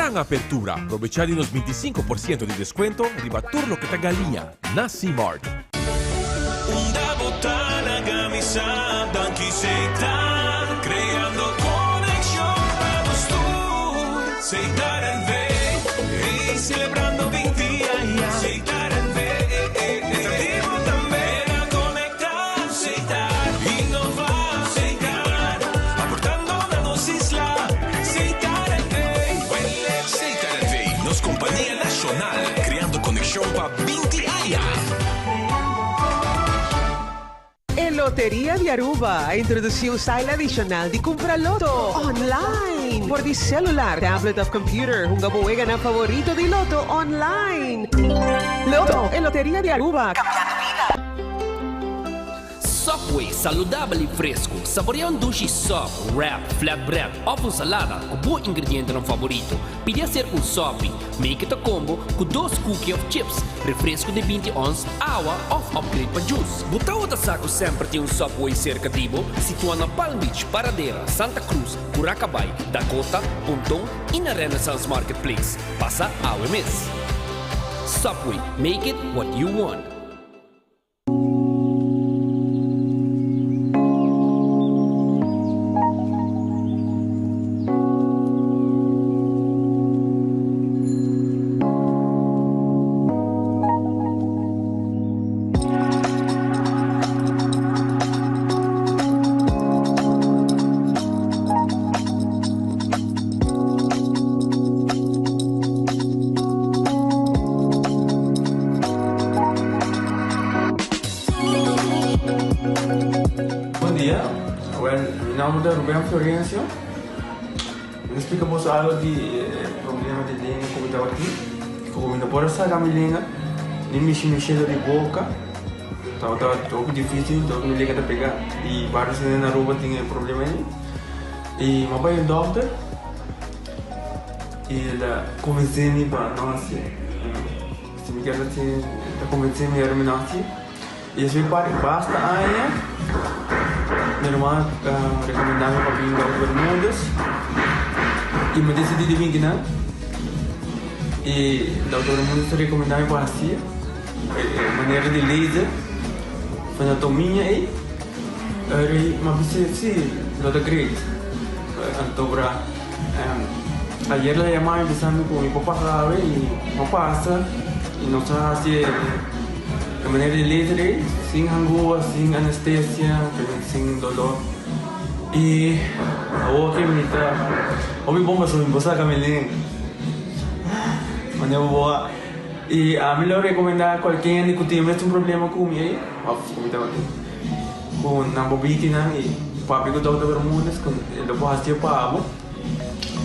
Gran apertura. Aprovechar de unos 25% de descuento. Ribatur lo que te galinha. Na C-Mart. Una botana camisada quisiera creando conexión para los tours. Aceitar el V y celebrando 20 años. Aceitar el V. Atractivo también a conectar. Aceitar, innovar, aceitar. Aportando danos isla. Aceitar el V. Huele aceitar el V. Nos compañía nacional. Creando conexión para 20 años. Loteria de Aruba introduziu o style adicional de comprar loto online. Por de celular, tablet of computer, un gabuega na favorito de loto online. Loto e Loteria de Aruba. Cambiando vida. Subway, saudável e fresco. Saboreia um duche soft, wrap, flatbread, ou salada com bom ingrediente no favorito. Podia ser um sop, make it a combo com 2 cookies of chips, refresco de 20 ons, água ou upgrade para juice. Botar outra saco sempre tem um Subway cerca de Ibo, situado na Palm Beach, Paradeira, Santa Cruz, Curacabay, Dakota, Pontão e na Renaissance Marketplace. Passa a OMS. Subway, make it what you want. Rubén Florencio. Explicamos algo de problema de língua que eu estava aqui. Como não pode sair a minha língua, nem mexer de boca. Então estava um pouco difícil, então me liga para pegar. E vários na Aruba tinham problema aí. E meu pai é doutor. E ele convenceu-me para nós. Se me quer convencer-me a nascer. E isso basta aí. Minha irmã recomendava para vir para Bermudas e me decidi de vir aqui, e da Bermudas recomendava para assim, maneira de laser, anatomia e uma vez sim, não acredito. Então para ayer la llamaba empezando con mi papá sabe y no pasa y no se hace de manera de laser, sin angúa, sin anestesia, sin dolor. E agora que me está, ouvi bomba sobre você Camilin, mas eu vou e a mim eu recomendar qualquer que tenha mesmo problema com ele, com na bobitina e papi que está outro mundo, com ele pode fazer para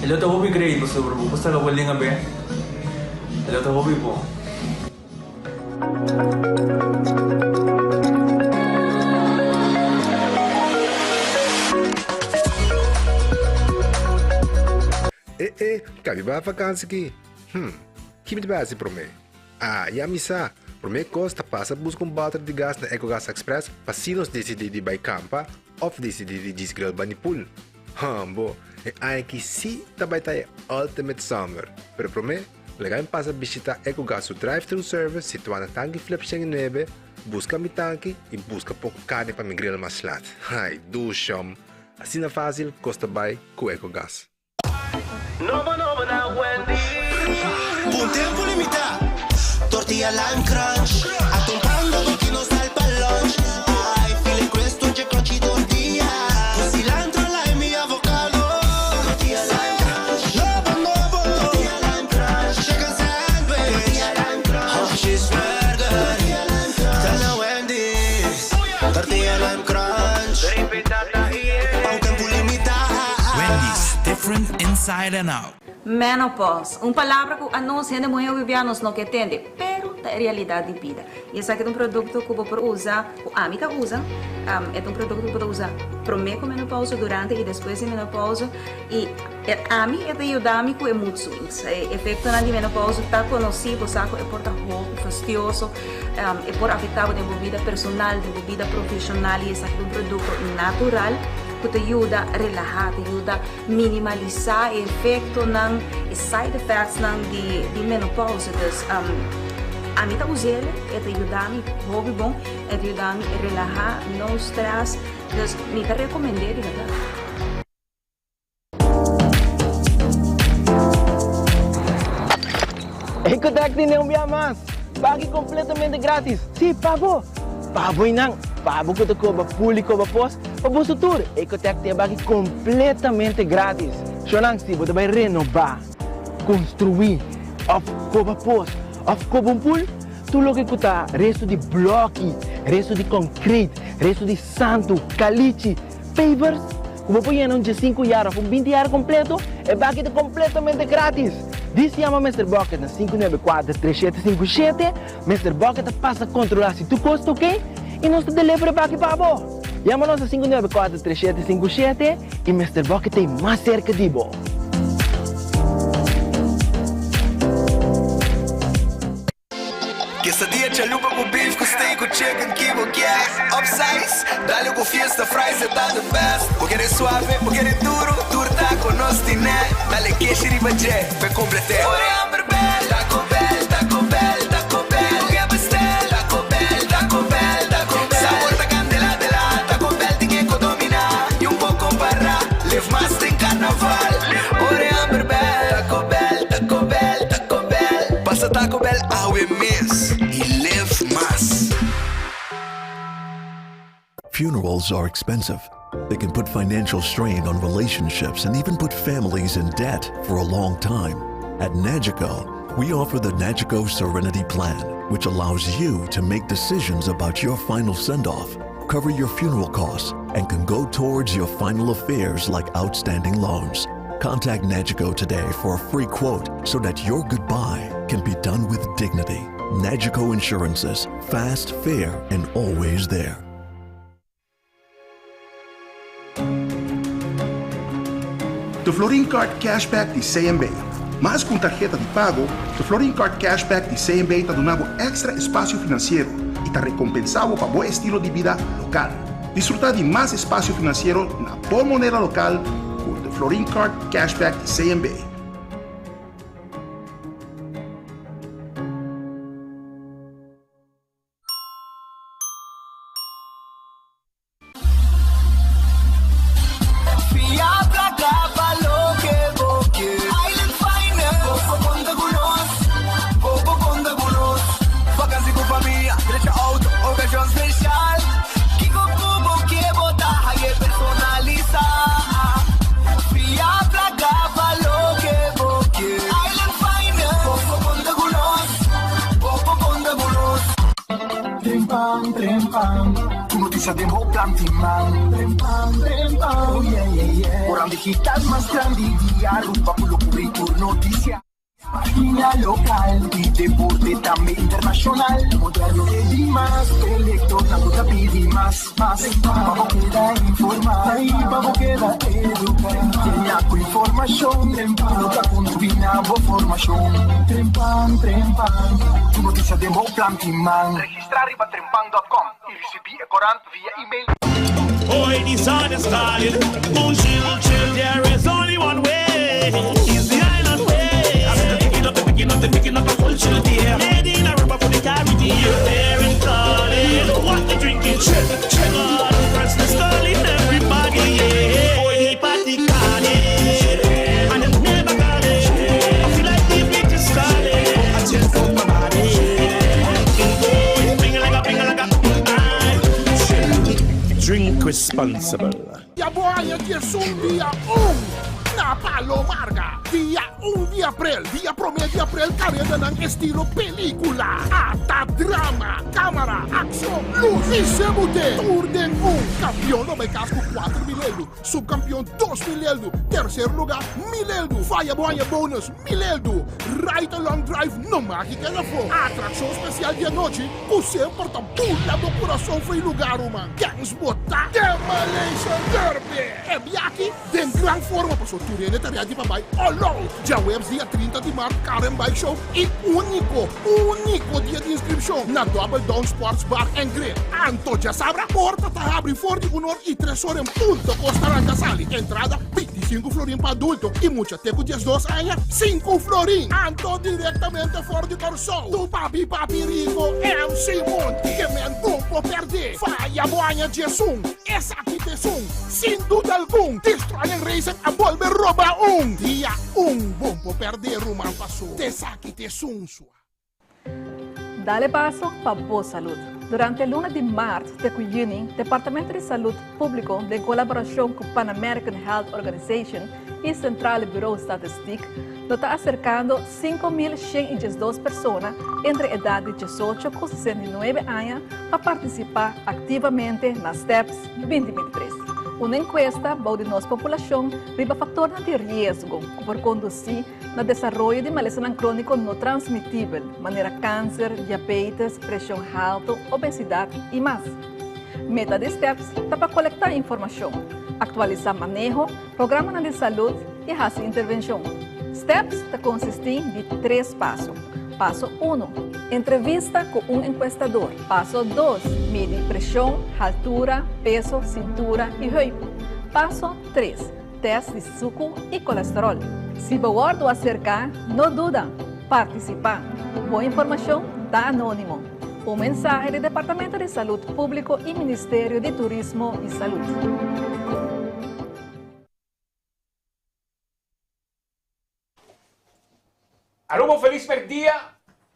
ele está hobby great sobre você que vai bem, ele está hobby bom. Cabe ba vakansie aqui? Que me base para mim? Já me sa. Para mim costa passa buscar balde de gás na EcoGas Express para se nós decidir de ir campa ou decidir de desgrill banipul. Bo, é que se também tá Ultimate Summer. Pero para mim, legal passa visitar EcoGas o drive-thru service situado na tanque flip 9, busca mi tanque e busca pouco carne para me grill mais slat. Ai, do chão. Assim é fácil, costa bem com EcoGas. Nova na Wendy. Un tempo limitato, tortilla lime crunch, accompagnando con chi non sta al lunch. I feel questo c'è crunchy tortilla, con cilantro, lime e avocado. Tortilla lime crunch, nuovo, tortilla lime crunch, chicken sandwich, tortilla lime crunch, cheeseburger, tortilla lime crunch, dalla Wendy's, tortilla lime crunch, a un tempo limitato. Wendy's, different inside and out. Menopause, palavra que a nós ainda muito vivianos não entende, pero é realidade de vida. E esse aqui é produto que você usa, a amiga usa, é produto que você usa primeiro com menopausa, durante e depois de menopausa. E a mim é de ajudar-me com mood swings. O efeito na menopausa está conhecido, sabe? É por roubo, fastidioso, é por afetar a vida personal, a vida profissional. E esse aqui é produto natural que te ajuda a relaxar, te ajuda a minimalizar o efeito ng side effects ng de menopausa. Então, a mim tá usando, te ajuda a mim, hobby bom, te ajuda a mim a relaxar, não stress. Então, me te recomendei, verdade? Ecotec tem um mais. Pague completamente grátis. Sim, pago. Pago não. Pago que te cobra público para pós. Para o futuro. Ecotec tem pague completamente grátis. Sonang se você vai renovar, construir, of cobra pós, of cobra pool, tudo o que custa resto de bloco, resto de concreto, resto de santo, caliche, pavers. Como põe em 5 anos, com 20 anos completo, é pague completamente grátis. Diz chama Mr. Bucket na 594-3757. Mr. Bucket passa a controlar se tu custa, ok? E nós te delivra para aqui para você. Chama-nos a 594-3757 e Mr. Bucket tem mais cerca de você. Quesadilla, chalupa com beef, com steak, com chicken, que você quer. Upsize, dale com fiesta, fries, tá the best. Porque é suave, porque é duro, duro tá com nós, tiné. Dale queijo e bajé, vai completar. Ore Amber Bell, Taco Bell, Taco Bell, Taco Bell. O que é pastel? Taco Bell, Taco Bell, Taco Bell. Sabor da candela de lá, Taco Bell tem que dominar. E pouco para, live mais tem carnaval. Ore Amber Bell, Taco Bell, Taco Bell, Taco Bell. Passa Taco Bell, we miss. Funerals are expensive. They can put financial strain on relationships and even put families in debt for a long time. At Nagico, we offer the Nagico Serenity Plan, which allows you to make decisions about your final send-off, cover your funeral costs, and can go towards your final affairs like outstanding loans. Contact Nagico today for a free quote so that your goodbye can be done with dignity. Nagico Insurances, fast, fair, and always there. The Florin Card Cashback de CMB. Mas com tarjeta de pago, the Florin Card Cashback de CMB te donava extra espaço financeiro e te recompensava para bom estilo de vida local. Disfrutar de mais espaço financeiro na boa moneda local com the Florin Card Cashback de CMB. Orang digital más grande día rumba por lo currículum noticia. Página local y deporte también internacional. Moderno de más, electrónico rapid más. Vamos queda informar y vamos queda educar. Tiene con información, no te combinamos formación. Trempan, tu noticia de Moplan Timman. Registrar riba trempan.com y recibir corant via email. Boy, the sun is calling. Chill, there is only one way. It's the island way. I said, picking up a full chill there. Made in a rubber for the Caribbean. You're there and calling. What they drinking? Chill. God, press the skull in everybody. Yeah. Boy, the party calling. And it never got it. I feel like the beat is calling. I chill for my body. Drink responsible. Ya voy a que es un día na Palomarga. Dia 1 de April, dia 1 de April, carrera ng estilo pelikula. Ata drama, cámara, action, luz y sebute. Tour de campeón no may casco 4,000, subcampeón 2,000, tercer lugar 1,000, falla buena bonus 1,000, ride along drive no mágica na fo. Atração especial de noche, você porta pula do coração foi lugar uma. Gangs botar, Demolition Derby. É biaki, den gran forma para sua turene tarefa de papai. Olong, Na webs dia 30 de março, Karen Bike Show e único dia de inscrição na Double Down Sports Bar and Grill. Anto já sabe, a porta tá abre for de 1 e 3 horas em ponto, costará sali. Entrada 25 florim para adulto e mucha teco 12 anos, 5 florim. Anto diretamente fora de Corsol. Tu papi rico MC Monte, que men bom perder. Faia boanha de sum, essa aqui te sum. Sem dúvida algum, Destroyer Racing a volver rouba dia bom perder o mal passou. Te saque te sum sua. Dale paso para boa saúde. Durante o lunes de março, de Cuyuni, Departamento de Saúde Público, de colaboração com Pan American Health Organization e Central Bureau de Estatística, está acercando 5.112 pessoas entre a idade de 18 e 69 anos para participar ativamente nas STEPS 2023. Uma encuesta de nossa população riba fatores de risco por conduzir no desenvolvimento de malestar crônico não transmitível, maneira câncer, diabetes, pressão alta, obesidade e mais. Meta de STEPS é para coletar informação, atualizar manejo, programa de saúde e fazer intervenção. STEPS está consistindo de 3 passos. Passo 1, entrevista com um encuestador. Passo 2, medir pressão, altura, peso, cintura e joelho. Passo 3, teste de suco e colesterol. Se você acercar, não duda, participar. Boa informação da Anônimo. Um mensagem do Departamento de Saúde Público e Ministério de Turismo e Saúde. Aruba, feliz dia.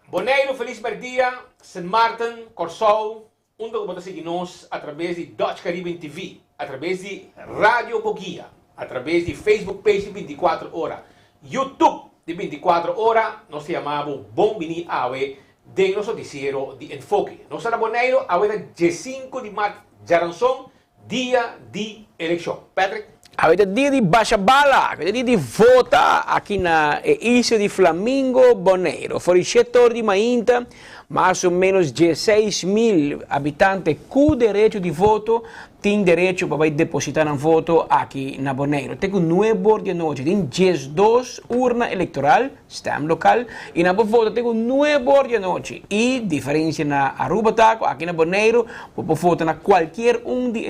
Bonaire, feliz dia. St. Martin, Corsol. Onde você pode seguir-nos através de Dutch Caribbean TV, através de Rádio Boguia, através de Facebook Page de 24 horas, YouTube de 24 horas. Nós chamamos Bom Vini Awe de nosso noticiero de Enfoque. Nós estamos Bonaire, awe de 5 de março, Jaranson, dia de eleição. Patrick? Avete dia di Bachabala, avete dia di vota aqui na ilha de Flamingo Bonaire. Fuori il settore di Mainta, mais ou menos 16.000 habitantes com direito de voto têm direito para depositar um voto aqui na Bonaire. Tem 9 horas de noite, tem 12 urna eleitoral, stem local, e na voto tem 9 horas de noite. E diferença na Aruba, aqui na Bonaire, pode votar na qualquer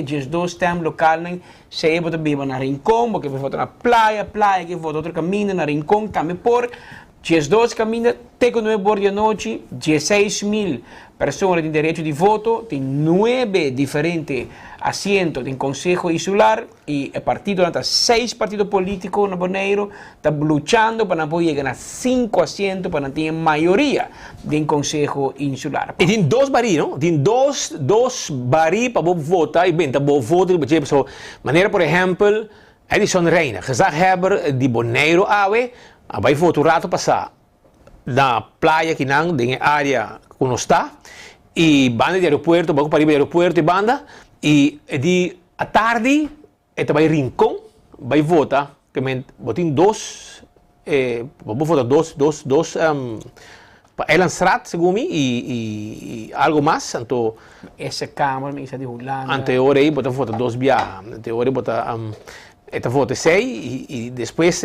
de 12 stem local, se você vive na Rincón, porque você vota na praia, que vota outro caminho na Rincón, também por 12 caminhos, tem 9 horas de noite, 16.000 pessoas têm direito de voto, tem 9 diferentes assentos em Conselho Insular e o partido, 6 partidos políticos na Bonaire, está lutando para poder chegar a 5 assentos para ter maioria do Conselho Insular. E tem 2 baris, não? Tem 2 baris para votar e bem, para votar, de maneira, por exemplo, Edison Reina, gezagheber de Bonaire Awe, vai votar o rato passar na praia que não, na área que não está, e banda de aeroporto, para ir para o aeroporto e banda, e de à tarde, vai Rincón, vai votar, que tem 2, vamos votar 2, Elanstrat, segundo mim, e algo mais, então, essa Câmara, essa de Holanda, anterior aí, bota votar 2 viagens, anterior aí, bota vota 6 e depois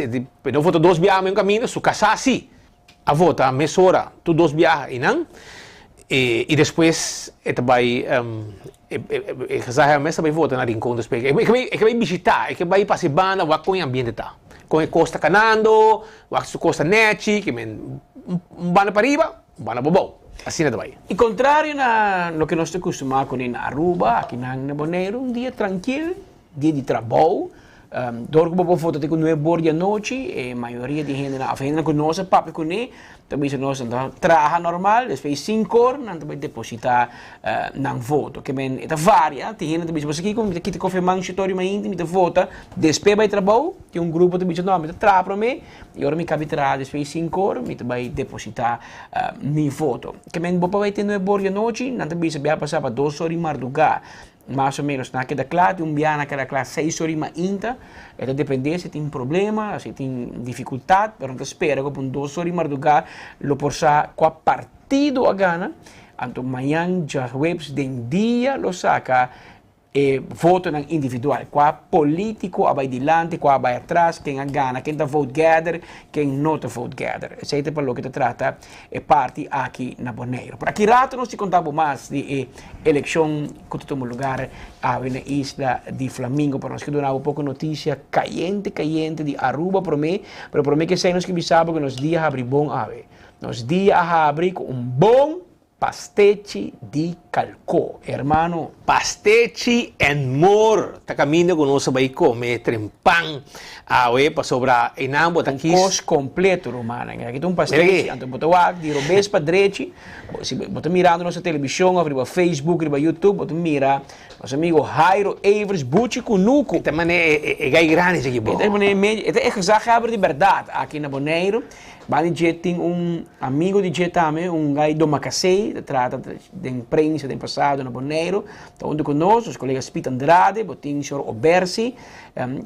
não vota 2 viagens no caminho, se casar assim, a vota a mesma hora, tu 2 viagens e não, e depois vai casar a mesa vai votar na Rincón depois, que vai visitar, que vai passar banda, vai com o ambiente tá, com a costa canando, vai com a costa neti, que banda para riba, banda bobão. Assim é também. E contrário no que nós estamos acostumados com na Aruba, aqui na Bonaire, dia tranquilo, dia de trabalho. Door que o foto tem com 9 horas da noite, e a maioria de gente na com nós, papo com ele, também se nós trabalha normal, depois 5 horas, não também depositar não voto, que bem, é varia, tem gente também, se você aqui te confirmar um setor mais íntimo, vota, depois vai trabalho, tem um grupo também, não, me trabalha para mim, e agora me cabe trabalhar, depois 5 horas, me vai depositar meu voto, que bem, você vai ter 9 horas da noite, não também se vai passar para 2 horas de madrugada, mais ou menos naquela classe, dia naquela classe 6 horas mais ainda, é depender se tem problema, se tem dificuldade, mas não espera que por 2 horas de madrugada, lo porsa com a partido a gana, então amanhã já webs de dia lo saca voto ng individual. Qua politico abay dilante, qua abay atrás, quem gana, quem da vote gather, quem não da vote gather. Esse é o que trata é parte aqui na Bonaire. Por aqui rato nós te contamos mais de eleição que tomou lugar na isla de Flamingo, para nós que donava um pouco notícia caliente de Aruba para mim que sei nós que bisaba que nos dias abrir bom ave. Nos dias abrir com bom pastiche di calco, hermano. Pastiche and more. Ta caminho com nós vai comer trempang. Pa sobra inambo aqui. Cos completo, romana. Aqui tem pastiche, então botar de robes para direita. Se botar mirando nossa televisão, abrir Facebook, abrir YouTube, botar mira. Nosso amigo Jairo Evers, Bucci Kunuku. Também é gai grande aqui, bom. É exagero de verdade aqui na Bonaire. Bani tem amigo de Jet também, gai do Macacei, trata de imprensa do passado na Bonaire. Está onde conosco, os colegas Pete Andrade, botin o senhor Obersi,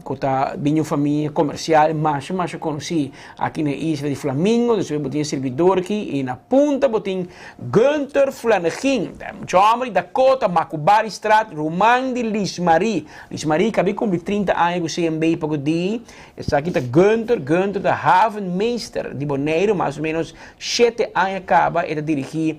que está bem família comercial, mas conheci aqui na isla de Flamingo, depois botin servidor aqui, e na ponta botin Gunther Flanagan, chama da Cota Macubari Strat, Roman de Lismarie. Lismarie, acabei com 30 anos com CMB para o dia. Está aqui da Gunther da Havenmeester de Bonaire, mais ou menos 7 anos acaba, ele dirigir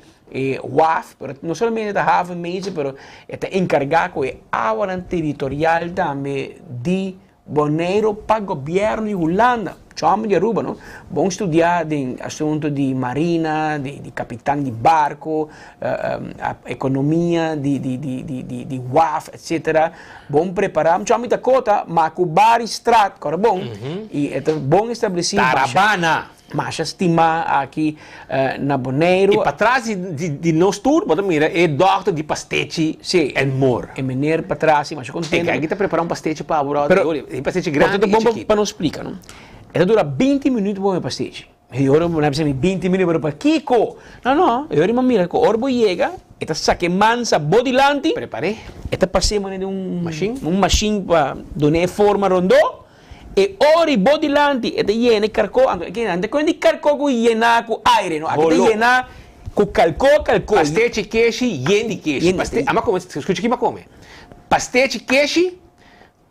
WAF, pero não somente da Havenmeester, pero está encarregado de área territorial também de Bonaire para o governo de Holanda. Chama de Aruba, não? Bom estudar de assunto de marina, de capitão de barco, a economia de WAF, etc. Bom preparar. Chama de Cota, Macubari Strat, agora bom. E é bom estabelecer. Tarabana. Mas estima aqui na Bonaire. E para trás de nosso tour, bota mira, é doctor de pastiche and more. É menino para trás, mas eu contento. Aqui está preparando um pastiche para a é pastiche grande e chiquito. Para não explicar, não? Ela dura 20 minutos para o pastiche. E agora não é 20 minutos para Kiko. Não, eu agora mira, que o orbo chega, esta saque mansa, bodilante. Preparei. Esta passei de machine para dar forma rondô. E ora bodilante e llena carco ande quindi carco con llena con aire no aqui llena con calco pastiche queijo yendi queijo pastiche ama come escuta aqui ma come pastiche queijo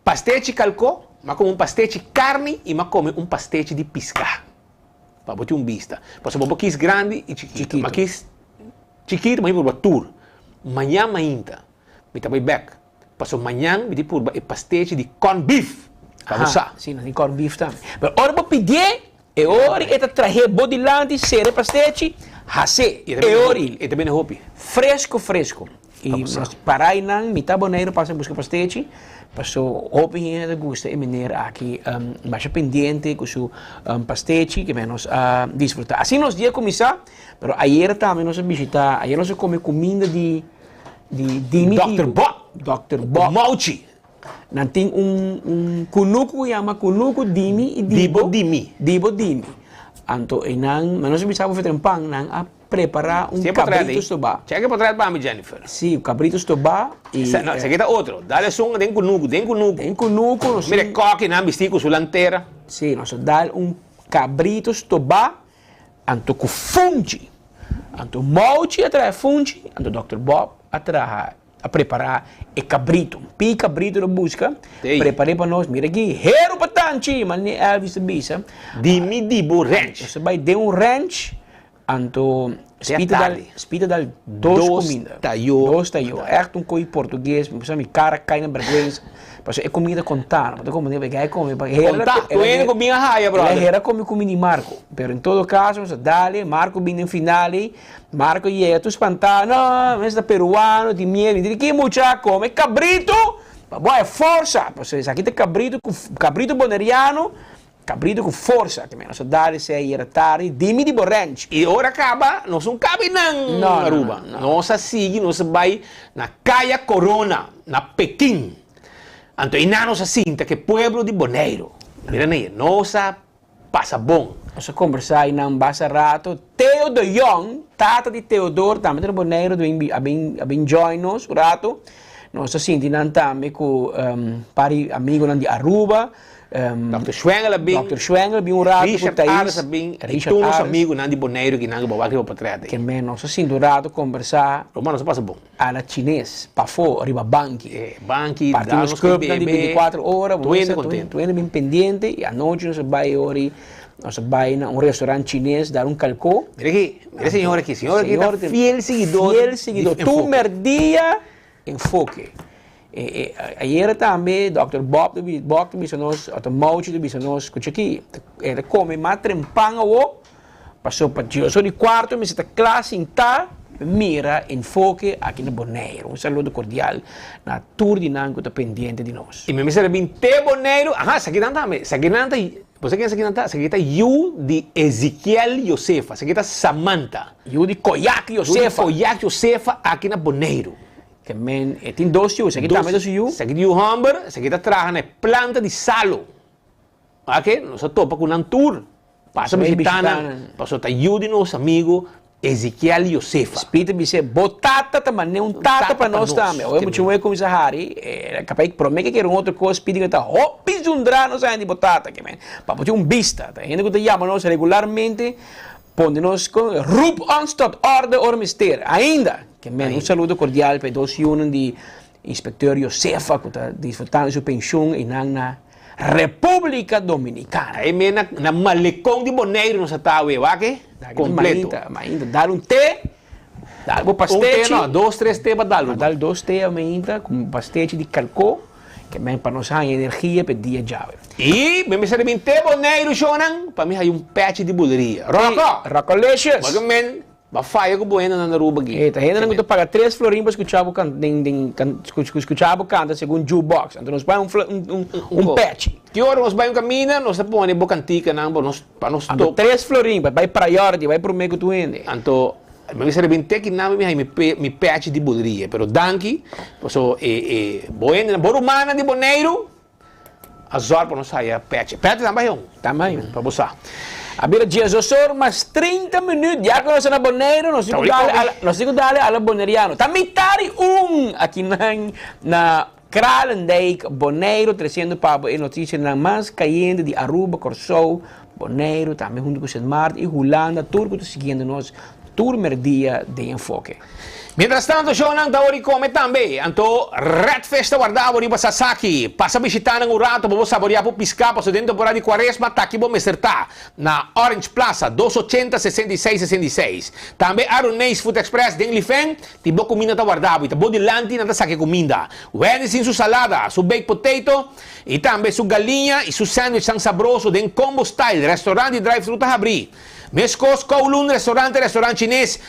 pastiche calco ma come un pastiche carne e ma come un pastiche di pisca para botar vista posso botar quis grande e chiquito ma quis chiquito mas por tour manhã ainda me também back passo manhã me por e pastiche di corn beef. Sim, não tem corn beef também. Mas ora para pedir, é hora que trazer bodilante, sere pastiche, hase, é hora. E também é hopi. Fresco. E para aí não, mitad Bonaire passa a buscar pastiche, passou hopi de gusto e maneira aqui mais pendiente com seu pastiche que menos disfrutar. Assim nós dia começar, mas ayer também nós visitar, ayer nós comer comida de Dr. Bob Mauchi. Nanti kunuku yama kunuku dimi e dibo dimi. Anto inang, mas nós bisa fazer pang nang a preparar cabrito estobá. Chega para trás para mim, Jennifer. Sim, cabrito estobá e não, se queda outro. Dá-lhe som den kunuku. Mire coque na bistico sulantera. Sim, nós dá cabrito estobá anto ku fungi. Anto mauchi atrás fungi, anto Dr. Bob atrás a preparar e cabrito. Pi cabrito na busca. Preparei para nós. Mira aqui. Hero patanchi. Mas nem Elvis bisa. Dimi dibo ranch. Você vai ter ranch. Anto spita dal dos comida. Dos tayo. Echt coi português. Você me cara cai na vergonha. Mas é comida contar. Mas como deve ganhar come. Contar. Tu é comida raia, brother. Era come comida Marco. Pero em todo caso, dale. Marco vindo em finale. Marco llega, tu espantado, no, es peruano, de miel, y dice, ¿qué mucha come? Cabrito, boa força, pues aquí te cabrito boneriano, cabrito com força, que menos dare se era tarde, dimi di borranch. E ora acaba, não são cabe na Aruba, nossa sigue, nossa vai na Caia Corona, na Pequim, anto ina nossa cinta que pueblo de Bonaire, mira aí, nossa passa bom. Nós conversamos em base rato. Theodor Young, tata de Theodor, também de Bonaire, bem join nós, rato. Nós sentimos também com pari amigo de Aruba, Dr. Schwengel bem um rato Richard Ares bem todos os amigos não de Bonaire que não vão aqui para que men não se do rato conversar Romano se passa bom a la chinês para fora arriba banqui dá-nos que de 24 horas contente bem pendente e à noite nós vai a restaurante chinês dar calcô mire senhor aqui tá fiel seguidor tu merdia enfoque ayer também Dr. Bob disse nós o Mauchi disse nós escuta aqui ele come mais trempanga passou para eu sou de quarto mas esta classe está mira enfoque aqui no Bonaire um saludo cordial na tour de Nanco está pendente de nós e me serve bem te Bonaire você quer saber que you de Ezequiel Josefa, você quer Samantha, you de Koyak Josefa aqui na Bonaire. Que men, tem dois you, você quer também dois you? Você quer you Humber, você quer trabalhar na planta de salo. Ok? Nós topa com um tour. Passa visitando, passa tá you de nosso amigo Ezequiel Josefa. Espírito me dizer botata também, um tata para nós também. Eu muito como isso Harry, capaz que promete que era outra coisa, espírito que tá pisundrar nós ainda de botata, que men. Para botar vista, tá? Ainda que te chama nós regularmente, ponde-nos com roep ons tot orde or mister. Ainda, que men, um saludo cordial para dois uniões de inspector Josefa que está desfrutando sua pensão e na República Dominicana. Aí mesmo na malecão de Bonaire nós está completo. Ainda dar té, dar um pastete. Não, 2, 3 té para dar. Dar 2 té ainda com pastete de calcô, que vem para nós dar energia para dia jave. E me serve té Bonaire Shonan, para mim hay patch de buleria. Rocolicious. Mas ba faia ko buena na naruba gi. Tá ainda não paga 3 florim para escutar o canta segundo jukebox. Então nós vai um patch. Que hora nós vai um caminho, nós põe bocantica não para nós tocar. 3 florim, vai priority, vai pro meio tu ende. Então me serve bem que não me patch de buleria, pero danki, so buena borumana de Bonaire. Azor para nós sair patch. Patch também para você. Abrir dias osor, mas 30 minutos, já que nós na Bonaire, nós temos dali a boneriano. Também tari aqui na Kralendijk, Bonaire, trazendo para a notícia na mais caiente de Aruba, Corsou, Bonaire, também junto com Sint Maarten e Holanda, tudo que está seguindo nós, tour merdia de enfoque. Mientras tanto, Shonan Taori come também. Anto Red Festa guardavo riba Sasaki. Passa visitando um rato, vamos saborear por piscar, para dentro temporada de Quaresma, tá aqui vamos acertar. Na Orange Plaza, 280 66 66. Também Aruneis Food Express, den Lifen, tipo comida tá guardavo. E tá bom de lanti, nada saque comida. Wednesday su salada, su baked potato, e também su galinha e su sandwich tão sabroso, den combo style, restaurante drive-thru tá abrir. Mescos Kowloon, restaurante chinês.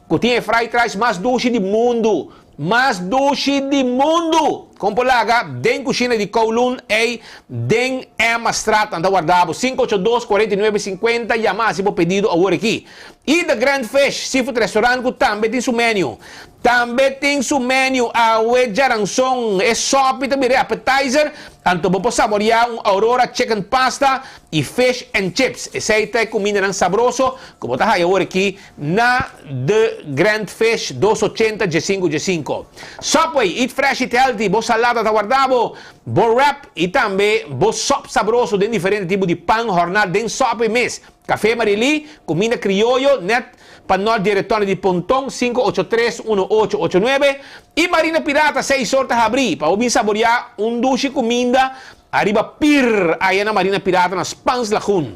Que tem fried rice mais doce do mundo. Mais doce do mundo. Compolaga, den cozinha de Kowloon e den Emma Strat, anda guardado. 582-4950, chamar se for pedido agora aqui. E The Grand Fish Seafood Restaurant, que também tem seu menu. Também tem seu menu, a Jaranson, é sopa, também é appetizer. Então, vamos saborear Aurora Chicken Pasta e Fish and Chips. Essa é comida sabroso, que vou estar agora aqui na The Grand Fish 280 G5. Subway, Eat Fresh, Eat Healthy, vou salada da guardavo, vou wrap e também vou sop sabroso de diferentes tipos de pão, jornal, de sopa e mês. Café Marili, comida criollo, net, panol direttore di Pontong, 583-1889. E Marina Pirata, 6 sortas abrir, para ouvir saborear duche comida, arriba pir, aí na Marina Pirata, nas Pans Lagoon.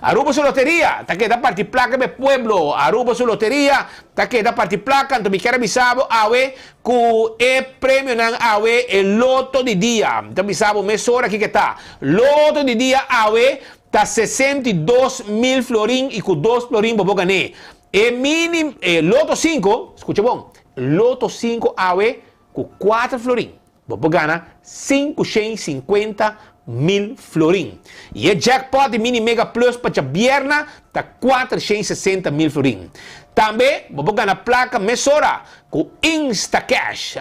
Aruba su loteria, tá aqui da parte placa do pueblo. Aruba su loteria, tá aqui da parte placa, então me quero avisar, awe, que é prêmio não awe, é loto de dia. Então avisar, mês hora aqui que tá. Loto de dia, awe, tá 62 mil florim e com 2 florim vou ganhar. E mínimo, loto 5, escuta bom, loto 5 awe, com 4 florim. Vou ganhar 550 mil florim. E o jackpot de Mini Mega Plus para a Bierna está 460 mil florim. Também vou ganhar placa mesora com Instacash.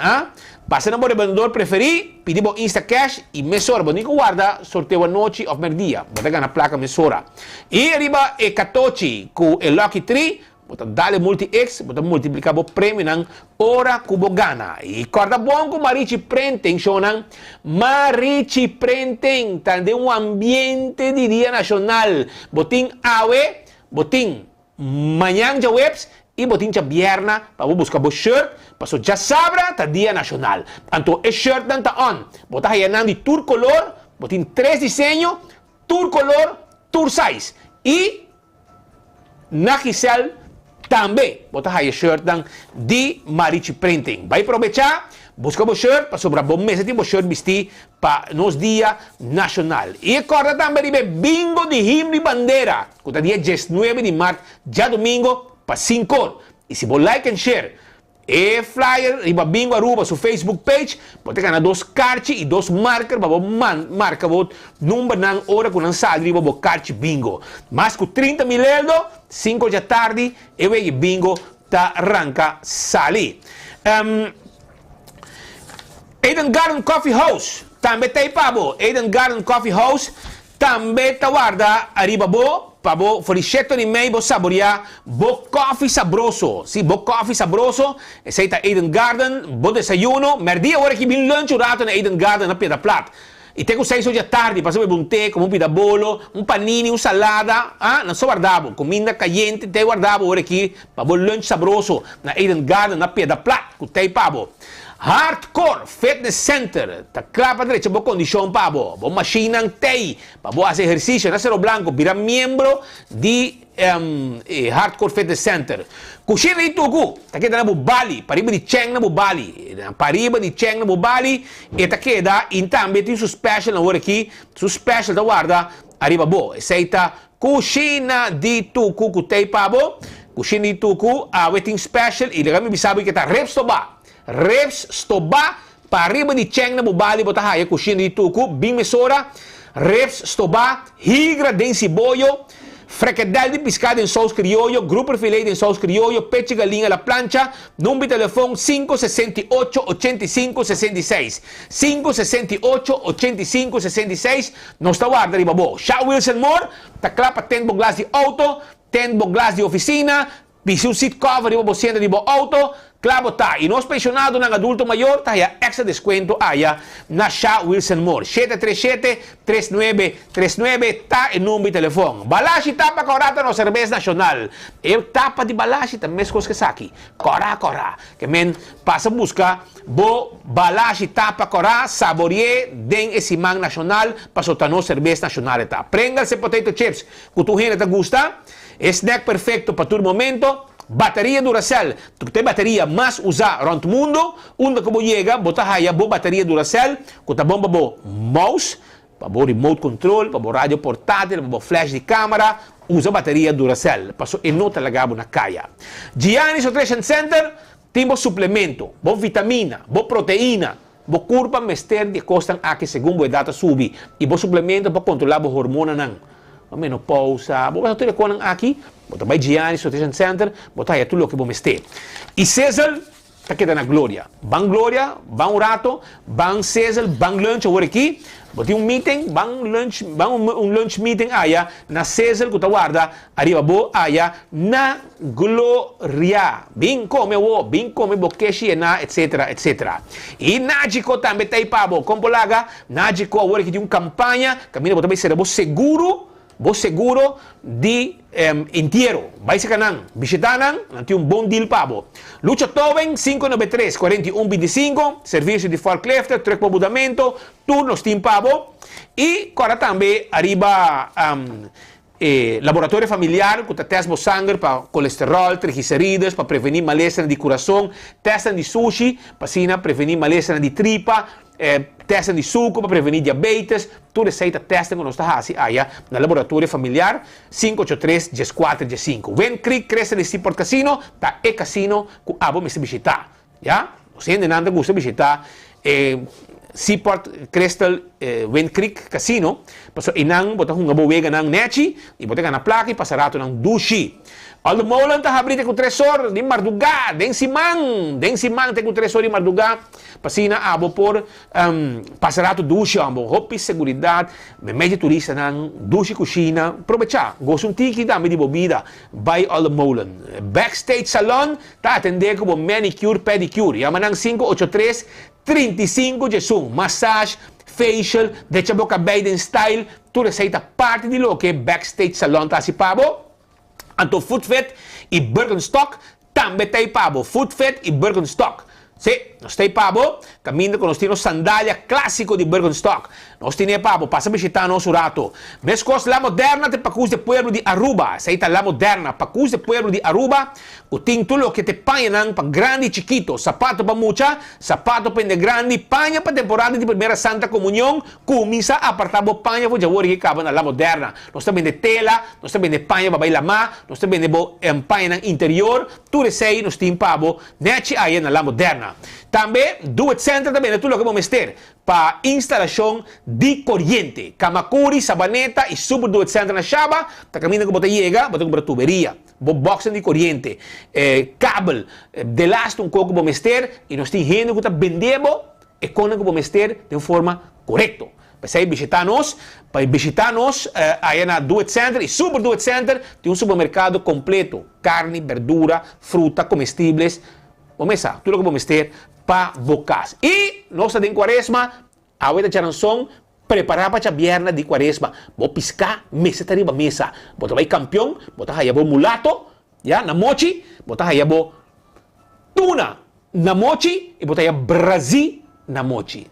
Passa no vendedor preferido, pedimos Instacash e mesora. Vou guarda sorteio a noite ou merdia. Vou ganhar placa mesora. E arriba e 14 com o Lucky 3. bota dale multi-X, bota multiplica bo prêmio ng ora kubo gana. E corda bom com Marichi Printing, shonan. Marichi Printing, tande um ambiente de dia nacional. Boting awe, boting manhã de webs, e botin cha bierna para buscar bo shirt paso já sabra ta dia nacional anto e shirt dan ta on bota hayanan di tour color botin 3 diseño tour color tour size e na Gisel também bota haya shirt dan di Marichi Printing vai aproveitar busca bo shirt para sobrar bom mês de bo shirt vestir para nos dia nacional e acorda também de bingo de himno e bandeira que dia 19 de março já domingo para 5. E se você like and share e flyer, riba bingo aruba su Facebook page, pode ganhar 2 cartas e 2 marcas para marca o número na hora que não sai riba o carte bingo. Mas com 30 mil euros, 5 da tarde, e o bingo tá arranca sali. Eden Garden Coffee House, também tem pabo. Eden Garden Coffee House, também tá guarda arriba bo. Pabo, forichetto di mei, bo saborear, bo coffee sabroso. Sì, bo coffee sabroso. E sei ta Eden Garden, bo desayuno. Merdia ora che bin lunch urato na Eden Garden na Pieda Plat. E tengo 6 oggi a tardi, passo un tè, come un pidabolo, un panini, un salada. Ah, non so guardavo, comida caliente, te guardavo ora che, pabo lunch sabroso na Eden Garden na Pieda Plat, con te pabo. Hardcore Fitness Center, ta clapa derecha bo condición pabo, bo machine ang tei, pabo hace ejercicio, nasero blanco, vira miembro di Hardcore Fitness Center. Cucina di Tugu, ta queda na Bali, pariba di Cheng na Bali, pariba di Cheng na Bali, e ta queda in tambi ti su special na ora ki, su special da guarda, arriba bo, e sei ta Cucina di Tugu ku tei pabo, Cucina di Tugu, a waiting special, e legami bisabi kita reps ba. Reps stoba pariba di Cheng na Bali bota haya cucina di Tugu bim mesora reps stoba higra den cibollo frequedel di pescado em sauce criollo grupo filet em sauce criollo peche galinha la plancha número de telefone 568 85 66 568 85 66 non sta guarda riba bo Shaw Wilson Moore ta clapa ten bo glass di auto ten bo glass di oficina pisu seat cover riba bo sienda di bo auto clavo ta, e nos pensionado ng adulto mayor, tayo extra descuento aya na Shaw Wilson Moore. 737-3939 ta e numero de telefone. Balashi tapa korata no cerveza nacional. E tapa di Balashi ta meskos kesaki. Kora. Que men pasa busca bo Balashi tapa kora saborie den esimang nacional pasota no cerveza nacional ta. Prengalse potato chips. Kutu gente te gusta. Snack perfecto para todo momento. Bateria Duracell, tu tem bateria mais usada around o mundo, onde como chega, bota haya bo bateria Duracell, com tá bomba bo mouse, para bo remote control, para bo rádio portátil, para bo flash de câmera, usa bateria Duracell, passou e nota lagabo na caia. Giannis Nutrition Center, tem bo suplemento, bo vitamina, bo proteína, bo curva mester de costan aqui segundo a data subi, e bo suplemento para controlar bo hormona nang. Menopausa, bota tudo com aqui, bota vai Giannis Nutrition Center, bota aí tudo o que vamos ter. E César, tá queda na Glória. Bang Glória, bang Urato, bang César, bang lunch agora aqui. Bota meeting, bang lunch, bang lunch meeting aya na César que tá guarda, arriba bo aya na Glória. Bem come bokeshi na etc. E Nagico também tá aí pabo, compolaga, Nagico agora que tem campanha, caminho bota vai ser bo seguro di intero. Vai sa kanang, bisitanan, nanti un buon deal pabo. Lucio Toven, 593-4125, servizio di forklift, truck pobudamento, turno steam pabo. E ora também arriba laboratório familiar, que testa bo sangue para colesterol, triglicérides, para prevenir malestar di coração, testa di sushi, para prevenir malestar di tripa, testa di suco para prevenir diabetes, tu receita testa que nós está assim, na laboratório familiar 583-14-5. Ven Creek cresce nesse Port Casino, tá casino que abo me se visitar, já? Você ainda não gusta visitar Seaport Crystal Wind Creek Casino. Paso inang bota kung ngabawega ng nechi, ibota ka na plaki, pasarato ng dushi. Aldo molan ta habrite ku tresor di Marduga, deng simang te ku tresor di Marduga, pasina abo por pasarato dushi ambo hopi seguridad, me medyo turista ng dushi kusina, provecha, gosum tiki dami di bobida, by Aldo molan. Backstage salon, ta atende ko bo manicure, pedicure, yaman ng 583-35 Jesung, massage, facial, decha boca Biden style, tu receita parte di lo che backstage salon ta si pabo. Anto Footfit e Birkenstock, tambe tay pabo. Footfit e Birkenstock. Sì, non stai pabo, cammina con lo stile sandalia classico di Birkenstock. Non stai pabo, passa visitano surato. Mescos la moderna te pacus de pueblo di Aruba. Seita la moderna, pacus de pueblo di Aruba. Uting tulo que te pañan pa grandi y chiquito. Zapato pa mucha, zapato pa grandi, paña pa temporada di primera Santa Comunión. Kumisa apartabo paña po jawori que caban a la moderna. No está bien de tela, no está bien de paña pa bailama, no está bien de paña ng interior. Tu resei no stin pabo, nechi ayan a la moderna. Também do center também tudo que vamos ter para instalação de corrente, Kamakuri, Sabaneta e super do center na chava, tá caminho que bota chega, bota com tuberia, boxing de corrente, cable, de last pouco vamos ter e nós tem gente que tá vendendo e quando que vamos ter de forma correta. Para visitar-nos aí na Do It Center e Super Do It Center tem supermercado completo, carne, verdura, fruta, comestíveis. Vamos a tudo que vamos ter para vocas. E nós em quaresma, a vida de Charanção, preparar para a vierna de quaresma. Vou piscar, mesa tariba mesa. Bota vai campeão, bota aí bo mulato, ya, na mochi, bota aí bo tuna na mochi e bota aí Brasil na mochi.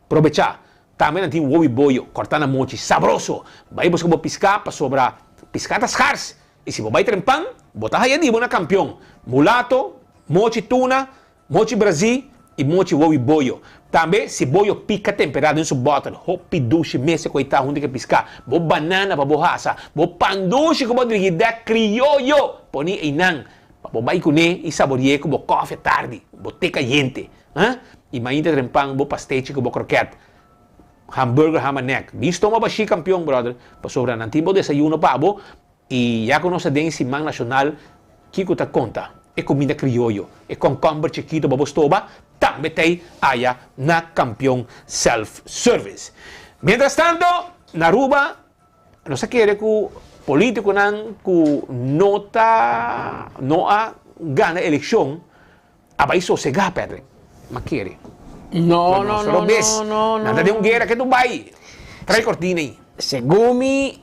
Aproveitar. Também tem o boio, cortar na mochi, sabroso. Vai buscar bo piscar para sobrar piscatas hars. E se vai trempang, bota aí de na campeão. Mulato, mochi tuna, mochi Brasil e mochi boio. Também se boio pica temperado em sua bottle, hopi duche mesa coitado onde que piscar, bo banana para borracha, bo panduche como dirigida criollo, poni inang, bo vai cune e saborear com bo coffee tarde, bo te caliente, e mainda trempang bo pastete com bo croquete, hamburger hamanek, visto uma baixi campeão brother, para sobrar nantibo desayuno pabo e já conosce den simang nacional, Kiko ta conta. E comida criollo, e concombre chiquito babostoba, também tem aí na campeão self-service. Mientras tanto, na Aruba, não se quer que o político não a ganha eleição, vai sossegar, Pedro. Mas quer. No. Nada de guerra que tu vai. Trai cortina aí. Segumi,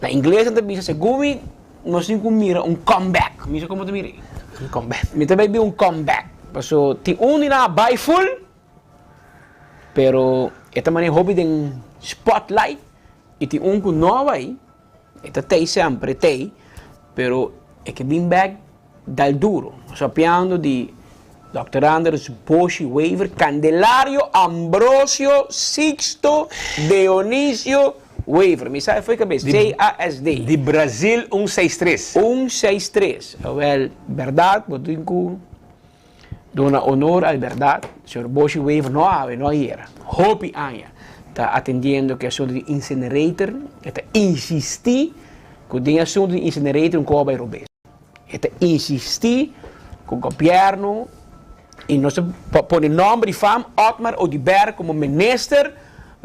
na inglês não tem segumi, nós temos que mirar comeback. Mira como te mira? Comeback. Me também vi comeback. Paso, ti na by full, pero esta maneira hobby de spotlight, e ti com nova aí, esta tem sempre, pero é que bem back dal duro. Sappiando di Dr. Anders Boshi Weaver, Candelario Ambrosio Sixto Dionisio Weaver, mi sai foi cabeça, CASD. De Brasil 163. 163. Well, verdade, botinho dona honor à verdade. Sr. Boshi Weaver não era. Hopi Anya está atendendo que assunto de incinerator, está insistir que tem assunto de incinerator coba e robês. Está insistir com o governo e nós põe nome de fam Otmar Odiber como minister.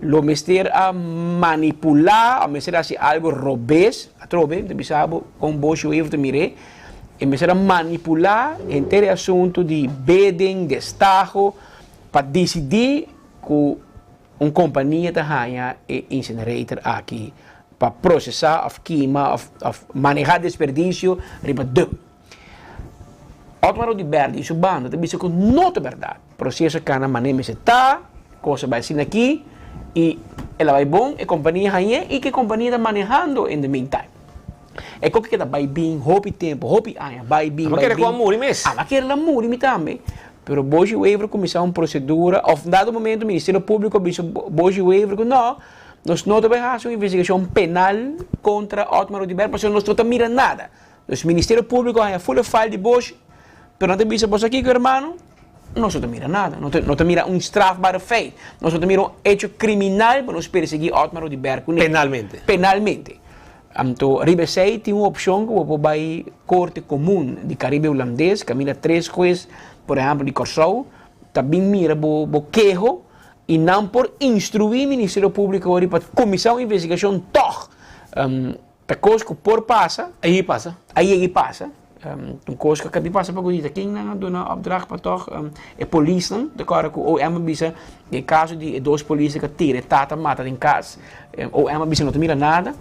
Lo mister a manipular, a mister assim algo robês, a trobe, de bisabo com Boshi Weaver de mire, e mister a manipular inteiro assunto de bidding, de estajo, para decidir que uma companhia da ranha e incinerator aqui para processar, queimar, manejar desperdício, riba de. Otmar de Berdi, isso banda, também isso não é verdade. Processo que na maneira se tá, coisa vai ser aqui. E ela vai bom, a companhia rainha e que a companhia está manejando in the meantime. É que está vai bem, hopi tempo, hopi aia, vai bem, vai bem. Mas quer com a muri mesmo? Mas quer a muri também. Pero Boshi Weaver começou uma procedura, ao dado momento o Ministério Público disse Boshi Weaver que não, nós não devemos fazer uma investigação penal contra Otmar Odiber, porque nós não estamos mirando nada. O Ministério Público tem full file de Boshi, pero não te disse, você aqui, irmão, no se te mira nada, no te mira un strafbare feito, no se te mira un hecho criminal para nos perseguir Otmar de Berco. Penalmente. Então, Ribesei tem uma opção que você vai corte comum de Caribe holandês, camina 3 juízes, por exemplo, de Corsou, também mira o queijo e não por instruir o Ministério Público para começar uma investigação toch. A coisa que por passa, aí passa. Een coisa que passa para o quem não dá uma opdracht para toch é polícia, de cara que o é bisa em caso de 2 polícias que tira tata mata em casa, ou é bisa não te mira nada.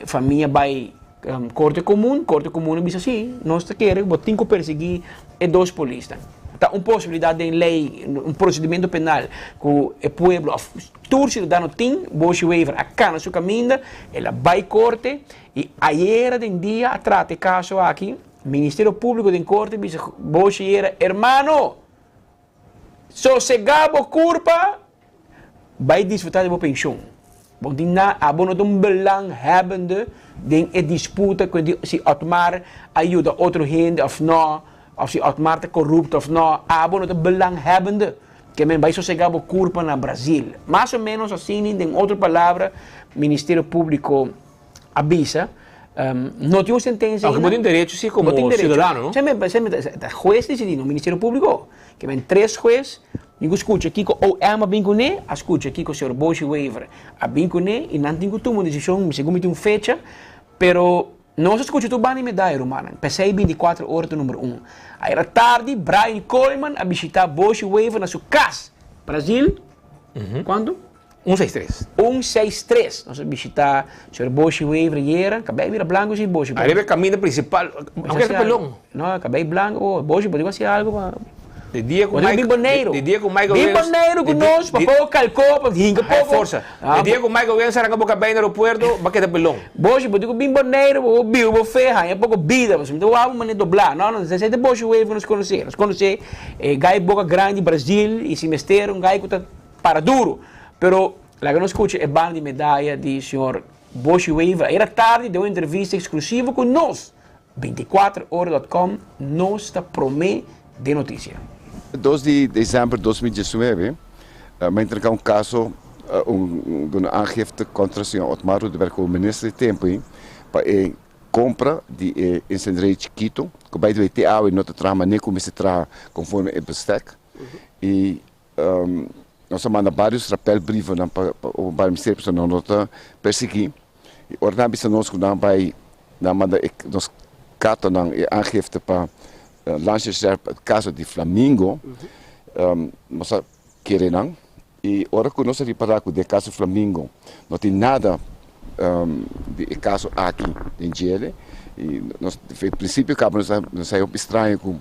Família vai corte comum diz assim, nós queremos, mas tem que perseguir 2 polícias. Tá uma possibilidade de lei, um procedimento penal que o povo, todo cidadão tem, Bosch waiver, a cana sua caminha, ela vai corte e ayer de dia trata caso aqui, Ministério Público de corte diz Bosch era, hermano, sossegado culpa, vai desfrutar de uma pensão. Want die abonnen een belanghebbende in een disputa que se Otmar ajuda outro gente of não, of se Otmar te corrupt of não, abonnen een belanghebbende que men vai sossegar o culpa na Brasil. Mais ou menos assim, em outra palavra, Ministério Público avisa, não tem uma sentença. Aunque não tem direito, sim, como cidadão, não? Sempre, juez decide no Ministério Público, que vem 3 jueces. Ninguém escuta aqui que o ama vincuné, escuta aqui que o senhor Bosch waiver a vincuné e não tem que tomar uma decisão, segundo uma fecha, pero não se escuta tudo bem medalha romana. Pensei 24 horas do número 1. Aí era tarde, Brian Coleman a visitar Bosch waiver na sua casa. Brasil, quando? 163. 163. Nós visitar o senhor Bosch waiver e era, acabei de vir branco sem Bosch. Aí é o caminho principal, não quero pelão. Não, acabei branco, Bosch, pode fazer algo para... De dia com Michael Bimboneiro conosco, para pôr calcou, para rinca pouco. Força. De dia com Michael Williams, arranca boca bem no aeroporto, vai quedar pelão. Bosch, pode digo Bimboneiro, o Bill, o Ferra, é pouco vida, mas então vamos maneira doblar. Não, não, se Bosch wave nos conhecer. Nos conhecer, gai boca grande Brasil e semestre, gai que está para duro. Pero lá que nos escuta é banda de medalha de senhor Bosch wave. Era tarde, deu uma entrevista exclusiva com nós. 24horas.com, nós está promê de notícia. 2 de dezembro de 2019, me entregou caso, uma aangifte contra o senhor Otmar de Berco, o ministro de Tempo, para a compra de incendiário Quito, que vai do ETA e não trama nem como se trata conforme o bestek. E nós mandamos vários rapelbrieven para o Ministério para não perseguir. E ordenamos nós que não vai nos carta não aangifte para lancear o caso de Flamengo, nós queremos, e agora que nós reparamos que o caso Flamengo não tem nada de caso aqui em Chile, e nós, no princípio, nós saímos estranho com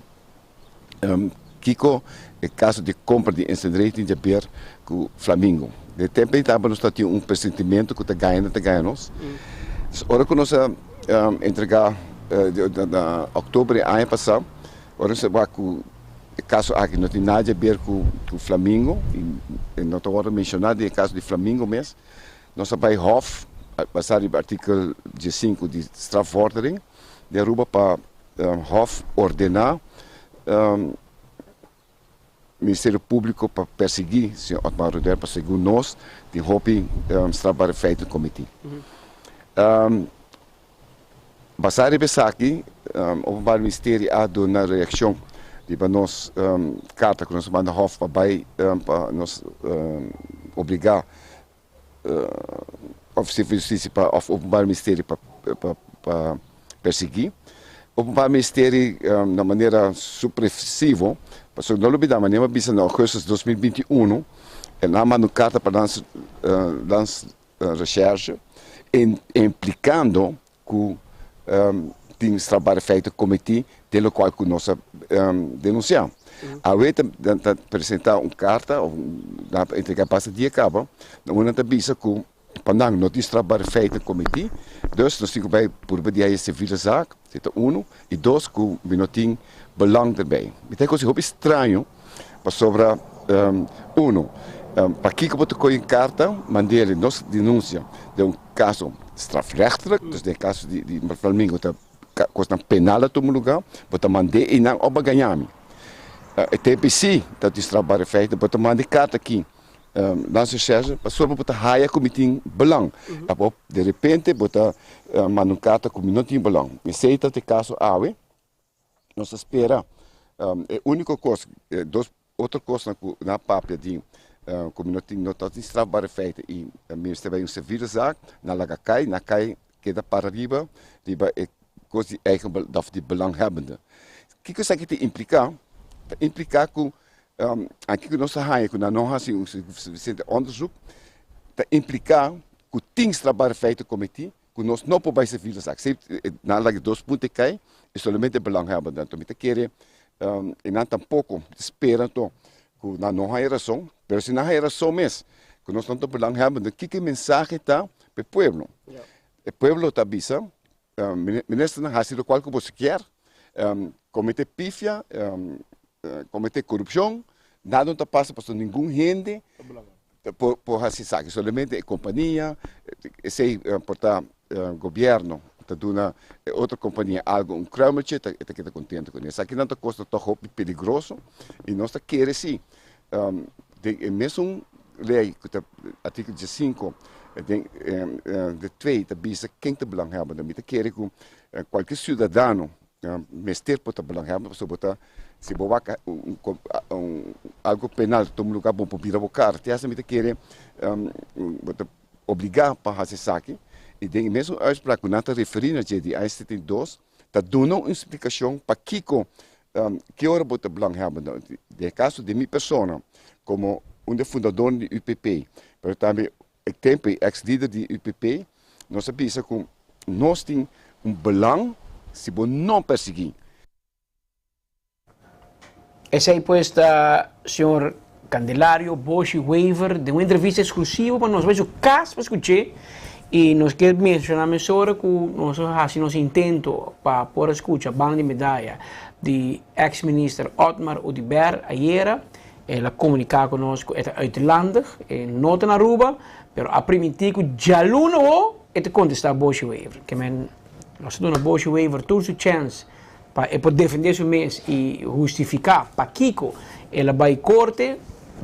Kiko, o caso de compra de incendiário de Jaber com Flamengo. De tempo em tempo, nós temos um pressentimento que está ganhando. Agora que nós entregar em outubro do ano passado, agora você vai com o caso aqui, não tem nada a ver com o Flamengo, e não estou agora mencionando o caso de Flamengo mesmo. Nós vai Hof, passar o artigo 15 de strafvordering, de Aruba para Hof ordenar o Ministério Público para perseguir o senhor Otmar Ruder, para seguir nós, de hobby strafbare feito comitê. Basar aqui, o Ministério a dar uma reação de nós carta que nós manda Hof para nos obrigar a Oficina de Justiça para o Ministério para perseguir. O Ministério de maneira superficiva, porque não olvidar, mas nem em agosto de 2021, ele mandou carta para a recherche, implicando que tem trabalho feito comitê, pelo qual nós denunciamos. A vez de apresentar uma carta, entre que passa dia acaba, não é avisa que Panang não tem trabalho feito no comitê, dus nós temos que por via civil zaak, e 2 que não tem belang erbij. Het is heel estranho para sobre para que eu estou em carta, mandei nossa denúncia de caso strafrechtelijk, dus de caso de Flamengo, coisa penal a todo lugar, eu mandei e não obrigaram. é TPC, dat is trabalho feito, bota manda carta aqui. Na sucesso, passou para botar raia como tem belang. De repente, bota manda carta como não tem belang. Me sei que tem caso ave, nós espera. É única coisa, outra coisa na papel de como não tem trabalho feito e ministério vai um serviço na lagacai, na cai queda para riba é coisa eigen de belanghebbende. O que isso aqui te implica? Implica que aqui que nós saímos, quando não há suficiente onderzoek, te implica que tem trabalho feito como que nós não podemos servir isso. Na laga 2 pontos cai, é somente belanghebbende. Então, me quer e não tampouco espera que não há razão, mas se não há razão mesmo, que nós não temos belanghebbende, que mensagem está para o povo? O povo está avisando, ministro não há sido qual que você quer, cometer pífia, cometer corrupção, nada não está passando por nenhum gente por assim sabe, somente a companhia, se portar governo, está dando outra companhia algo um crime, está contente com isso. Aqui não está costa tão perigoso e nós está querer sim, mesmo lei artigo 15 de 2 está visa quem está belanghebbende, também está querer que qualquer cidadão mestre pode belanghebbende, se botar algo penal, toma lugar bom para vir a bocar, te acha que querer obrigar para fazer saque e tem mesmo a uitspraak que não está referindo a de ICT2, está dando uma explicação para que hora bota belanghebbende. De caso de minha pessoa, como fundador do UPP, mas também tempo ex-líder do UPP, nós sabemos que nós temos belang se não perseguir. Esse aí pues está senhor Candelario Bosch Weaver de uma entrevista exclusiva para nós. Mas o caso para escutar e nós queremos mencionar mesora que nós fazemos intento para por escutar a banda de medalha de ex-ministro Otmar Udiber ayer. Ela comunicou conosco é uitlandig, nota na Aruba, pero a primitico já luno e te contestar Bosch Weaver. Que nós damos a Bosch Weaver toda a chance para defender seu mês e justificar para Kiko, ela vai corte,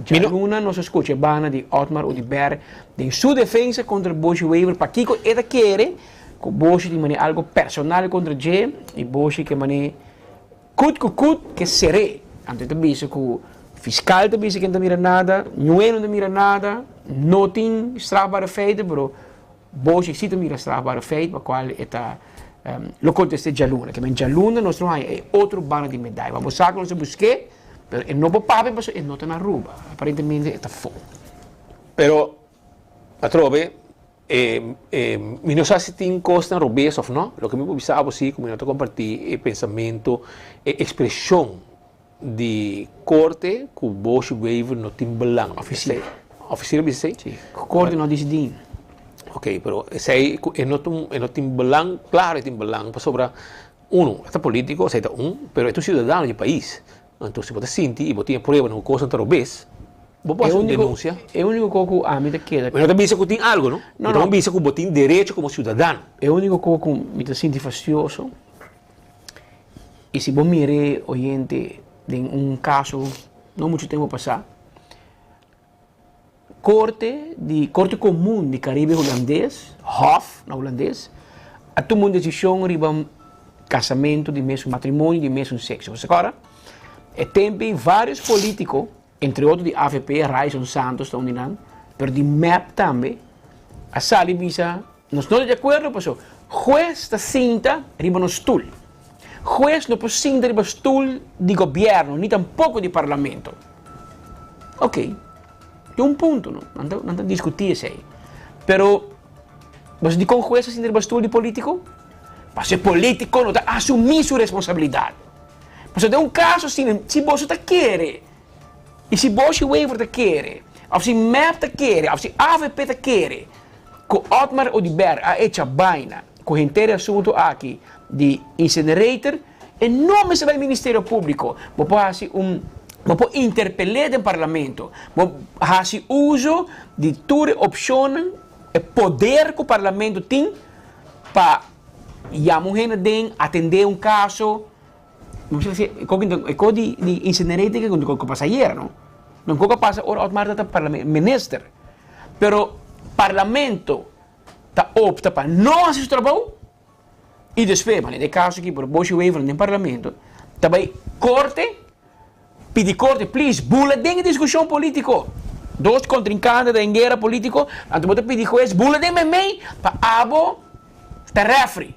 já luna nós escuta a banda de Otmar Udiber de sua defesa contra Bosch Weaver para Kiko, ela quer que Bosch de maneira algo personal contra J e Bosch que maneira cut que será, antes de dizer que o fiscal de dizer que não mira nada, não mira nada, não tem strafbare feiten, mas Bosch sim mira strafbare feiten, para qual está lo contesté Jaluna, que en Jaluna nós não há outro bando de medalha. Vamos sacar nós busquei, mas não vou pagar, mas não está na Aruba. Aparentemente está fora. Pero a trove, não sei se tem costa robês ou não. O que me pensava assim, como eu compartilhei, é pensamento, é expressão de corte que o Bosch Weaver não tem belang. Oficial bisa sim. Corte não diz din. Ok, pero sei não tem belang, claro, tem belang para sobra é político, sei pero é cidadão do país. Então se você sente e você tem prova numa coisa tão obesa, você pode fazer denúncia. É o único que a mim te queda. Mas não te pensa que tem algo, não? Não pensa que você tem direito como cidadão. É o único que me te sente fastidioso. E se você mire oyente de caso não muito tempo passar, corte comum de Caribe holandês, Hof, na holandês, a tomar uma decisão sobre casamento de mesmo matrimônio de mesmo sexo. Agora, tem vários políticos, entre outros de AFP, Raison Santos, estão dizendo, mas de MAP também, a sala visa, nós não estamos de acordo, mas o juez está cinta riba no stool. Juez não pode cinta riba stool de governo, nem tampouco de parlamento. Ok. Tem ponto, não discutir isso aí. Pero, você diz com juez assim, bastul de político? Para ser político, não está assumir sua responsabilidade. Mas tem caso assim, se você está quer, e se Bosch Weaver está quer, ou se MEP está quer, ou se AVP está quer, com Otmar Udiber a hecha vaina, com o inteiro assunto aqui de incinerator, e não me se vai ao Ministério Público, vou fazer vou interpelar no parlamento, vou fazer uso de toda opção e poder que o parlamento tem para chamar gente atender caso, não sei se é de incinerator que quando passa ayer, não? Não passa ora Otmar tá parlamento minister. Pero parlamento tá opta para não fazer o trabalho e depois, mas nesse caso aqui por Bosch Weaver no parlamento, também corte, pedir corte, please, bula de discussão político. Dois contrincantes da guerra político, então você pedir juiz, bula de mim para abo tá refri.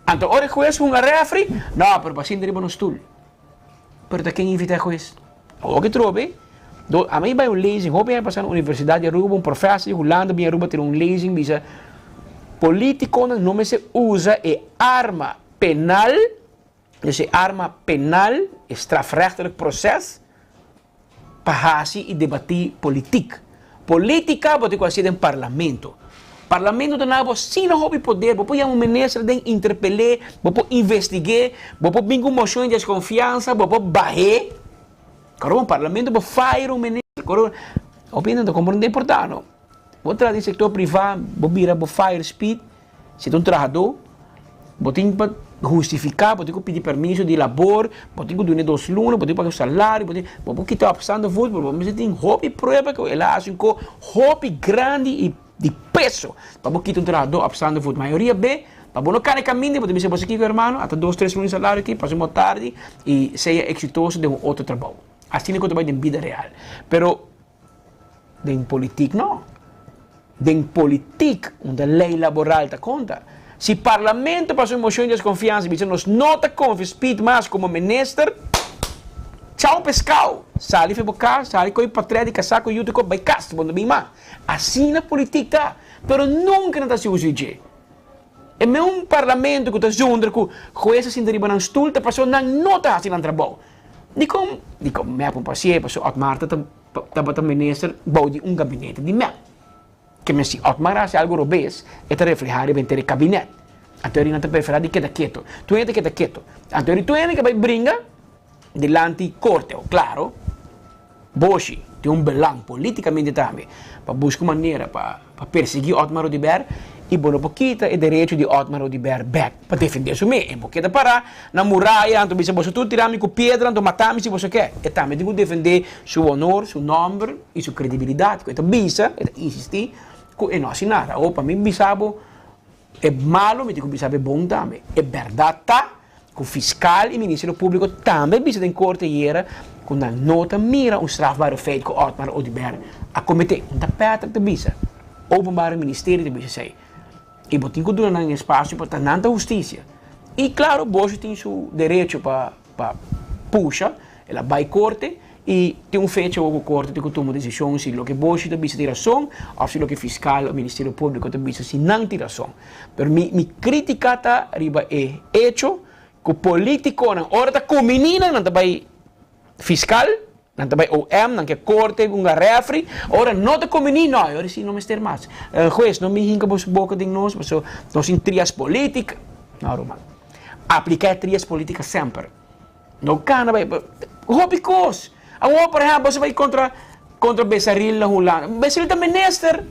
Então, ora juiz um refri, não, pero para sentar no stoel. Pero quem invita juiz? O que trobe? A mim vai lezing, hoop je passar na universidade de Aruba, professor de Holanda bij Aruba ter lezing, bisa político não se usa arma penal, dus arma penal, strafrechtelijk proces, para fazer e debater política. Política pode ser em parlamento. Parlamento de nada, se não houve poder, você pode ministro de interpelar, você pode investigar, você pode vir com moção de desconfiança, você pode barrer. Agora, o parlamento pode fazer ministro. Agora, a opinião do componente é importante. Você traz do setor privado, você vira, você fire speed, se é um trabalhador, você tem que justificar, você tem que pedir permisso de labor, você tem que doar 2 lunas, você tem que pagar o salário, você tem que estar passando futebol, você tem hobby prova que ele acha um hobby grande e de peso, para você quitar um trabalhador passando futebol. A maioria B, para você não cair caminho, você dizer, você aqui, irmão, até 2, 3 lunas de salário aqui, passa uma tarde e seja exitoso de um outro trabalho. Assim é que vai em vida real. Pero, em política, não. Em política, onde a lei laboral está conta. Se o parlamento passou moção de desconfiança, diz, nós não está confiando mais como ministro, tchau pescado. Sali foi bocar, sali com o patrão de casar com o YouTube, vai casar, quando bem mais. Assim na política está. Pero nunca não está se usando. É mesmo parlamento que está junto, que juízes se derribam na estulta, passou não está fazendo trabalho. Dico, me ha un pazienza, so Otmar estava ministro, boude um gabinete de mel. Que me si Otmar hace algo robês, e te reflejar e vender gabinete. A teoria não te prefere de queda quieto. Tu é de queda quieto. A teoria tu é que vai brincar delante corte, claro. Bosch tem belão politicamente também, para buscar maneira para perseguir Otmar Odiber e bono poquita e direito de Otmar Odiber back para defender su me. E porque da parar na muralha, então você pode tudo tirar com pedra, então matar se você quer. E também tem que defender seu honor, seu nome e sua credibilidade. Então bisa, insistir, e não assinar. Ou para mim bisabo é malo, mas digo bisabo é bom também. É verdade tá, que o fiscal e o Ministério Público também bisa tem corte e era quando a nota mira strafbare feito que Otmar Odiber a cometer. Um tapete de bisa. Openbare Ministério de bisa sei. E botem que doar um espaço para tanta justiça. E claro, Bosch tem seu direito para puxar, ela vai corte e tem fecha o corte que toma decisão se o que Bosch tem visto ter razão ou se o que fiscal o Ministério Público tem visto se não tem razão. Mas mi crítica está arriba é hecho que o político na hora da combinina não vai fiscal, não vai OM, não que corte um refri, ora não te combinina, não, ora sim não me ester mais. Juiz, não me hinca por boca de nós, mas nós em trias políticas, não, Roman. Aplicar trias políticas sempre. Não cana vai, hobicos. Agora, por exemplo, você vai contra Bessaril na Holanda. Bessaril é minister.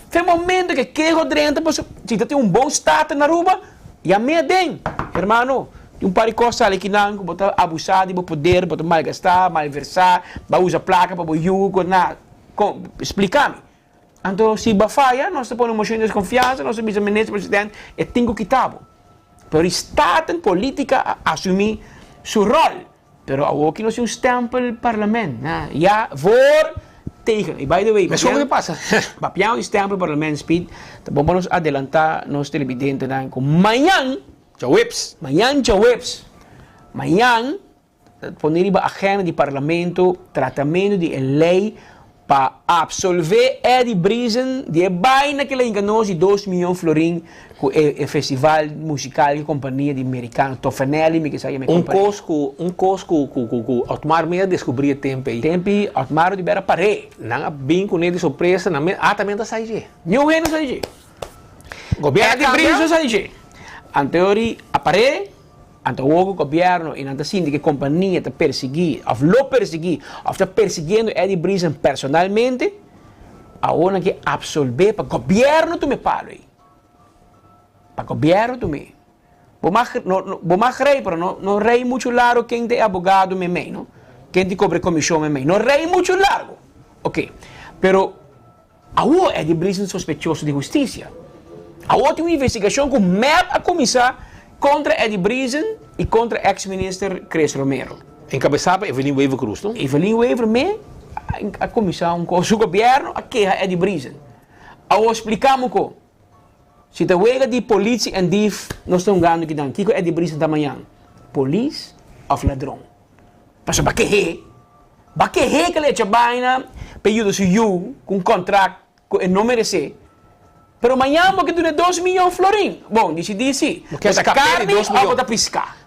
Tem momento que quer drenta, se você tem bom status na Aruba, e a minha den, hermano. Um par de coisas ali que não, que botar abusar de poder, botar malgastar, malversar, para usar placa, para jugo, nada. Explica-me. Então, se falha, nós estamos uma moção de desconfiança, nós somos o ministro, presidente, e tem que quitar. Pero o Estado em política assumir seu rol. Pero aqui nós temos um stempel parlamento. Já, voor, tegen. E by the way, mas o que passa? Papião o stempel parlamento, speed, vamos adelantar nos televidentes com amanhã. Amanhã, poner a agenda de parlamento, tratamento de lei para absolver Eddie Brisen de baina que ele enganou de 2 milhões de florins com o festival musical e companhia de americano Tofanelli, me que sai me um cosco Otmar me descobrir tempo Otmar de Bera pare não bem com ele de surpresa não também tá saindo nenhum não sai governo Eddie Brisen sai anteori apare ante o governo e ante assim que companhia está perseguir ou está perseguindo Eddie Brisen personalmente a hora que absolver para governo tu me palo para governo tu me Vos rei, pero no rei mucho largo quem te abogado me mei, ¿no? Quem te cobre comisión me mei. No rei mucho largo. Ok. Pero, ahora é de Brisen sospechoso de justiça. Agora tem uma investigação com MEP a começar contra Eddie Brisen e contra ex-minister Cres Romero. Encabeçada Evelyn Weaver Cruz, não? Evelyn Weaver me a começar seu governo a queja Eddie Brisen. Agora explicamos que se te wega de polícia e DIF, nós estamos ganhando que dan. Kiko Eddie Brisen da manhã. Polícia of ladrão. Mas para que que ele echa baina, período se you, com contrato, que não merece. Pero amanhã porque tu 2 milhões florim. Bom, decidi sim. Porque bota carne ou bota piscar.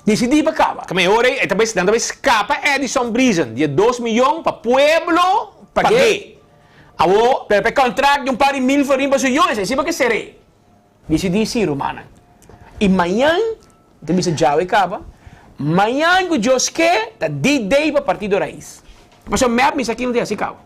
Decidi para cá. Como ora, e talvez escapa Edison Brisen, de 2 milhões para pueblo, para quê? Avo, per contrato de par de 1.000 florim para milhões, assim porque serei. Decidi sim, Romana. E amanhã, também se já acaba. Amanhã que Deus quer, tá D-Day para partido raiz. Mas o map me aqui não tem assim cabo.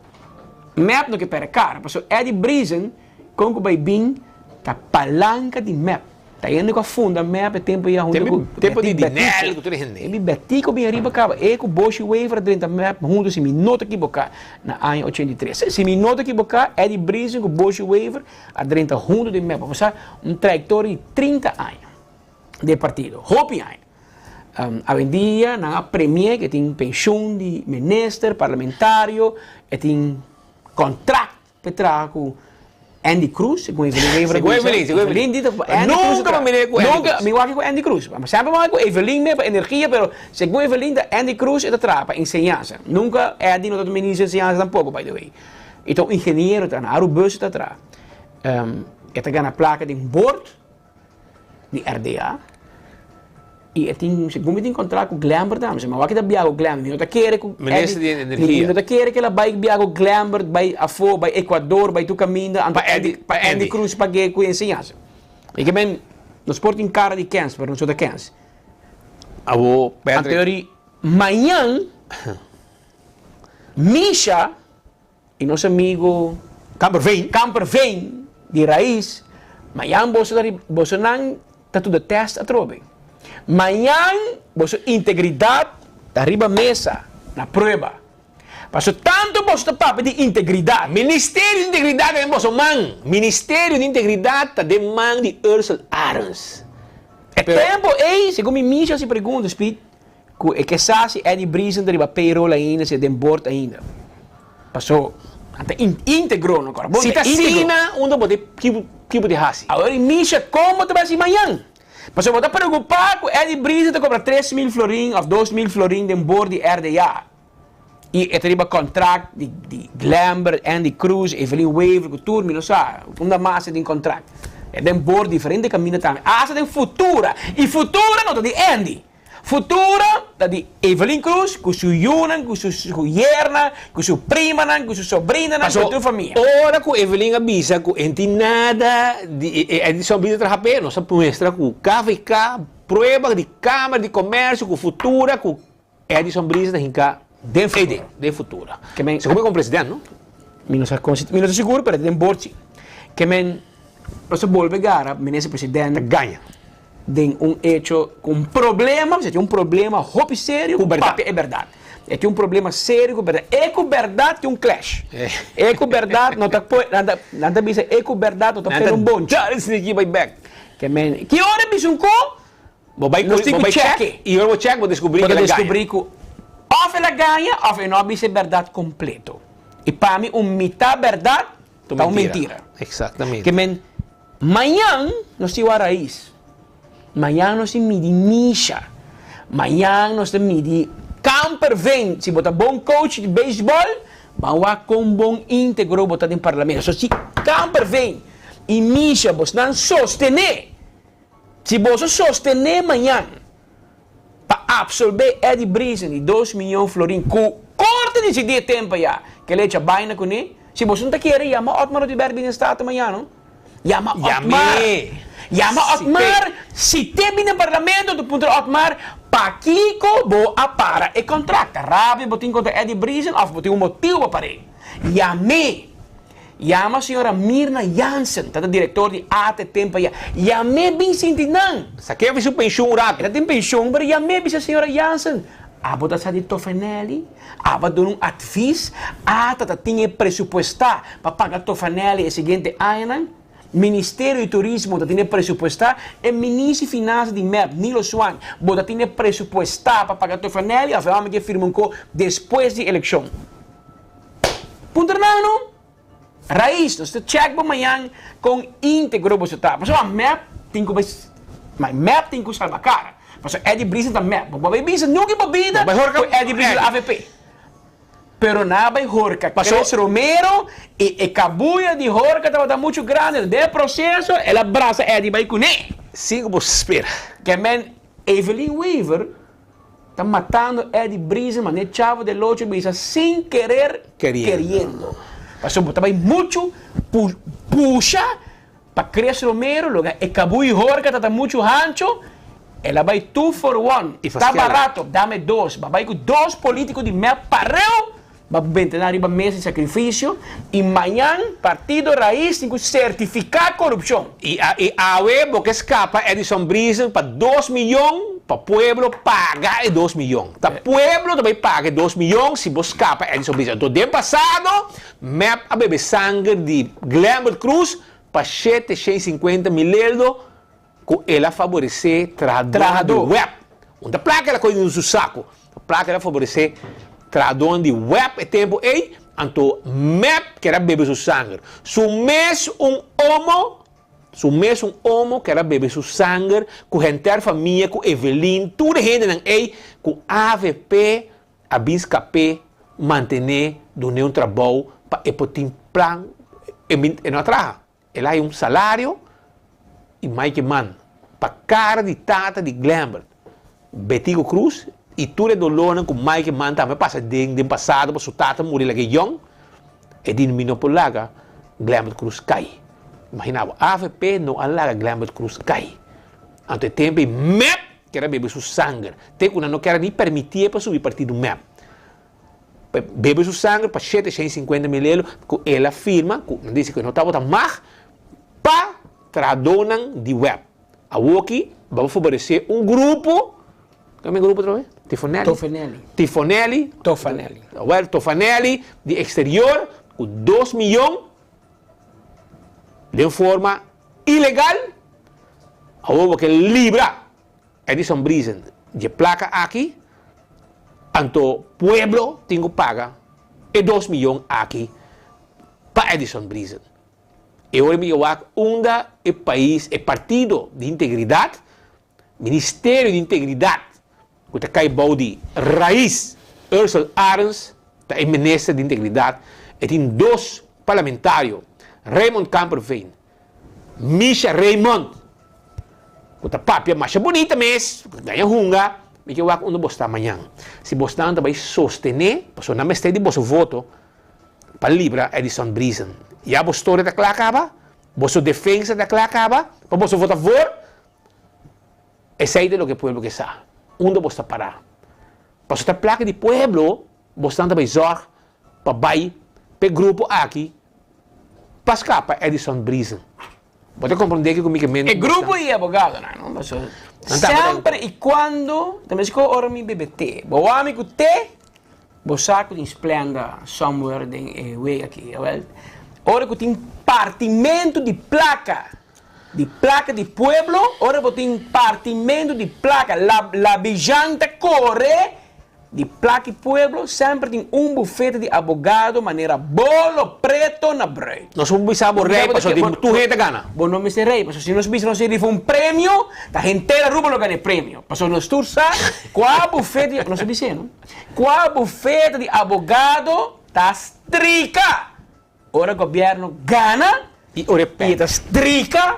Map não que para cara, mas o Eddie Brisen com o Baibin, tá palanca de map. Tá indo com a funda, map é tempo ia junto. Tempo de dinheiro, que tu rende. Ele betico bem arriba acaba. E com o Bosch Waver dentro da map, junto se me nota equivocar na ano 83. Se me nota equivocar, Eddie Brisen com o Bosch Waver a dentro junto de map. Vamos um trajetória de 30 anos de partido. Hopi ano. A dia na premier que tem pensão de ministro parlamentário, e tem contrato para com Andy Cruz, com Evelyn nunca me com Nunca com Andy Cruz. Mas sempre com Evelyn me para energia, pero segundo Evelyn da Andy Cruz é para para enseñança. Nunca é de não ministro de enseñança tampouco, by the way. Então engenheiro tá na Arubus tá atrás. Está ganhando placa de board de RDA. E segundo tem contrato com Glambert, mas o que está biago Glambert, não está querendo com ministro de energia, não está querendo que ela vai biago Glambert, vai afo, vai Equador, vai tu caminho, para Andy Cruz para que com ensinança. E que bem, nós portem cara de câncer, mas não sou da câncer. Abo, a teoria, amanhã, Misha e nosso amigo Camper Vem de raiz, amanhã você não está tudo teste a trobe. Amanhã, você integridade está arriba mesa, na prova. Passou tanto você papo de integridade. Ministério de Integridade é nosso man. Ministério de Integridade está de man de Ursula Arons. É tempo, segundo me Misha se pergunta, Speed, que se Eddie Brisen arriba payroll ainda, se tem board ainda. Passou, até integrou no corpo. Se está sina, um pode tipo de raça. Agora, Misha, como te vai ser amanhã? Mas eu vou estar preocupado com o Eddie Brisen te cobra 3.000 florim ou 2.000 florim de board de RDA. E é ter contrato de Glambert, Andy Cruz, Evelyn Weaver, com turma, não sabe? Uma massa de contrato. É de board diferente caminho também. Essa tem futura. E futura não está de Andy. Futura está de Evelyn Cruz, com sua Yunan, com sua yerna, com sua prima, com sua sobrina, com sua família. Ora com Evelyn avisa que não tem nada de edição de trabalho, não se mostra com KVK, prova de Câmara de Comércio, com futura, com edição brisa de futura. Se come com o presidente, não? Não estou seguro, mas tem bordo. Que você volve a gara, o presidente ganha. De hecho com problema, você tem problema hope sério com verdade. É verdade. É que problema sério com verdade. É com verdade tem clash. É com verdade não está nada bisa é com verdade não está pelo bom. Já esse vai back. Que hora bisun ko? Vai check. E eu vou check, vou descobrir que off ela ganha, off não bisa verdade completo. E para mim metade verdade, tá mentira. Exatamente. Que amanhã nós temos a raiz. Amanhã nós temos de Misha. Amanhã nós temos de Camper Vem. Se botar bom coach de beisebol, vamos com bom íntegro botar em parlamento. Se Camper Vem e Misha, você não sostener. Se você sostener amanhã, para absorver Eddie Brisen de 2 milhões florim, com corte desse dia tempo já, que ele echa baina com ele, se você não quer, chama Otmar de Berbinestat amanhã, não? Chama Otmar, se tem no parlamento, do ponto de Otmar, para Kiko, vou a para e contrata. Rápido, botem contra Eddie Brisen, ou botem motivo para ele. Llama a senhora Mirna Jansen, tá diretor de AT Tempo. Llame bem sentinang. Saquei a sua pensão rápido. Ela tem pensão, mas llame bem a senhora Jansen. Aba da sa di Tofanelli, aba doon advies, ata tinha pressupostar para pagar Tofanelli e seguinte ano. Ministério de Turismo da tinha pressupostar e Ministro de Finanças de MEP, Nilo Swan, bota tinha pressupostar para pagar Tofanelli, a forma que firmam com depois da eleição. Punto não? Raiz, nós check para amanhã com íntegro você tá. Mas a MEP tem que salvar a cara. Mas Eddie Brisen da MEP, mas Brisen nunca bebida com Eddie Brisen da AVP. Pero na vai Jorca, Cres Romero e Cabuya de Jorca estava muito grande. De processo, ela abraça Eddie vai com ele. Sim, como se espera. Que men Evelyn Weaver está matando Eddie Brisen, mas nem chavo de locho Brisen sem querer, queriendo. Passou também muito puxa para Cres Romero, lugar e Cabuya e Jorca está muito rancho. Ela vai 2 for 1. Está barato, dame 2. Vai com 2 políticos de MEP parreu. Vai vender arriba mesa de sacrifício. E amanhã, Partido Raiz tem que certificar corrupção. E a web que escapa Edison Brisen para 2 milhões, para o pueblo pagar 2 milhões. O pueblo também paga 2 milhões se você escapa Edison Brisen. Então, ano passado, MEP a beber sangue de Glambert Cruz para 750 mil euros. Que ela favorecer trador de web. Uma placa ela coisa no seu saco. A placa ela favorecer trador de web e tempo aí, então MEP que era beber seu sangue. Se mesmo um homo que era beber seu sangue, com gente família, com Evelyn, toda gente não aí, com AVP, a biscapé, manter do nenhum trabalho para e poder plan e não atrás. Ela é salário e mais que man. Para cara de tata de Glambert, Betigo Cruz, e tudo do lona com Mike Man também passa de passado para sua tata morrer lá que young, e diminuiu por lá, Glambert Cruz cai. Imaginava, AVP não alaga Glambert Cruz cai. Ante tempo MEP que era beber seu sangue, tem que não quer nem permitir para subir partido MEP. Bebe seu sangue para 750 mil euros, que ela firma, que diz que não estava tão mais, para tradonan de web. A Woki vai favorecer grupo. Qual é o grupo outra vez? Tofanelli de exterior com 2 milhões de forma ilegal. A Woki libra Edison Brisen de placa aqui. Anto pueblo tem que pagar 2 milhões aqui para Edison Brisen. E hoje eu acho que o país é partido de integridade, Ministério de Integridade, que está caibou de raiz, Ursula Arens, é ministro de Integridade, e tem 2 parlamentários, Raymond Camperveen, Misha Raymond, que está papia mais bonita mesmo, ganha hunga, mas eu acho que você está amanhã. Se você também sostener, porque não me está de você voto, para livrar Edison Brisen. E a história da acaba, a defesa da acaba, para você votar a favor, essa é o que o povo quer saber. Onde você parar? Para você placa de povo, você também zorga para vai para o grupo aqui, para escapar Edison Brisen. Você compreender que comigo é o grupo e advogado, não? Sempre e quando, também se ora mi BBT, o amigo te, o saco de esplenda somewhere de way aqui, ora que tem partimento de placa de pueblo, ora que tem partimento de placa, la vigente corre de placa de pueblo, sempre tem bufete de advogado, maneira bolo preto na break. Nós vamos pensar por rei, para tu gente gana. Bom, não me sei rei, porque se nós pensamos se ele foi prêmio, a gente inteira ruba não ganha prêmio. Porque nós tursa, qual bufete, não sei dizer, não? Qual bufete de advogado está strica? Ora o governo ganha e ora perde. E está strica,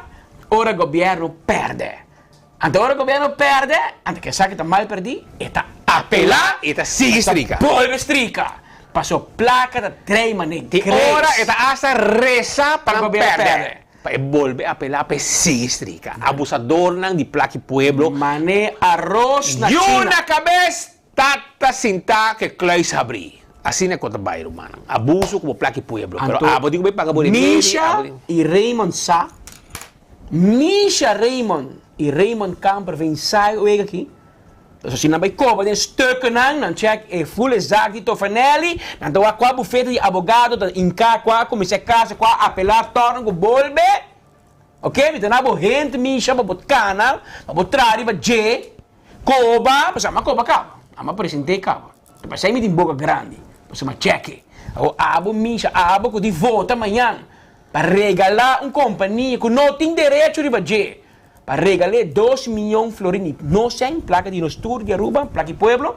ora o governo perde. Então ora o governo perde, antes que sabe que está mal perdido, está apelar e está sigue strica. Vuelve strica. Passou placa de 3 maneiras. E ora está hasta reza para não perder. Para volver a apelar para sigue strica. Abusador de placa pueblo. Mané arroz na China. China. E uma cabeça tata sinta que Clay abrir. Assim é conta bairro, mano. Abuso como plaque pueblo. Pero Anto, digo bem paga por Misha e Raymond Sá. Misha Raymond e Raymond Camper vem sair hoje aqui. Dus als je naar bij kopen, dan stukken aan, dan check je volle zaak die Tofanelli, dan doe je qua buffet die abogado, dan inca qua, commissie casa qua, appelar torno, go bolbe. Ok? We dan hebben gente, Misha, babot canal, babot trari, babot J, koba, pas ama koba kaba. Ama presente kaba. Pas sai met in boca grande. Pas ama check. O abo Misha, abo ko di vota amanhã para regalar companhia que não tem direito de fazer. Para regalar 2 milhões de florins. Não sem placa de nos tour de Aruba, placa de pueblo.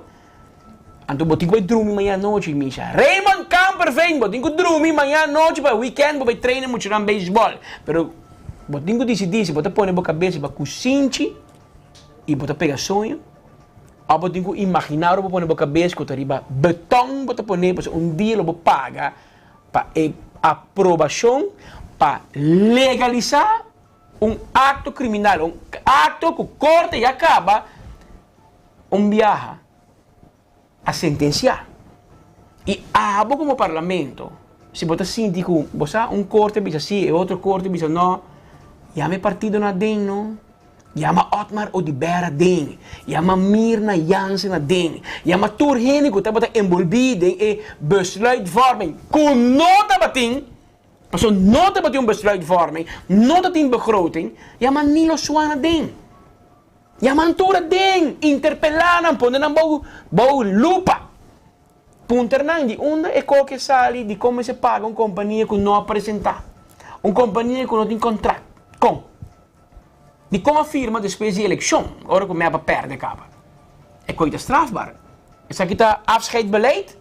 Então, botinho vai dormir amanhã à noite, Misha. Raymond Camper vem, botinho dormir amanhã à noite para weekend, vai treinar muito no beisebol. Pero, botinho decidir, botar põe na cabeça para cozinhar e botar pegar sonho. Ou botinho imaginar, botar põe na cabeça que arriba beton, botar põe para dia, vou pagar para aprovação, para legalizar acto criminal, acto que corta e acaba viaje a sentenciar. E abo como parlamento, se você sente que você corte diz assim e outro corte diz não, chama partido na den, não? Chama Otmar Odibera den, chama Mirna Jansen na den, chama Turgene que está envolvido em besluitvorming, com nota bating. Als we nooit een besluitvorming, nooit een begroting, ja maar Nilo Swana ding. Ja maar Antura ding, interpellaren, ponden dan bouw lupa. Punternan die onder e qualche sali di come se paga companhia que não apresenta. Companhia que não tem contrato. Com. Die come firma depois de eleição, ora que me hebben perde capa. É coisa strafbaar. Is dat kita afscheidbeleid?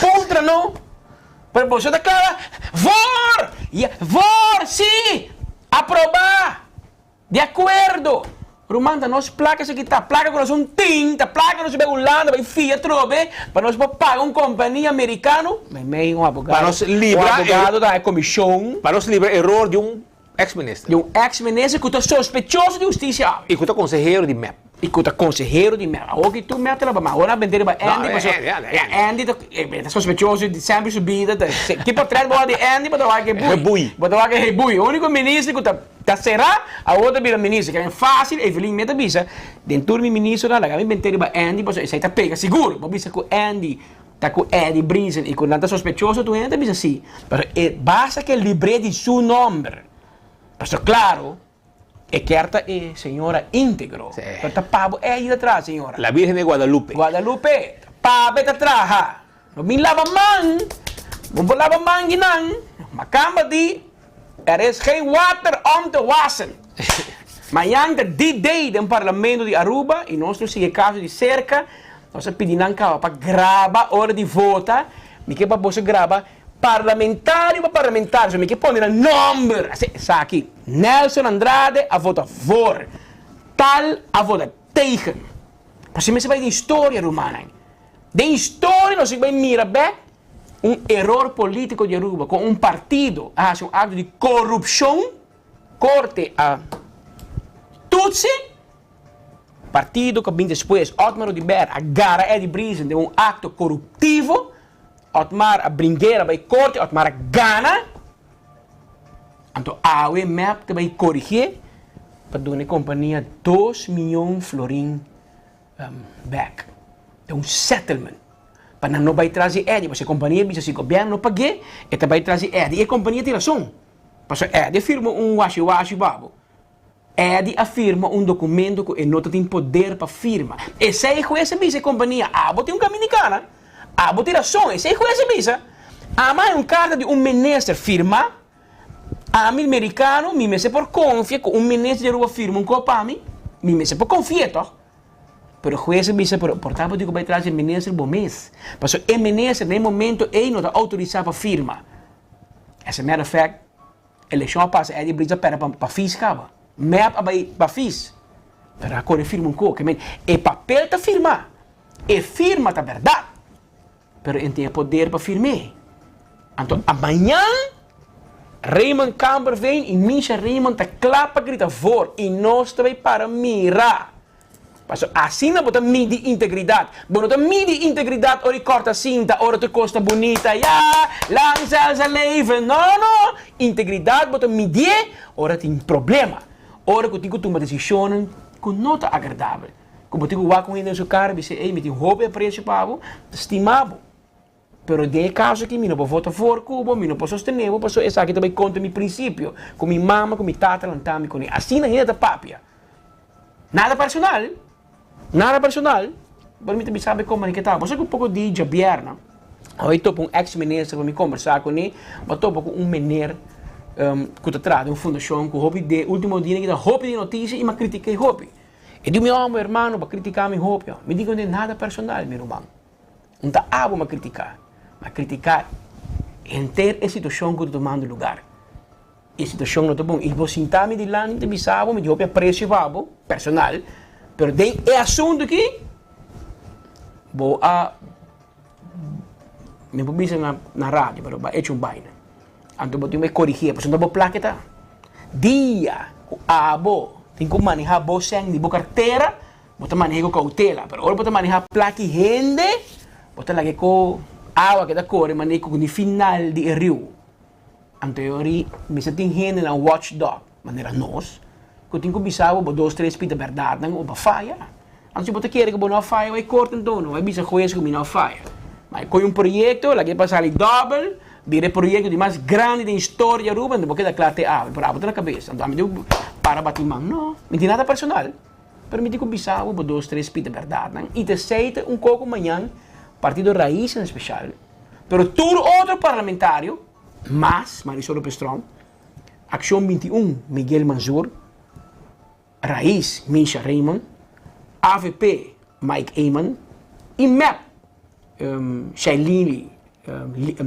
Punternan. Pero você declara, sim, aprovar, de acordo. Romanda, nós placas aqui, tá placa que nós tinta, placa que nós vai Holanda, vai Fiat, trobe, para nós pagar companhia americano, mas abogado, para nós livrar abogado da comissão, para nós livrar erro de ex-ministro. De ex-ministro que está sospechoso de justiça. E que está conselheiro de MEP. E que está conselheiro de MEP. Ook tu MEP te la mas ora bendere ba Andy, mas Andy está sospechoso de sempre subida. Que portrait boa de Andy, mas lá que bui. Mas lá que bui. O único ministro que tá será a outra vira ministro, que é fácil, Evelyn meta bisa. Dentro mi ministro lá, lá bendere ba Andy, mas sai tá pega seguro. Mas bisa com Andy está com Eddie Brisen e com nada sospechoso tu entra bisa sim. Pero basta que libre de seu nome. Pero claro, é carta é senhora íntegro. Pero pabo é aí atrás, senhora. La Virgen de Guadalupe. Guadalupe, pabo é atrás. Não me lava man, não lava man ginang. Macamba di, is geen water om te wassen. Amanhã, die day do parlamento de Aruba, e nós temos caso de cerca, nós pedimos para gravar a hora de votar, me que para você gravar parlamentário para parlamentário, me que põe o nome, está aqui, Nelson Andrade a votar voor, tal a votar tegen. Mas se vai de história romana, de história nós vamos mirar bem erro político de Aruba, com partido, um ato de corrupção, corte a Tutsi, partido que vem depois, Otmar Odibera, agarra Eddie Brisen de acto corruptivo, Otmar a brinqueira vai corte, Otmar a gana, então a MEP vai corrigir para dar a companhia 2 milhões de florins back. É settlement. Para não vai trazer Eddie, porque a companhia diz assim, o governo não pague, e vai trazer Eddie, e a companhia tem razão. Porque Eddie firma washi babo. Eddie afirma documento que não tem poder para firma. E se é com essa bisa, a companhia, tem caminho de cana. Tem razão, e se é com essa bisa, mas carta de ministro firma, americano, me se por confia, que ministro de Aruba firma copa me se por confia, toch? Pero juez bisa portava de que vai trazer o ministro bom mês. Porque o ministro, no momento, ele não está autorizado para firma. As a matter of fact, a eleição passa, ele brisa para fiscal. MEP para FIS. Pero agora firma coisa. E papel está firma. E firma está verdade. Pero ele tem poder para firmar. Então, amanhã, Raymond Camper vem e Misha Raymond está clapa grita voor. E nós também para mirar. Paso assim não bota midi integridade. Bota midi integridade, ora corta cinta, ora tu costa bonita, ja, lang zal ze leven. Não. Integridade bota midi, ora tem problema. Ora que tu toma decisões que não tá agradável. Como tu vai com ele na sua cara, você, ei, me tem roupa principal, estimado. Pero de caso que eu não vou votar for Cuba, eu não posso sostener, eu posso essa aqui também conta meu princípio, com minha mama, com minha tata, lantame, com ele. Assim não é da papia. Nada personal. Para mim também sabe como é que tá. Você que um pouco de jabierna. Eu estou com um ex-ministro para me conversar com ele, mas estou com um menino que está atrás de uma fundação que hobby de último dia que dá hobby de notícia e me critiquei hobby. E digo, meu irmão, para criticar meu hobby. Me digo, não é nada personal, meu irmão. Não está abo a criticar. Mas criticar inteira a situação que está tomando lugar. A situação não está bom. E vou sentar-me de lá, não te bisavo, me digo, preço personal. Pero tem é assunto que vou a me publica na rádio, pero vai hecho um baile. Então vou ter que corrigir, porque não vou plaqueta. Dia, abo, tem que manejar bolsa de boa carteira, vou manejar com cautela, pero agora vou manejar placa e rende, vou lá com água que dá cor, manejo com o final de rio. Então eu me senti rende na watchdog, maneira nós. Eu tenho que bisar, eu 2, 3 pita verdade, não vou falhar. Antes eu quero que eu não falhe, eu corto então, não vai bisar com isso que eu não falha. Mas com um projeto, lá que passar ali double, vira projeto de mais grande da história da Aruba, não vou quedar claro que para botar na cabeça. Então me digo para bater mão, não, não tem nada personal. Mas me digo bisar, eu 2, 3 pita verdade, não. E te aceita um pouco amanhã, partido raiz em especial. Pero todo outro parlamentário, Marisol Pestrón, Ação 21, Miguel Manzur, Raiz, Misha Raymond, AVP, Mike Eamon, e MEP, Shailene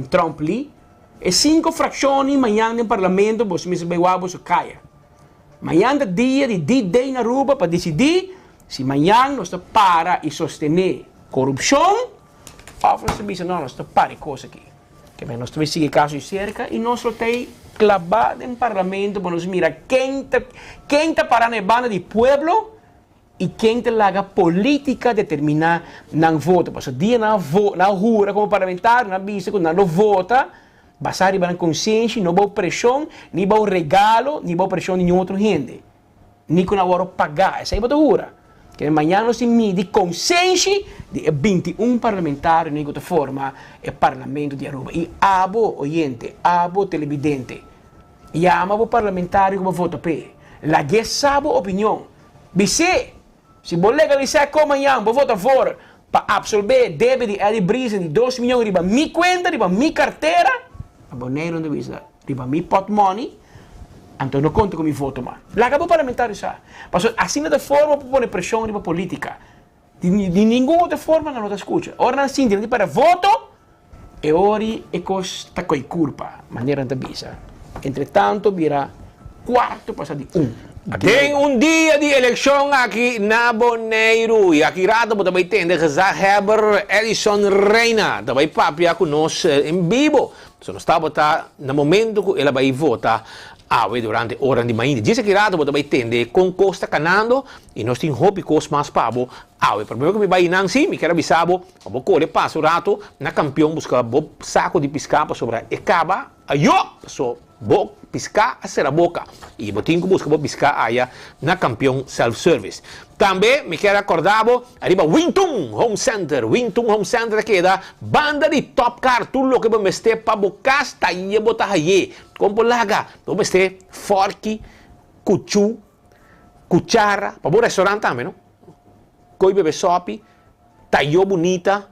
Trump Lee, e 5 frações amanhã no parlamento, você me sabe o caia. Amanhã é dia de D-Day na Aruba para decidir se amanhã nós para e sostener corrupção, ou nós também não, nós para coisa aqui. Que nós também seguimos casos de cerca e nós temos clavado em parlamento para nos mirar quem está parando a banda do povo e quem está lá a política determinar não vota. Porque dia na rua como parlamentar, na vista, quando não vota, basar em consciência, não vai pressão, nem vai regalo, nem vai pressão de nenhum outro gente. Nem com a hora pagar, essa é a rua. Que amanhã nós mide consciência de 21 parlamentares em outra forma o parlamento de Aruba. E abo oyente, abo televidente, e amo o parlamentário que vota P. La que sabe opinião. Você, se você legalizar como amanhã, vou votar fora para absorver débito de Eddie Brisen de 2 milhões riba minha conta, riba minha carteira, aboneiro de vista, riba minha pot money. Então não conta com meu voto, mas lá acabou parlamentar isso. Mas assim de forma para pôr pressão na política. De nenhuma outra forma não escuta. Ora assim, de para voto, e ora é costa com culpa, maneira de bisa. Entretanto, virá quarto passar de Tem dia de eleição aqui na Bonaire e aqui rato você vai ter que já Heber Edison Reina, também papia conosco em vivo. Se não está botar no momento que ela vai votar durante ora di manhã. Dice que rato você vai ter com costa canando e nós temos hobby cos mais pabo. O problema que me vai não sim, me quero avisar, vou correr passo rato na campeão buscar saco de pescar para sobre ecaba. Ayo, so bo piscar a ser a boca e botinho que busca piscar aí na campeão self-service. Também me quero acordar arriba Winton Home Center que dá banda de top car tudo lo que vamos ter para bocas tá aí botar aí como laga vamos ter fork cuchu cuchara para o restaurante também não coi bebe sopi taio bonita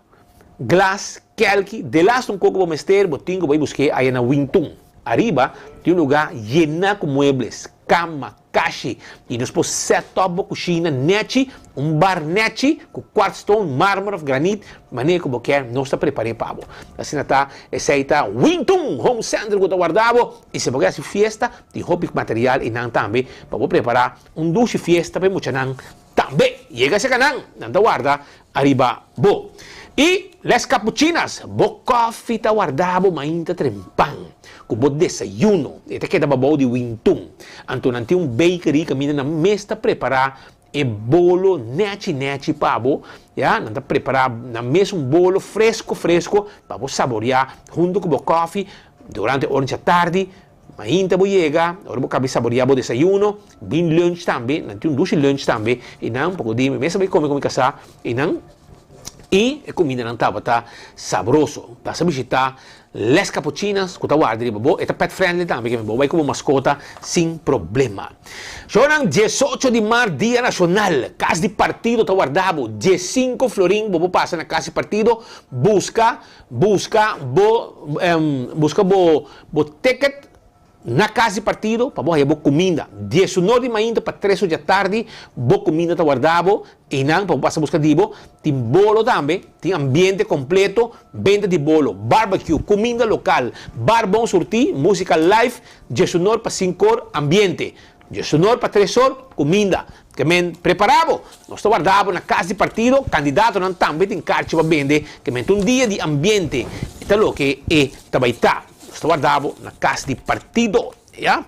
glass kelki de last um coco vamos ter botinho que vai buscar aí na Winton. Arriba tem um lugar lleno com muebles, cama, caixa e nós podemos set up a cozinha neti, bar neti com quartzstone, mármore, granito, maneira como quer, nós está preparando para assim está, essa está Winton Home Center que está guardado e se você festa de hobby material e não também para preparar duche fiesta para muita não também chega esse canal, não está guarda arriba bo. E les cappuccinas, bo coffee está guardado, mas ainda trempang. Com o desayuno, até que dá bom de Winton. Então, não tem bakery que mina na mesa preparar e bolo neti pabo, ya, nanda preparar na mesmo bolo fresco para saborear junto com o coffee durante horas da tarde. Ainda vou chegar, agora vou acabar saborear o desayuno, bem lunch também, não tem doce lunch também, e não, um pouco de mesmo vai comer casar, e não, e a comida não estava tá saboroso, para visitar les cappuccinas, que tá guarda, babo, é pet friendly também, que vai como mascota sem problema. Jornal 18 de março, dia nacional, casa de partido tá guardado, 15 florim, bobo passa na casa de partido, busca bo ticket na casa de partido, para boa comida. 19 de maio para 3 da tarde, boa comida está guardado. E não, para passar buscar dibo, tem bolo também, tem ambiente completo, venda de bolo, barbecue, comida local, bar bom surtir, música live, 19 para 5 horas, ambiente. 19 para 3 horas, comida. Que men preparado, nós está guardado na casa de partido, candidato não também tem carte para vender, que men um dia de ambiente, é o que é trabalhar. Está guardado na casa de partido, ya?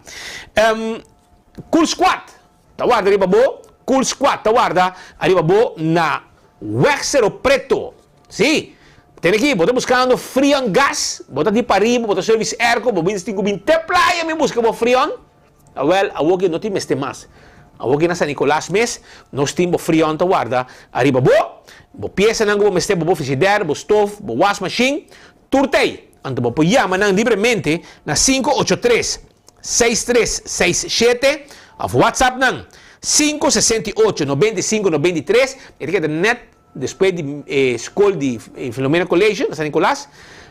Cool Squad, está guardado arriba bo, Cool Squad, está guardado arriba bo na Wexero Preto, sim? Tem aqui, bota buscando Freon Gas, bota de paribo, bota service airco, bota 25 playa, me busca bo Freon, well, a wogi não tem este mais, a wogi na San Nicolás mes, nós temos Freon, está guardado arriba bo peça não bo meste bo frigidaire, bo stove, bo wash machine, turtei. Então, você chama livremente na 583-6367, ou WhatsApp não, 568-9593, e que net, depois de escola de Filomena College, na San Nicolás,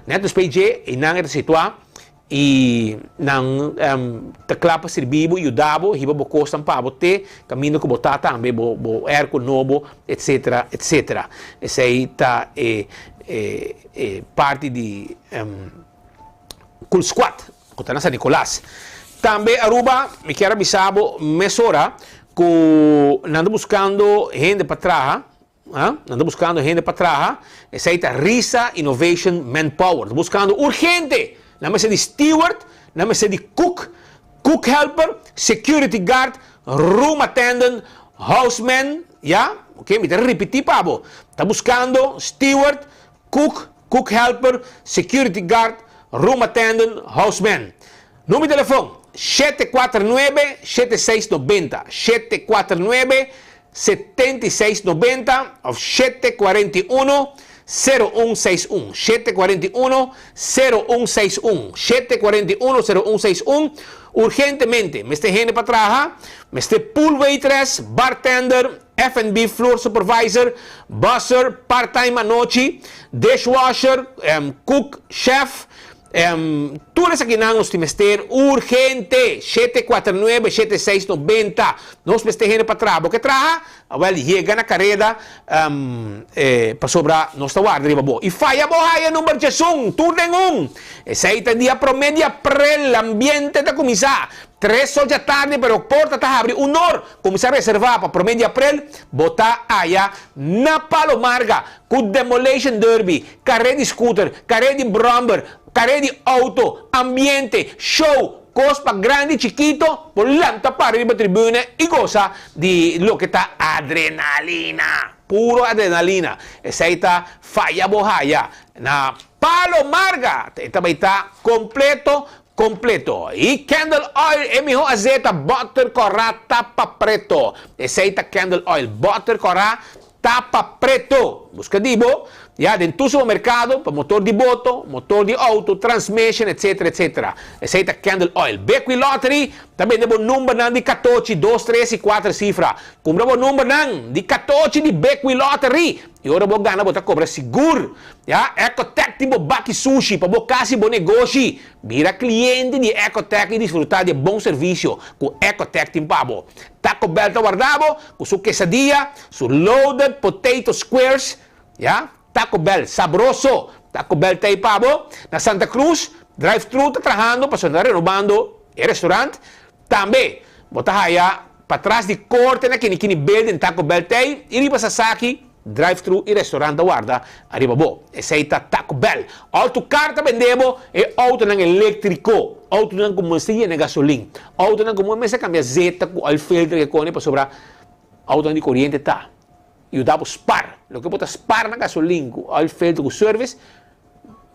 net depois de, e não é situado, e não clapa servibo, ajudabo, riba bo costam para você, caminho que botar também, bo erco novo, etc. Esse aí está parte de Cool Squad, que está na San Nicolás. Também Aruba, me quero avisar, mesora, que ando buscando gente para trás, esse aí está Risa Innovation Manpower, buscando urgente, não me sei de steward, não me sei de cook helper, security guard, room attendant, houseman, ya, ok, me repetir, pabo, está buscando steward, cook helper, security guard, room attendant, houseman. Número de telefone 749-7690, 749-7690 ou 741-0161, 741-0161, 741-0161, urgentemente, me esté gente para trabajar, me esté pool waitress, bartender, F&B floor supervisor, busser, part-time anoche, dishwasher, cook, chef, tudo isso aqui não nos trimester urgente, 749-7690, nós me esté gente para trabajar, porque trabalha, chega na carreira, para sobrar, nós está guardando, bom. E falha boa, número de som, tudo em esse aí tem dia promédio, april, ambiente da começar, 3 horas da tarde, pero porta está abre, hora, começar a reservar para promédio de april, botar allá na Palomarga, com demolition derby, carreira de scooter, carreira de bromber, carreira de auto, ambiente, show, cospa grande e chiquito, volanta para a tribuna e goza de lo que está adrenalina, puro adrenalina. Essa aí está falha borraia na Palomarga, também está completo. E Candle Oil, MH Azeta, Butter Corá, Tapa Preto. Esse aí tá Candle Oil, Butter Corá, Tapa Preto. Busca dibo, já dentro do supermercado, para motor de moto, motor de auto, transmission, etc. Esse aí tá Candle Oil. Bequi Lottery, também debo número de 14, 2, 3 e 4 cifras. Compra o número de 14 de Bequi Lottery. E agora vou ganhar, vou cobrar seguro. Ya, Ecotech tipo Baki Sushi, para você casa bom negócio. Vira cliente de Ecotech e desfrutar de bom serviço com Ecotech Timpabo. Taco Bell está guardado, com sua quesadilla, su loaded potato squares. Ya, Taco Bell, sabroso. Taco Bell está aí, pabo. Na Santa Cruz, drive-thru está trabalhando, para estar renovando o restaurante. Também, botar aí, para trás de corte, na Kini Building, Taco Bell está aí. E riba Sasaki, drive-thru e restaurante guarda arriba bo. Esse aí tá Taco Bell. Auto carta vendemos e auto não elétrico. Auto não como se na gasolina. Auto não como se cambia zeta com o filtro que cone para sobrar auto de corriente tá. E o dá spar. Lo que bota spar na gasolina, ao feito com service,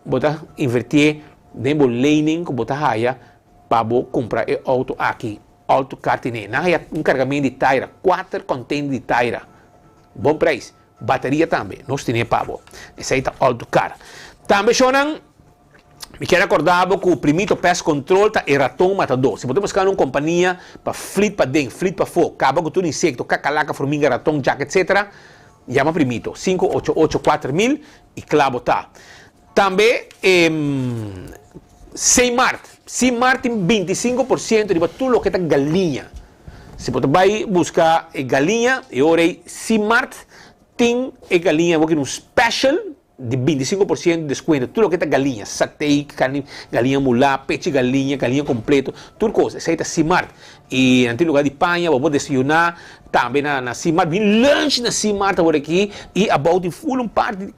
bota invertir dentro lening que bota raia para comprar o auto aqui. Auto cartine. Na raia carregamento de taira, 4 containers de taira. Bom preço. Bateria também. Nós temos pabo. Esse aí tá auto car. Também choram. Me quero acordar que o primeiro pest control tá é ratão matador. Se você buscar uma companhia para flip para dentro, flip para fora, acaba com todo insecto, cacalaca, formiga, ratão, jack, etc. Chama primeiro 5884000 e clavo tá. Também Seimart tem 25% de tudo que é galinha. Se você vai buscar galinha, e ora Seimart tem galinha, porque um special de 25% de desconto, tudo que é galinha, satay, carne, galinha mulá, peixe galinha, galinha completo, tudo coisa, isso aí é Seimart. E não tem lugar de panha, vou desayunar, também na Seimart, vem lanche na Seimart por aqui, e about full parte,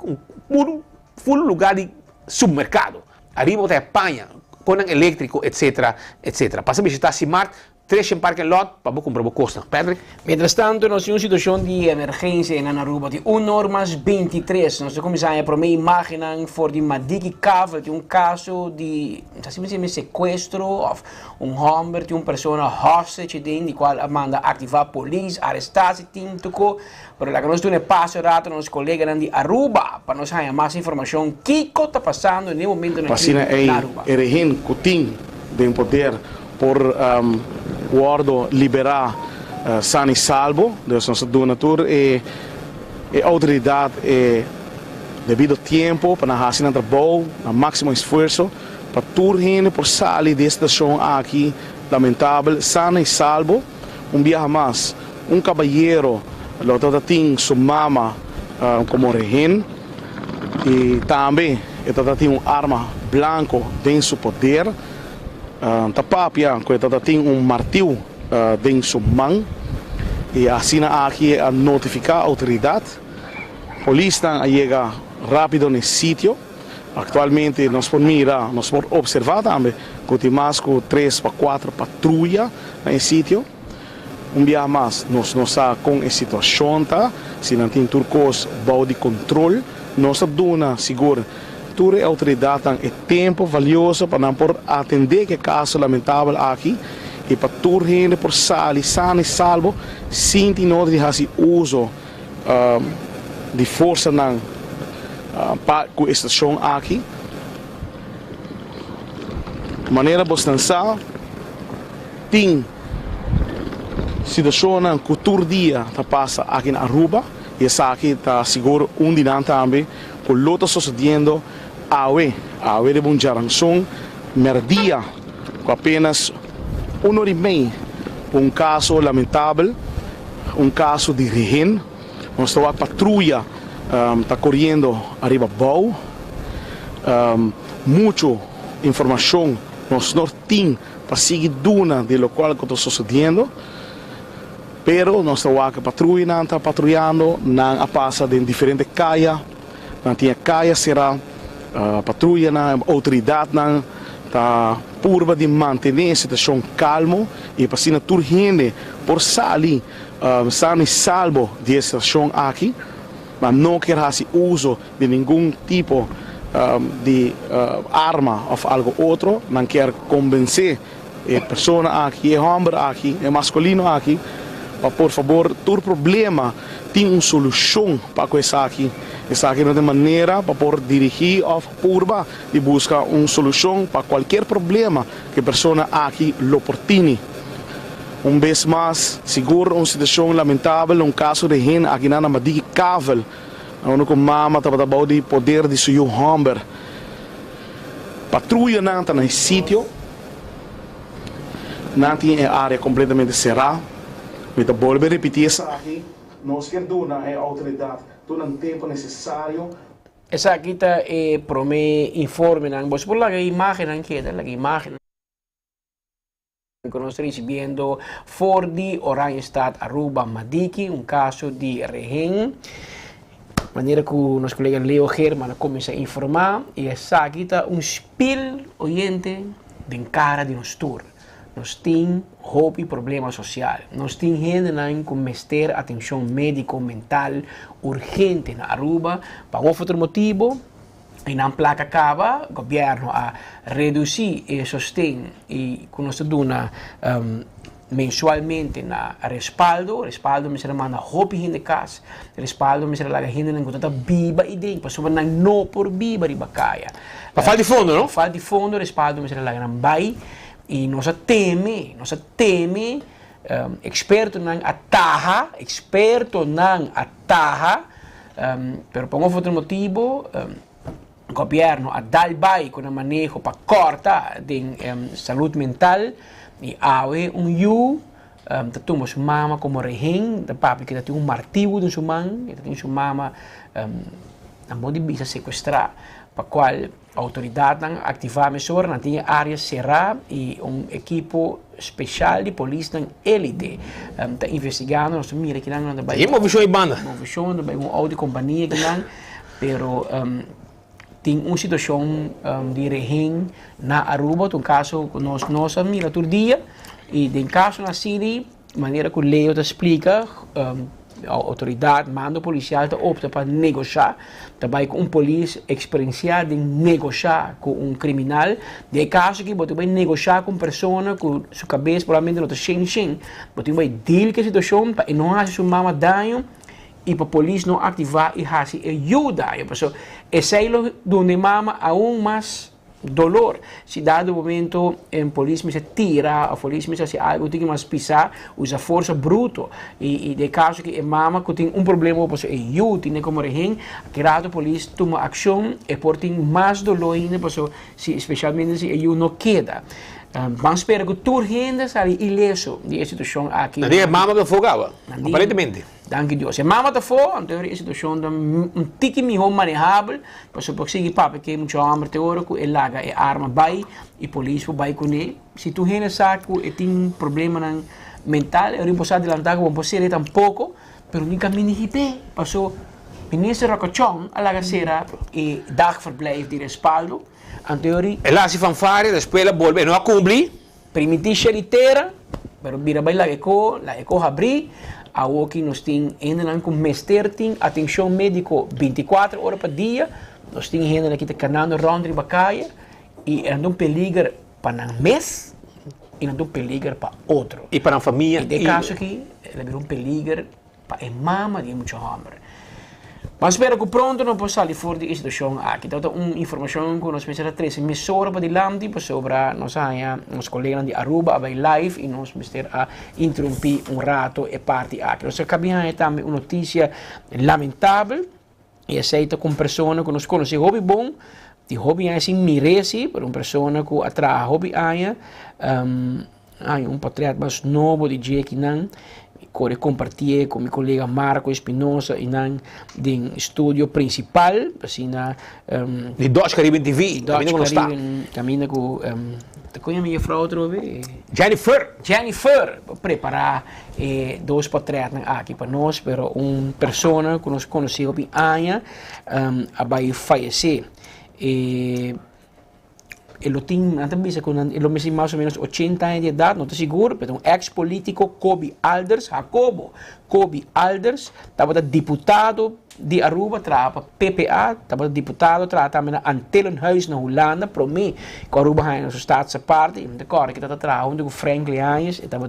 full lugar de supermercado. Arriba tem panha, com elétrico, etc, etc. Passa a visitar Seimart, 3 em parking lot para comprar costa. Patrick? Mientras tanto, nós temos uma situação de emergência em Anaruba. De 1 normas 23. Nós começamos a me imaginar for de Madiki Cave, de caso de sequestro, ou homem, de pessoa hostage, de qual manda ativar a polícia, arrestar esse time, tudo. Pero la que nós temos passo rato, nos colegas de Aruba, para nós ter mais informação, o que está passando no momento na Aruba. Erehen Kutin, de poder por guardo liberar sano e salvo da nossa donatura e autoridade devido tempo para fazer um trabalho, a máximo esforço para turno por sair desta situação aqui lamentável, sano e salvo, dia mais, caballeiro, lo tem sua mama como rehén e também tem arma branca dentro seu poder. Tapapia, que tem martelo dentro sua mão e assim aqui a notificar a autoridade. A polícia chega rápido nesse sítio. Atualmente nós podemos observar também que tem mais de 3 para 4 patrulhas nesse sítio. Dia mais nós estamos com a situação, se não tem turcos bom de controle, nós damos seguro. Toda a autoridade tem tempo valioso para não atender que caso lamentável aqui e para toda gente por sair sano e salvo sem ter de fazer uso de força na para a estação aqui. De maneira bastante tem situação que todo dia passa aqui na Aruba e essa aqui está seguro dia também por lo que está sucedendo. Awe de Bunjaranson, merdia, com apenas 1 hora e meia, caso lamentável, caso de rehén. Nossa patrulha está correndo arriba bom, muita informação nós não temos para seguir duna de lo qual está sucedendo, pero nossa patrulha está patrulhando, não passa em diferentes calles, não tinha calles será patrulha na autoridade na tá purba de manter a situação calmo e para assim turgente por sair sano e salvo de situação aqui, mas não quer fazer uso de nenhum tipo de arma ou algo outro, não quer convencer a pessoa aqui, o homem aqui, o masculino aqui, para por favor, todo problema tem uma solução para isso aqui. Essa aqui não tem maneira para poder dirigir a purba e buscar uma solução para qualquer problema que a pessoa aqui lo portine. Vez mais, seguro uma situação lamentável, caso de gente aqui na Madiki Cave, onde a mama estava de poder de seu homem. Patrulha não está nesse sítio, não tem área completamente cerrada. Eu vou repetir isso aqui. Nós queremos a autoridade todo o tempo necessário. Essa aqui está para me informar. Vos por la imagen que la imagen que nós estamos recebendo for de Oranjestad, Aruba, Madiki, caso de rehén. Maneira que o nosso colega Leo Germán começa a informar, e essa aqui está spil oyente de cara de nosso tour. nós temos hobby problema social. Nós temos gente com mestre atenção médico mental urgente na Aruba, para outro motivo, e na placa acaba, o governo a reduzir e sostém e com nós dona mensualmente na respaldo me será manda hobby in casa, respaldo me será laga gente não conta biba e drink, passou na no por biba riba caia. Pa fal di fondo, no? Fal di fondo, respaldo me será laga na bai e nós teme, experto não ataha, pero por outro motivo, o governo a dar bai com o manejo para cortar de saúde mental e awe tatu sua mama como rehen, da papi que tem martillo de sua mãe, tem sua mama a modo de bisa sequestrar, para qual a autoridade ativar mesura na tinha área será e equipo especial de polícia elite está investigando, nós mira que não vai. E movição e banda. Movição, vai auto companhia que não, pero tem uma situação de rehen na Aruba, um caso que nós mira todo dia, e em caso na City, maneira que o Leo te explica, a autoridade, manda policial, opta para negociar, também com polícia experienciado em negociar com criminal, de caso que você vai negociar com pessoa com sua cabeça provavelmente não está cheio, você vai deal com a situação para não fazer sua mama dano, e para a polícia não ativar e fazer ajuda. Esse é onde mama aún mais dolor. Se dado momento a polícia se tira, a polícia me se algo tem que mais pisar, usa força bruta. E de caso que a mama tem problema, você ajuda, tem como rehen, a polícia toma ação e por tem mais dolor ainda, especialmente se ajuda não queda. Vamos esperar que toda gente saia ileso de situação aqui. Não é mama que fogava, aparentemente. Danke Deus. Se a mama está fora, então a situação é tique melhor manejável, porque conseguir papo que muito hambre teórico, ele larga a arma vai e a polícia vai com ele. Se tu gente sabe que tem problema mental, eu não posso adiantar que não posso ser tampouco, mas nunca me diga, passou ministro Rocochon, a la sera e dagverblijf de respaldo. Anteriori, ela se fanfare, depois ela volve não a cumprir. Permitir litera, pero vira vai la eco abrir. A o que nós temos ainda com mestre tem atenção médico 24 horas por dia. Nós temos ainda que está canando round de bacaia e não peligro para um mês e não peligro para outro. E para a família. E de caso aqui, ele é peligro para a mama de muito hambre. Mas espero que pronto não possa sair fora de situação aqui. Então, uma informação que nós precisamos trazer emissora para dilante sobre nós colegas de Aruba, vai live e nós precisamos interromper rato e parte aqui. Nós acabamos também uma notícia lamentável e aceita com pessoa que nós conhecemos hobby bom, de hobby é assim merece para uma pessoa que atrai hobby patriota mais novo de dia que não que compartilhei com meu colega Marco Espinosa e no estúdio principal, assim na de Dodge Caribbean TV, caminha com a minha frau outra vez, Jennifer, para preparar dois patriotas aqui para nós, pero uma pessoa que nós conhecemos bem vai falecer. Ele tem, ele mais ou menos 80 anos de idade, não estou seguro, mas um ex-político, Jacobo Alders, estava deputado de Aruba, trabalhava para PPA, estava deputado, trabalhava também na Antillenhuis na Holanda, para mim, que Aruba é nossa estado parte, e de cor, que estava trabalhando com Frank Leanhas, estava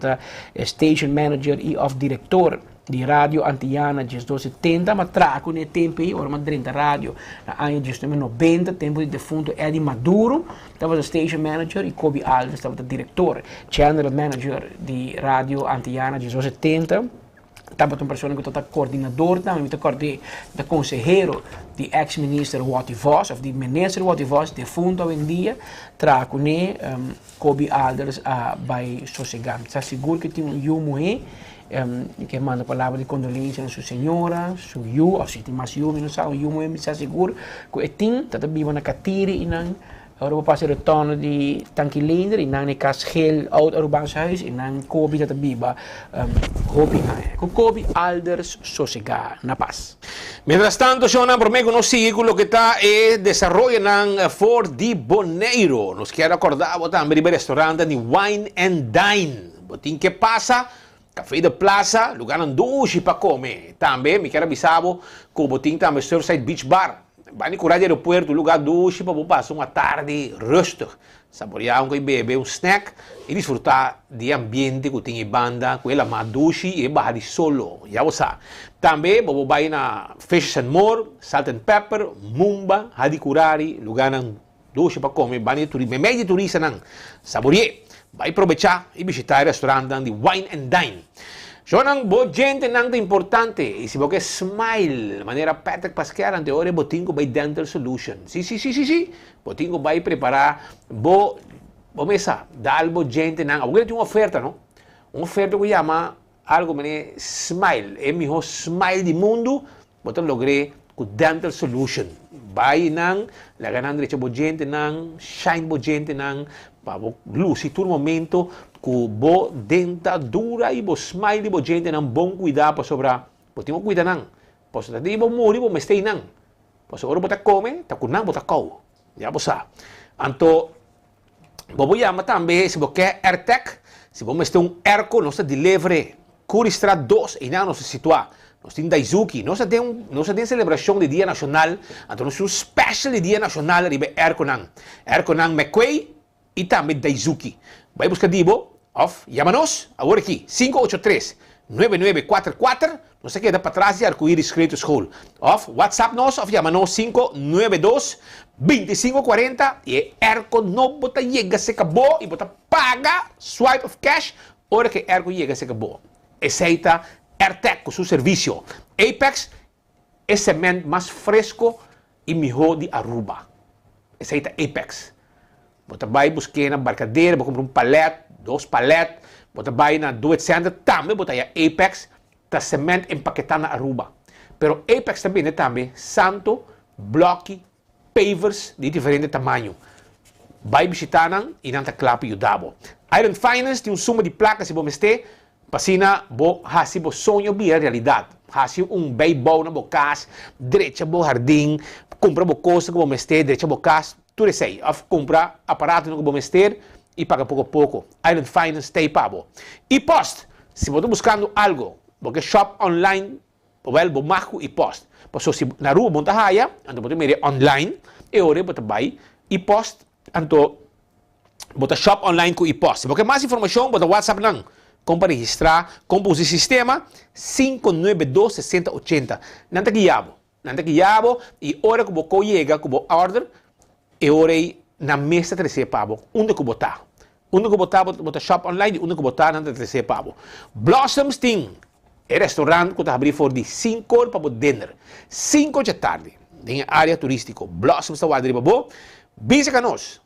station manager e diretor de rádio Antillana de 1970, mas trago no tempo aí, ora 30 rádio, na ano de 90, tempo de defunto Eddie Maduro, estava station manager e Kobe Alves estava diretor, channel manager de rádio Antillana de 1970, estava uma pessoa que estava coordenador, também de conselheiro de ex-ministro Wati Vos, ou de ministro Wati Vos, defunto hoje em dia, trago ne Kobe Alves vai sossegar. Está seguro que tem mulher que manda palavra de condolência a sua senhora, sua ou se tem mais não sabe, está seguro que tem, está vivo na catire e não Ora passa il ritorno di tanti linder, in een kas heel oud Arubaans huis, in een kobi dat biba, hopi na kobi alders sosega na paz. Mientras tanto, Shonan, por medio conocí lo que está desarrollo en Fort de Bonaire. Nos quiero acordar también del restaurante de Wine and Dine. Botín que pasa, café de plaza, lugar en douche para comer. También me quiero avisar que botín también Surfside Beach Bar. Vai no coragem do aeroporto, lugar duche, para passar uma tarde rustig. Saborear beber snack e desfrutar do ambiente que tem banda, com ela mais duche e barra de solo. Já você sabe. Também, vou vai na Fish and More, Salt and Pepper, Mumba, Hadicurari, lugar duche para comer, banda de turista, meio de turista não. Saborear, vai aproveitar e visitar o restaurante de Wine and Dine. Jonan, bo gente nang importante. E se você smile, maneira Patrick Pascal, ante ore botingo by Dental Solution. Si. Botingo vai preparar bo mesa, dal bo gente nang. Agora tem uma oferta, não? Uma oferta que chama algo mane smile. É melhor smile do mundo, botan logre com Dental Solution. Vai nang, laganan direito bo gente nang, shine bo gente nang, para luz e todo momento com boa dentadura e boa smile, boa gente não bom cuidar para sobrar, porque tem que cuidar não, posso dar de bom morrer, bom mestei não, posso agora botar come, tá com não botar cau, já você, então, vou chamar também se você quer AirTech, se você mestei erco, nós delivery, Curistrat 2 e não nos situar. Nós temos Daisuki, nós temos celebração de Dia Nacional, então nós temos special de Dia Nacional de Erconan. Erconan McQuay e também Daisuki. Vai buscar Dibo, chama-nos, agora aqui, 583-9944, não se queda para trás de Arco-Íris Creative School. WhatsApp nos, chama-nos 592-2540 e Erco não bota chega, se acabou e bota paga, swipe of cash, hora que Erco chega, se acabou. Aceita AirTech com seu serviço. Apex é cimento mais fresco e melhor de Aruba. Aceita Apex. Você vai buscar na barcadeira, vai comprar palete, 2 paletes, você vai na Do It Center, também você Apex, tá cimento empaquetado na Aruba. Pero Apex também é santo, bloque, pavers de diferente tamanho. Vai visitar e não está claro para ajudar. Iron Finance tem suma de placas se você Pasina, bo hasi bo sonho vira realidade. Hasi bem bom na bocas, direita bo jardim, compra bo coisa que bo mester, direita bo casa, tudo isso aí. Compra aparato no que bo mester e paga pouco a pouco. Iron Finance tem pabo. E post, se você buscando algo, porque shop online, bo marco e post. Porque se na rua monta haya, então você mire online, e ora você vai e post, então você shop online com e post. Porque mais informação, você WhatsApp não. Como para registrar, como usar o sistema 592-6080. Não te guiabo. E hora que você chega, que você order, e hora na mesa de receber pago. Onde que você está? Você shop online, onde que você está, não te receber pago. Blossoms tem restaurante que está abrindo for de 5 horas para o dinner. 5 da tarde. Em área turística. Blossoms está abrindo para você. Bem se canos.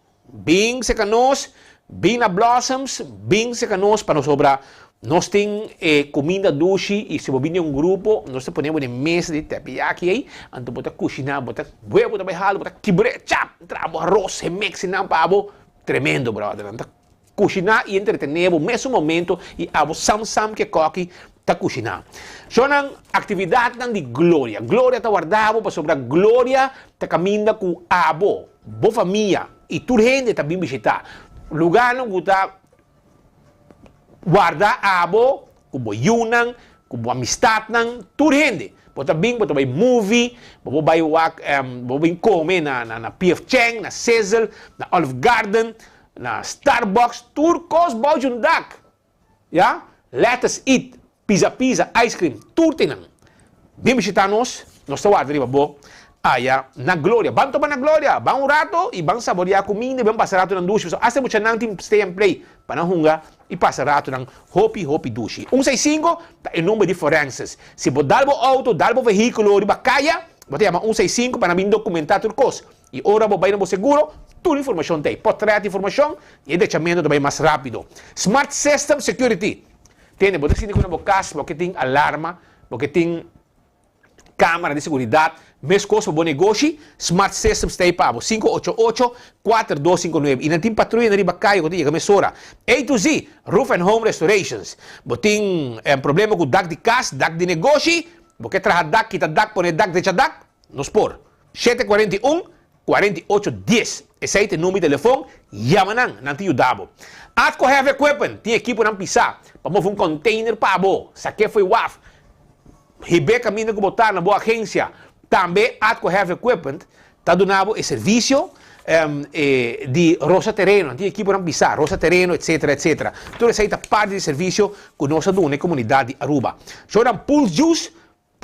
Bem na Blossoms, bem se canos para nós sobrar. Nós temos comida doce e se você vir um grupo, nós podemos na mesa de teriyaki aí, então botar cozinhar, botar huevo, botar beijalo, botar quibre, chap, trabo, arroz, remix, não pavo, tremendo, brother. Então cozinhar e entretener no mesmo momento e abo sam que coque tá cozinhar. São atividade de glória. Glória tá guardado para sobrar glória tá caminha com abo, boa família e tudo gente tá bem visitar. Lugar não gusta guarda abo, como yunang, como amistad nang turhende. Bota vai movie, vai comer na P.F. Chang, na Cecil, na Olive Garden, na Starbucks, turcos bau jundak. Ja? Let us eat, pizza, ice cream, turtinang. Vem visitar nós estamos arriba, na glória. Vamos tomar na glória. Vamos rato e vamos saborear comida e vamos passar rato na duche. Hasta muito não tem stay and play para não hungar e passar rato na hopi duche. 165 é o número de forenses. Se você dá o auto, dá o veículo, riba caia, você chama 165 para vir documentar tudo coisa. E ora você vai no seguro, toda informação tem. Pode trazer informação e o deixamento também mais rápido. Smart System Security. Você tem que ter uma casa, porque tem alarma, porque tem câmara de seguridade, mesmo coisa bom negócio, Smart Systems tem pabo, 588-4259. E não tem patrulha na riba caio, que tem mesura. A to Z, Roof and Home Restorations. Botin problema com dak de casa, dak de negócio, porque traha dak, kita dak, pone dak, deixa dak, nos por. 741-4810. Esse aí tem número de telefone, yamanang, não te ajudava. Atco Heavy Equipment, tem equipe não pisar, para mover container para abo, saque foi WAF. Ribe caminho que botar na boa agência, também Atco Heavy Equipment, está dando o serviço de roça terreno, tem equipe não pisar, roça terreno, etc. Tudo isso aí está parte do serviço que nós damos na comunidade de Aruba. Choram Pulse Juice,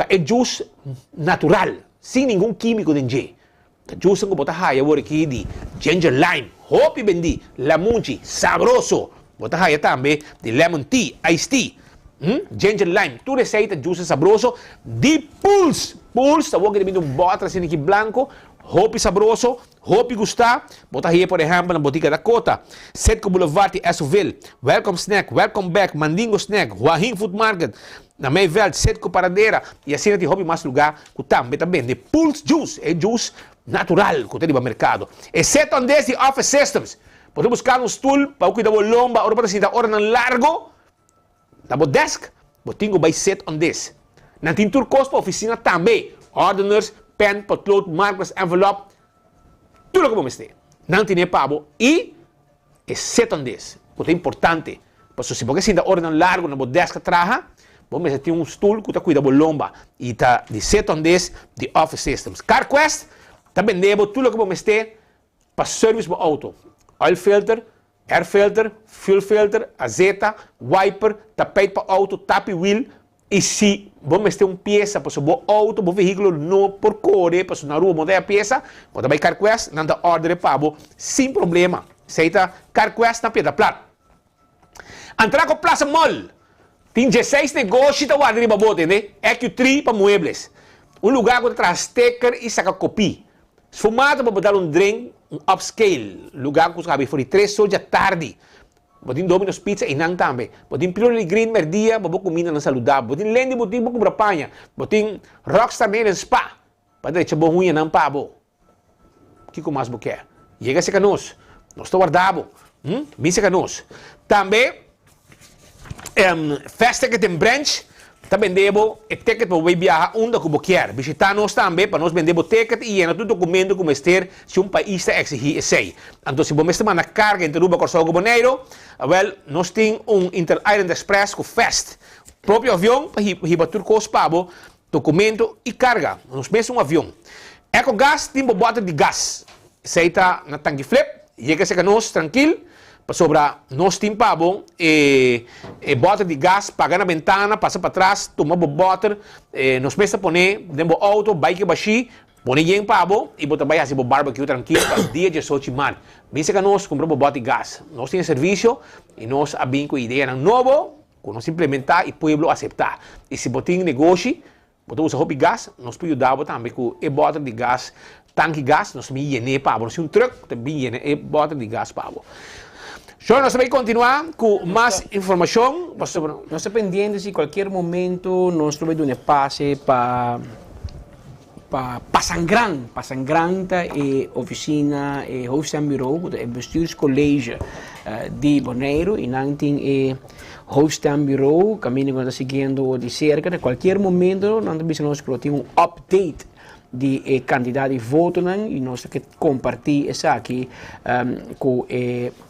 é juice natural, sem nenhum químico dentro. Juice que botar raia agora aqui de ginger lime, hopi bendi, lamunchi, sabroso. Botar raia também de lemon tea, iced tea, ginger lime. Tu receita juice sabroso de Pulse. Pulse, tá bom que tem um bota assim aqui branco, hopi sabroso, hopi gustar. Botar raia por exemplo na botica da Cota, Setco Boulevard de Esoville, Welcome Snack, Welcome Back, Mandingo Snack, Huahin Food Market. Na Mayveld, Setco Paradeira, e assim tem hopi mais lugar que também de Pulse Juice, é juice natural que tem no mercado. Exceto desse Office Systems. Podemos buscar um stool para cuidar da lomba, ou para sentar hora largo. Na bo desk, botingo by set on this. Na tintur cost para oficina também. Ordiners, pen, potlood, markers, envelope. Tudo como este. Não tem pabo e set on this. Que é importante. Porque se você sentar hora largo na bo desk traja, você tem um stool que cuida da lomba e tá de set on this de Office Systems. CarQuest também debo tudo que você tem para serviço do auto. Oil filter, air filter, fuel filter, azeta, wiper, tapete para auto, tap wheel. E se você tem uma peça para o seu auto, o veículo não por correr, para na rua mudar a peça, você vai CarQuest, não dá ordem para sem problema. Aceita CarQuest na pedra plata. Entrar com a Plaza Mall. Tem 16 negócios da guarda de babote, né? EQ3 para muebles. Um lugar que traz sticker e saca copia. Sfumado para botar um drink, um upscale. Lugar que você for 3 horas da tarde. Botin Domino's Pizza e não também. Botin Pilori Green Merdia, para comida não saudável. Botin Lendi Botin para comprar panha. Botin Rockstar Nail Spa. Para deixar bom unha não pabo. O que mais você quer? Chega-se a nós. Nós estamos guardados. Vem-se a nós. Também, festa que tem branch, também devo o ticket para viajar onde você quer. Visitar nós também, para nós vender o ticket e llenar todo documento como ester se um país está exigir isso. Então, se você está na carga entre Aruba, Corsão e Bonaire, nós temos Inter-Island Express com Fest. Próprio avião para ir para Turcos, Pabo, documento e carga. Nós mesmo um avião. EcoGas tem bota de gás. Isso está na tanque flip, chega-se a nós tranquilo. Sobre nós temos pabo bota de gás, paga na ventana, passa para trás, toma bota, nós mesmo põe dentro do auto, bike baixi, põe em pabo e bota vai assim barbecue tranquilo para dia de sotimar. Vem que nós compramos bota de gás, nós temos serviço e nós abrimos com ideia novo, que nós implementar e o povo aceitar. E se botar negócio, botar usa hobby gás, nós podemos ajudar também com bota de gás, tanque gás, nós também llene pabo, nós temos truck, também llene bota de gás pabo. Nós vamos continuar com mais informação. Nós estamos pendentes se qualquer momento nós vamos dar um passe para Sangranta e oficina e hoofdstad bureau, het bestuurscollege de Bonaire e não tem hoofdstad bureau, caminho que está seguindo de cerca. A qualquer momento nós temos um update de candidato de voto e nós que compartilhar isso aqui com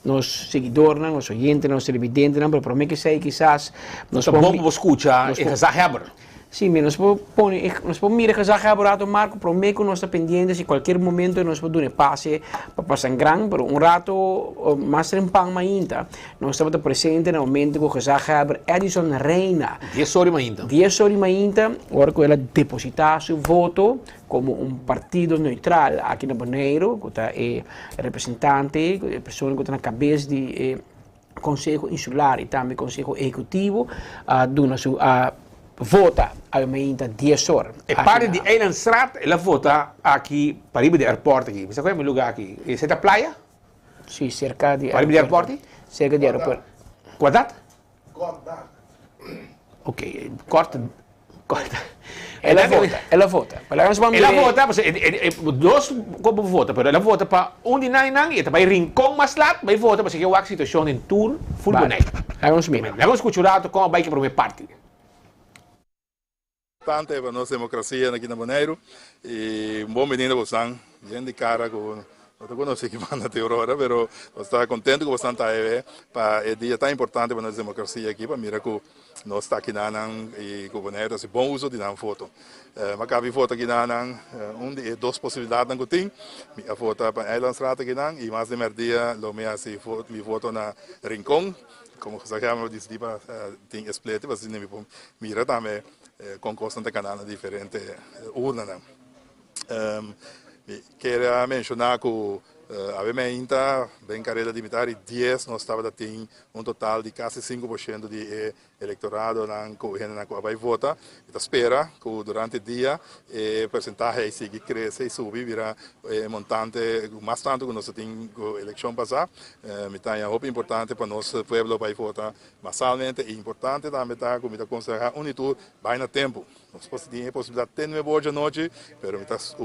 nossos seguidores, nossos oyentes, nossos televidentes, para prometer que sei quizás nós vamos escutar e resolver. Sim, nós podemos mirar que já rato Marco, prometo que nós estamos pendentes e qualquer momento nós podemos dar passe para Sangrang, por um rato mais em Pang ainda. Nós estamos presentes no momento que já Edison Reina. 10 horas ainda. 10 horas ainda, agora que ela depositar seu voto como um partido neutral aqui na Bonaire, que é representante, a pessoa que está na cabeça de Conselho Insular e também Conselho Executivo, dona sua vota ainda 10 horas. E parte de Eilandstraat, ela vota aqui, para ir do aeroporto aqui. Você conhece o lugar aqui? É cerca da praia? Sim, cerca de aeroporto. Para ir do aeroporto? Cerca de aeroporto. Quadrat? Ok, corta. Ela vota. Ela vota, dois como vota, pero ela vota para onde não e também rincão mais lá, vai vota para que eu a situação em tour full bonito. Vamos escutar como vai que para minha parte. Importante para nossa democracia aqui na Bonaire e bom menino você, gente de cara com não conheço que manda até agora, pero estou contente com você está aí para o dia tão importante para nossa democracia aqui para mirar que nós está aqui na e com Bonaire esse bom uso de dar foto. Mas cabe foto aqui na duas possibilidades que tem, a foto para Eilandstraat aqui na e mais de merdia lo me assim foto na Rincón, como já chamamos disse tipo tem split, você nem mira também com constante canal diferente urna. Queria mencionar que a bem carreira de militares 10 nós estava tendo total de quase 5% de eleitorado na vai votar. Então espera que durante o dia a percentagem siga cresce e subir vira montante mais tanto que nós temos a eleição passada. Então é muito importante para nosso povo vai votar massalmente e importante também que me aconselhar unitur vai no tempo. Nós temos a possibilidade de ter boa noite, mas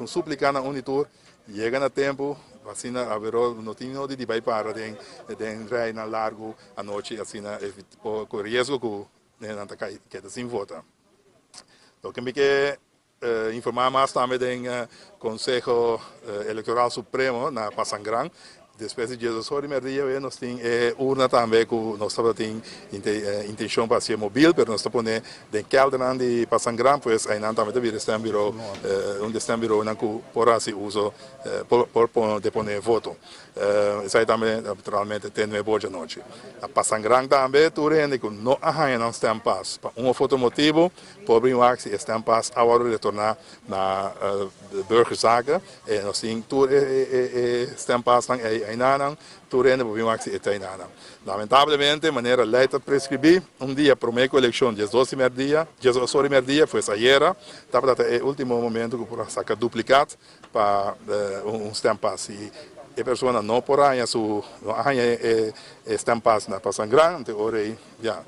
me suplicar na unitur chega no tempo, assim não tem nada de vai para de rei na largo à noite, assim com risco que não está queda sem votar. Então que me quer informar mais também do Conselho Eleitoral Supremo na Passangrán. Depois de 16 horas e meia, nós temos urna também que nós temos intenção para ser móvel, mas nós estamos em Kelderland de Passangrán, pois aí não também deve estar um bureau que por assim uso por deponer voto. Isso aí também naturalmente tem uma boa noite. A Passangrán também tu rende que não há não está em paz. Para foto motivo, pobre o axi está em paz a hora de retornar na burgerzaken. Nós temos tu está em paz Ainanang, Turene, Bobimaxi e Tainanang. Lamentavelmente, a maneira leita prescrever dia para a eleição, 12 merdia, foi essa era, estava até o último momento que por sacar duplicado para stampas. E a pessoa não porá su stampas na Passangrán, até ora já.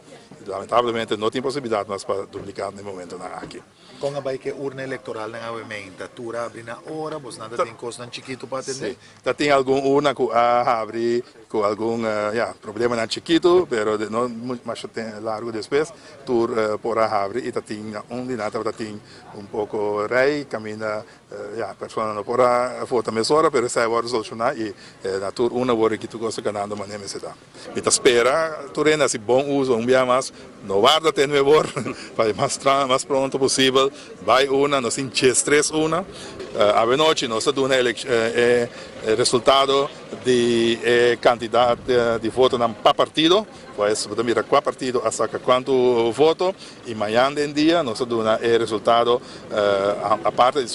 Lamentavelmente não tem possibilidade mais para duplicar no momento aqui. Com a bike urna eleitoral na avementa, tura abre na hora, você nada tem coisa chiquito para atender? Sim, tem algum urna que abre com algum problema na chiquito, pero não mais largo depois, tur por abre e tem onde nada tem pouco rei, caminha, a pessoa não porá foto mesora, pero sai agora solucionar e na tur uma hora que tu gosta ganhando maneira se dá. Então espera, turena se bom uso dia mais, não guarda ter melhor, vai mais pronto possível. Vai una, nós temos 3 una. A noite nós temos resultado de candidato de voto para partido. Pois podemos mirar qual partido saca quanto voto e amanhã em dia nós temos resultado a parte de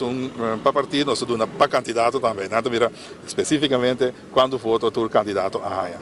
para partido nós temos para candidato também. Nós mira especificamente quanto voto o candidato ahanha.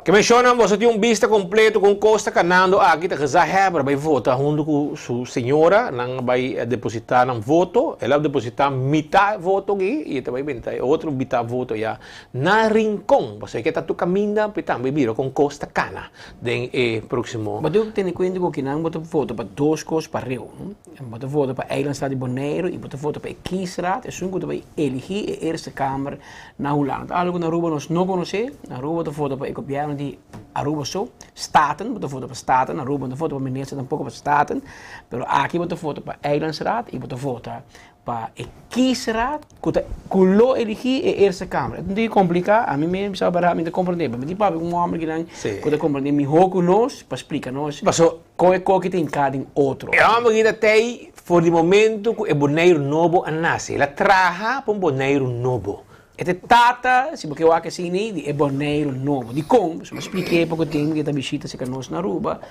Que mencionam, você tem vista completo com Costa Canando aqui, que já vai votar junto com sua senhora, não vai depositar um voto, ela vai depositar metade voto aqui, e também vai outro metade voto já na Rincón. Você que está tu caminho, também vira com Costa Cana, no próximo. Mas eu tenho conta que não vou votar para 2 coisas para Rio. Vou votar para Eilandstraat de Bonaire e vou votar para Kiesraad, e assim que vai elegir a Eerste Kamer na Holland. Algo na Aruba nós não conhecemos, na Aruba vou votar para o governo de Aruba so, Staten, vou votar para Staten, Aruba vou votar para minister tampouco para Staten, pero aqui vou votar para Eilandstraat e vou votar para a Kiesraad, que lo elegir a Eerste Kamer. Não é complicado, a mim mesmo sabe realmente compreender, mas tipo um homem que não pode compreender, me rogo nós para explicar nós, mas qual é que tem cada outro. É uma coisa que tem, por o momento, que é Bonaire novo a nascer, ela traja para um Bonaire novo. E tata, se porque eu acho que sim, é Bonaire novo. De como? Eu expliquei pouco tempo que a visita se conosco na Aruba.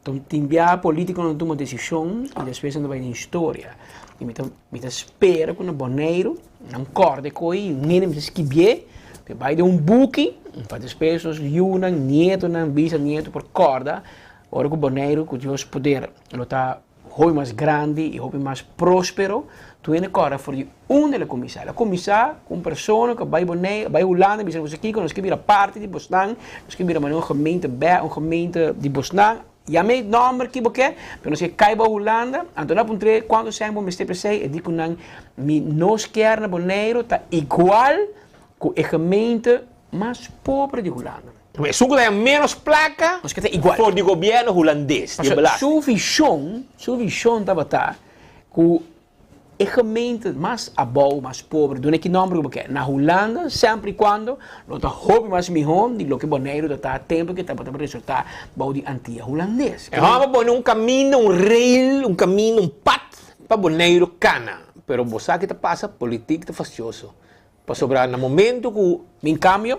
Então, tem a política não toma decisão e depois não vai na história. E me espera que no Bonaire não acorde com ele, nem me esquibier, que vai de um buque, para depois os Yuna, Nieto, Bisa-Nieto por corda. Ora que o Bonaire, que Deus poder, ele está mais grande e mais próspero. Tu é agora for de da comissária. A comissária, uma pessoa que vai a Holanda, vai aqui, nós que vira parte de Bosnan, nós que vira uma gemeente de Bosnan, Llamé el nombre que porque, pero se cae para Holanda, entonces apunté cuando se me esté presente, y digo que mi nos quer Bonaire está igual com a gemeente mais pobre de Holanda. Zoeken wij menos placa voor het governo holandês. Sua visão estava tá com a gemeente mais abaixo, mais pobre, do que nome porque na Holanda sempre e quando nós hobby mais melhor de lo que Bonaire está tempo que está para resultar bom de antiga holandês. Vamos poner caminho, rail, caminho, pad para Bonaire cana. Pero você que passa política facioso. Para sobrar no momento que em cambio,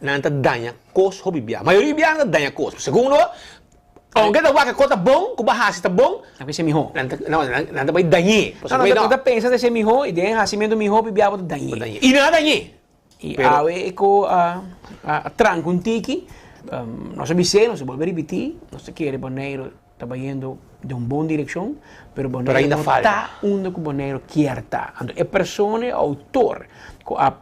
nanta danha cos hobby bia. A maioria bia não danha cos. Segundo, aunque tá que cota bom, que bahasa está bom, a ver se melhor. Nanta vai danhe. Não, tá pensando se melhor e de nascimento melhor bia para danhe. E nada danhe. E a eco a tranco um tiki, nós sabemos, nós volver repetir, nós queremos Bonaire está indo de uma boa direção, pero Bonaire não está onde o Bonaire quer estar. Então, a pessoa, o autor,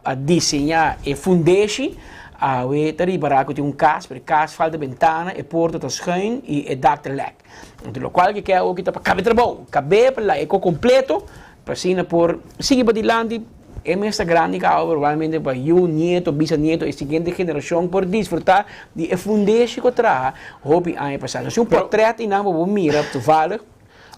a desenhar e fundeshi, a ver para que tem caso, porque caso falta ventana, e porta está schuin e dak te lek. Então, o qual que quer o que está para caber trabalho, caber para eco completo, para cima por seguir para dilante. É esta grande causa, provavelmente para o neto, bisneto, a seguinte geração, por desfrutar de fundação que traz, hobby a passar. Se um portreto e não vou mirar, toevallig.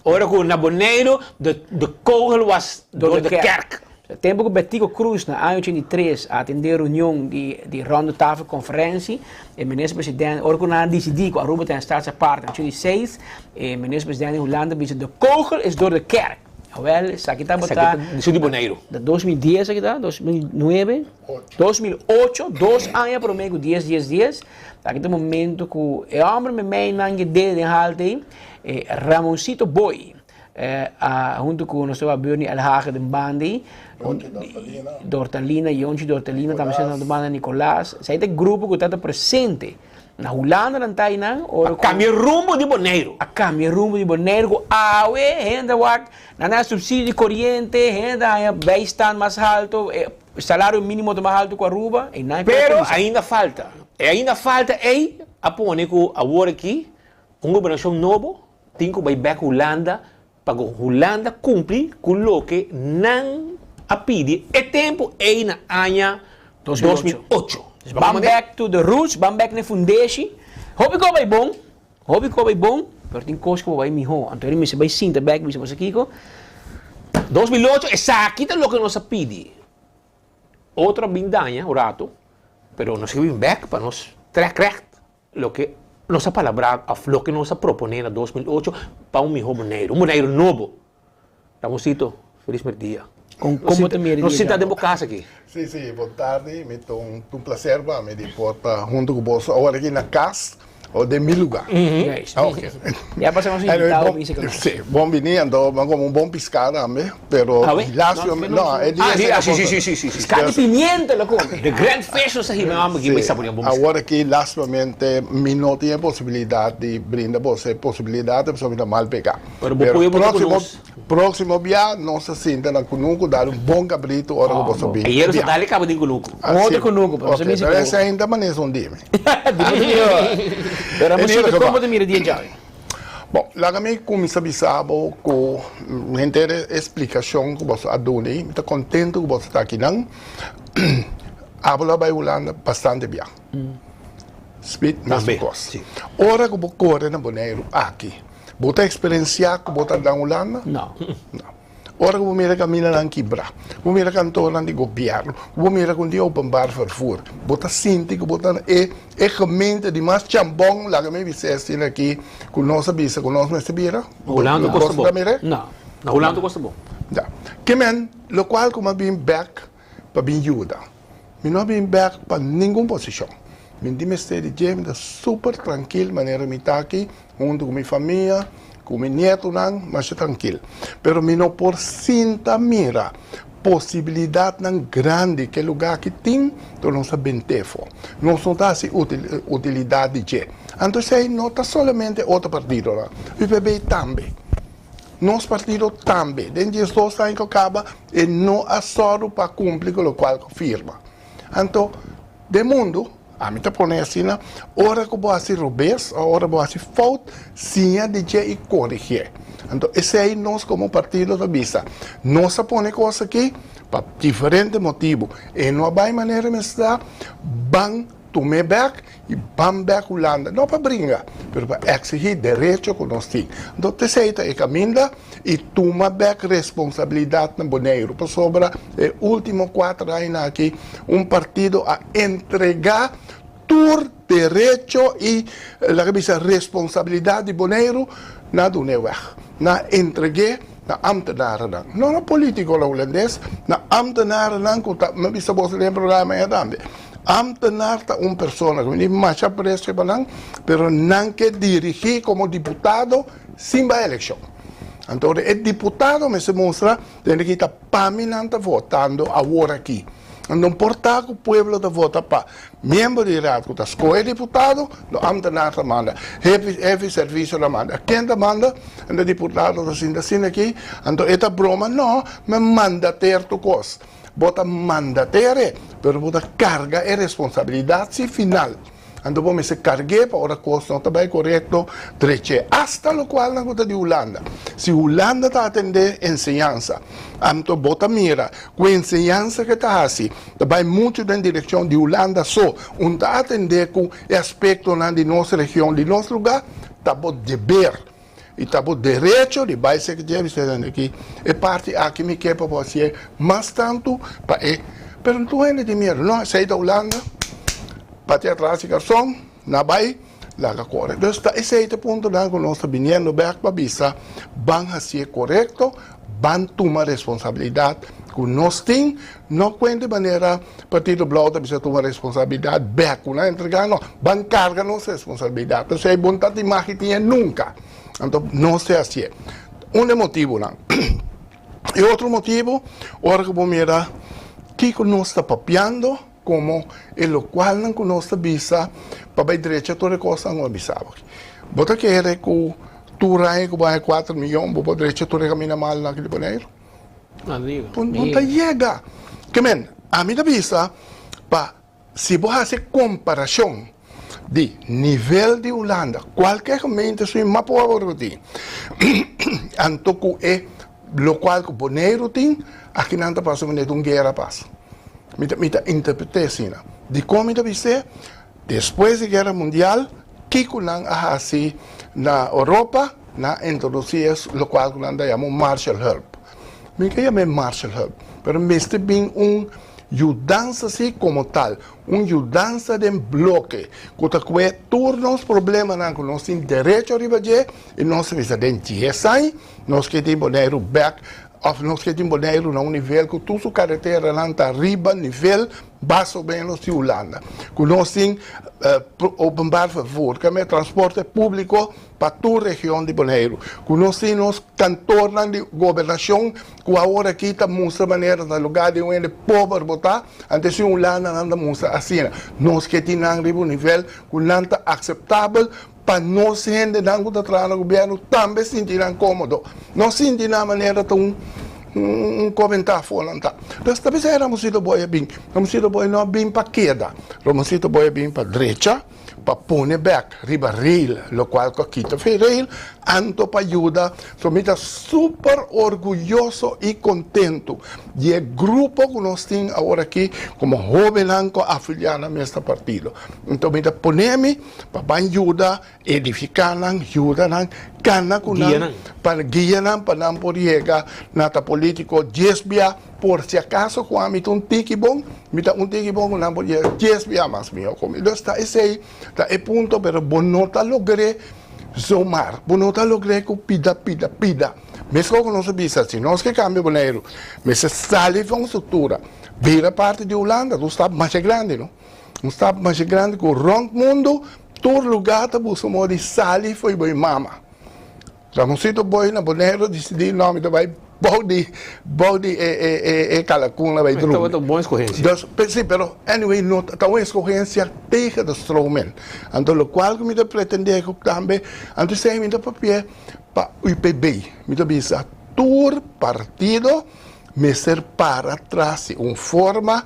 Ora com na Bonaire, de kogel was door de kerk. Tempo que Betico Cruz, na ano 83, atendeu a reunião de ronde tafel conferência, o ministro-presidente, ora com a decidir que a Aruba tem staats apart, em 86, o ministro-presidente de Holanda disse de kogel is door de kerk. Well, isso aqui está botado. Isso de Bonaire. De 2010 aqui está, 2009, 2008, 2 anos para mim, 10. Aqui tem um momento que o homem me mei não de halte, Ramoncito Boy, junto com o nosso Burni Alhaga de Bandi, Dortalina, Jonchi Dortalina, também sendo de banda Nicolás. Isso aí tem grupo que está presente. Na Holanda não está aí não. A cambio rumbo de Bonaire. A cambio rumbo de Bonaire. Awe, ainda wak, na subsídio de corriente, ainda bijstand mais alto, salário mínimo mais alto com a Aruba. Pero ainda falta. Ainda falta aí, a pôr que agora aqui, governação novo, tem que ir back Holanda, para que Holanda cumprir com o que não a pede. É tempo aí na ano 2008. Bam back to the roots, bam back na fundatie. Hobby ko bay bom, pero tem coisa que vai melhor. Então ele me se vai sinta back, me se vai aqui ko. 2008 essa aqui tá lo que nos pede. Outra bindanha, o rato, pero nos vem back para nos track lo que nos palavra a lo que nos propone na 2008 para melhor Bonaire, Bonaire novo. Ramosito, feliz dia. Como te mira? Nós sentamos dentro da casa aqui. Sim, boa tarde. Me um prazer para me deportar junto com você agora aqui na casa ou de meu lugar. Ok. Já passamos a invitar o Sim, bom venir, então como um bom pescar também, pero não, é dia. Sim. Pescar de pimenta, louco. The Grand Fish, nós vamos aqui, mas sabemos bom. Agora aqui, lastamente, me não tinha possibilidade de brindar você possibilidade de você mal pegar. Próximo dia, nós sinta na Cunuco, dar um bom cabrito, hora que você vir. E ele só dá ali cabo de Cunuco. Outro Cunuco, para você me dizer. Esse ainda maneja um dia. Pero como te mira dia já? Bom, lá também começa a pensar com a inteira explicação que você adune. Estou contente que você está aqui não. Habla para Holanda bastante bem. Speed, mesma coisa. Ora que você corre na Bonaire aqui. Você experienciar que você está na Holanda? Não. Ora que você camina na quebra, você cantora de governo, você com de openbaar vervoer. Você sente que você é gemeente de mais chambong, lá que me disse aqui, com nossa bisa, com nossa mesbira. Holanda costa bom. Não, na Holanda costa bom. Já. Que men, lo qual como bem back para bem ajuda. Me não bem back para nenhuma posição. Me dimestei de gente super tranquilo, maneira me tá aqui, junto com minha família. Com meu neto não, mas tranquilo. Pero me não por sinta mira possibilidade não grande que lugar que tem, então não se bentefo. Não só dá se utilidade de. Então sei não está somente outro partido lá. O PPB também. Nosso partido também. Dentro de 2 anos que acaba e não assoro para cumprir com o qual firma. Então, de mundo A mim te põe assim, hora que você rubês, a hora que você falta, sim, DJ e corrigir. Então, esse aí nós como partido da vista. Nós põe coisa aqui para diferente motivo. E não vai maneira de estar, bang, tomar back e bang back Holanda. Não para brincar, mas para exigir direito que nós temos. Então, esse aí é caminho e toma back responsabilidade no Bonaire. Para sobre os últimos 4 anos aqui, partido a entregar todo direito e a responsabilidade de Bonaire na do na entreguei na ambtenaren. Não na político holandês, na ambtenaren, não bisa você lembra lá mais também. Ambtenaar é pessoa que não mais aparece para pero não que dirigir como deputado sem a eleição. Então, o deputado me se mostra que está paminante votando agora aqui. Não importa que o povo está votando para membro de raad, que está escolhe deputado, o ambtenaar manda. Heavy serviço da manda. Quem manda, o deputado está assim aqui. Então, esta broma não, me manda ter tu coisa. Bota mandatere, pero bota carga e responsabilidade final. Então, vamos se carregar para a coisa não está bem correto, treche. Hasta lo qual na conta de Holanda. Se Holanda está atendendo ensinança, então bota mira, com a ensinança que está assim, está muito na direção de Holanda só, está atendendo com o aspecto de nossa região, de nosso lugar, está bom dever. E está bom direito de vai ser que aqui. E parte aqui me quer para você, mas tanto para pero não é de mira, não, sai da Holanda. Para atrás de garçom, na vai, lá que corre. Então, esse é o ponto que nós estamos vindo back para visa, vão ser correto, vão tomar responsabilidade que nós temos, não de maneira, Partido Blau precisa tomar responsabilidade, back, não entregar, não, vão carregar nossa responsabilidade. Então, se é vontade de marketing, nunca. Então, não é assim. Motivo, não. E outro motivo, agora que vamos mirar, que nós estamos papiando, como o qual não conosco visa para a direita toda coisa não avisava. Bota que era que tu rai que vai 4 milhões, para a direita toda caminha mal naquele Bonaire. Não chega. Que men, a minha visa para se você fazer comparação de nível de Holanda, qualquer mente se mapa agora tem. Anto que é local que Bonaire tem, aqui não está passando uma guerra passa. Mita interpretei assim, de como está ser, depois da Guerra Mundial, que não há assim na Europa, na introduzir o qual que nós chamamos Marshall Help. Me que chama Marshall Help, mas me bem ajudança assim como tal, ajudança de bloque, que todos os problemas que nós temos direito a resolver, e nós precisamos de GSI, nós queremos Bonaire back, nós queremos Bonaire num nível que toda a carretera não está arriba, nível mais ou menos de Holanda. Que nós temos open favor, que é transporte público para toda a região de Bonaire. Que nós temos cantores de governação, que agora aqui está mostrando maneira de lugar de onde pobre botar, antes de Holanda não mostra assim. Nós queremos arriba nível que não está aceitável, para nós gente não está trabalhando no governo também se sentirem cômodo. Não se sentir na maneira tão comentário fora. Então, talvez éramos sido boia bem, vamos sido boia não bem para queda, vamos sido boia bem para direita, para pôr back, riba rail, lo qual que quita foi rail, anto para ajuda, somita super orgulhoso e contento de grupo que nós temos agora aqui como jovem afiliado a este partido. Então, me ponemos para ajuda, edificar, ajuda, cana para guiar, para não poder chegar na político, desviar, por se acaso, quando um tiki bom, não pode desviar mais meu. Então, esse é o ponto, mas não está logrando somar, não está logrando pida. Mesmo que nós sabemos, se nós que cambiamos Bonaire, mas se sai de uma estrutura, vira parte de Holanda, não está mais grande, não? Não está mais grande que o mundo, todo lugar está buscando de sair foi bem mama. Ramoncito Boy na Bonaire decidiu o nome, vai Bode calacuna vai drum. Então, boa escorrência. Sim, pero anyway, não tá uma escorrência terra do instrumento. Então, o qual que me pretende que também, antes de me papel para o IPB, me bisa todo partido ser para trás, uma forma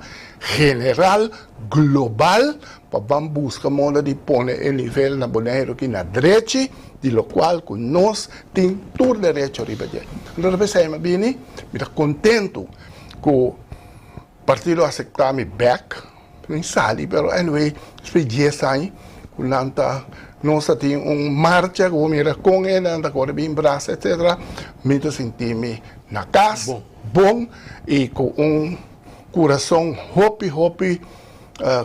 general, global, para buscar modo de pôr o nível na Bonaire aqui na direita, de lo qual que nós temos todo o direito a ribejar. Então, depois eu me estou contente que o partido aceitar me back, não sali, mas anyway, foi 10 anos, nós temos uma marcha, que mira com ele, anda com ele em braço, etc. Me senti na casa, bom, e com coração hopi,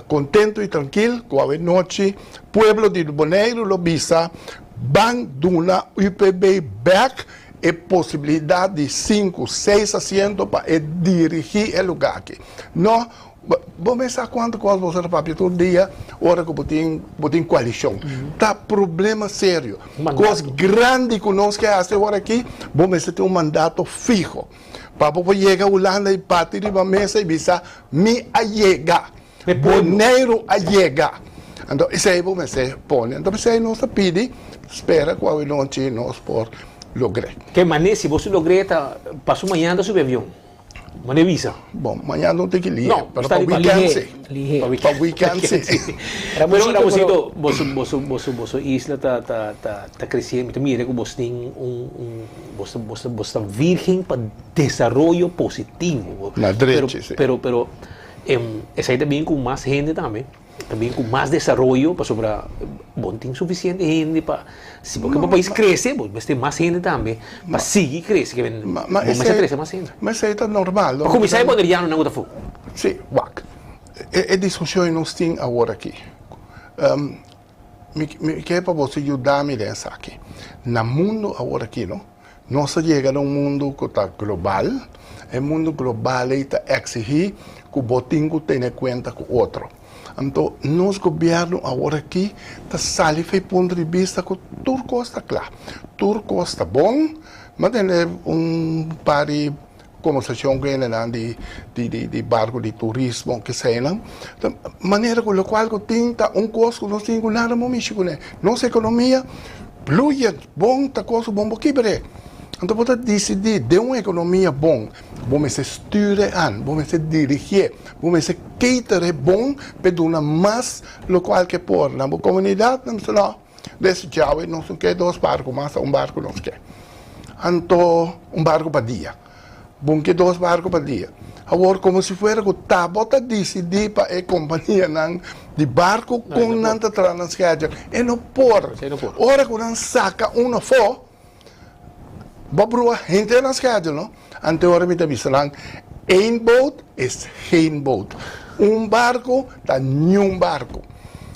contento e tranquilo, com a noite, pueblo de Bonaire, lo visa, van duna UPB back, e possibilidade de 5, 6 assentos para dirigir o lugar aqui. Não, vamos pensar quanto coisa você para todo dia, hora que botem coalição. Tá problema sério. Coisa grande que nós queremos fazer agora aqui, vamos ter um mandato fijo. Para poder chegar a Holanda e partir de uma mesa e pensar, me allega. Bonaire allega. Então, isso aí vamos pôr. Então, isso aí nós pedimos, espera que a noite nós por lograr. Que maneira, se você lograr, passou amanhã sobre avião? Maneira visa? Bom, amanhã não tem que ligar. Não, para o weekend sim. Para o weekend sim. Você isla está crescendo, mira que você tem você virgem para desenvolvimento positivo. Na direita, sim. Pero essa aí também com mais gente também. Também com mais desenvolvimento para sobre bom tem suficiente gente para se porque o país cresce mas tem mais gente também para seguir cresce que mas cresce mais gente mas isso é normal para começar é poder já não está fogo sim wak é discussão nós tem agora aqui me quer para você ajudar-me nessa aqui no mundo agora aqui não nós chega num mundo que está global mundo global está exigir que o botinho tenha conta com o outro. Então, nosso governo agora aqui está saindo do ponto de vista que tudo está claro. Tudo está bom, mas tem par de conversação que de barco de turismo que sei não. De maneira com a qual tem custo que não tem nada mais. Nossa economia flui bom, está coisa bom aqui, então, você decidir de uma economia bom, vamos se styra vamos se dirigir, vamos se cater bom, para dar mais local que por na comunidade, não desse tchau, não quer 2 barcos, mas barco não quer. Então, barco para dia. Bom que 2 barcos para dia. Agora, como se fosse que tá, bota decidir para a companhia de barco com nanta transferência. E não por. Ora que não saca uma fo, a gente na schedule, não? Ante ora me tabi salang, een boot is geen boot. Barco tá nenhum barco.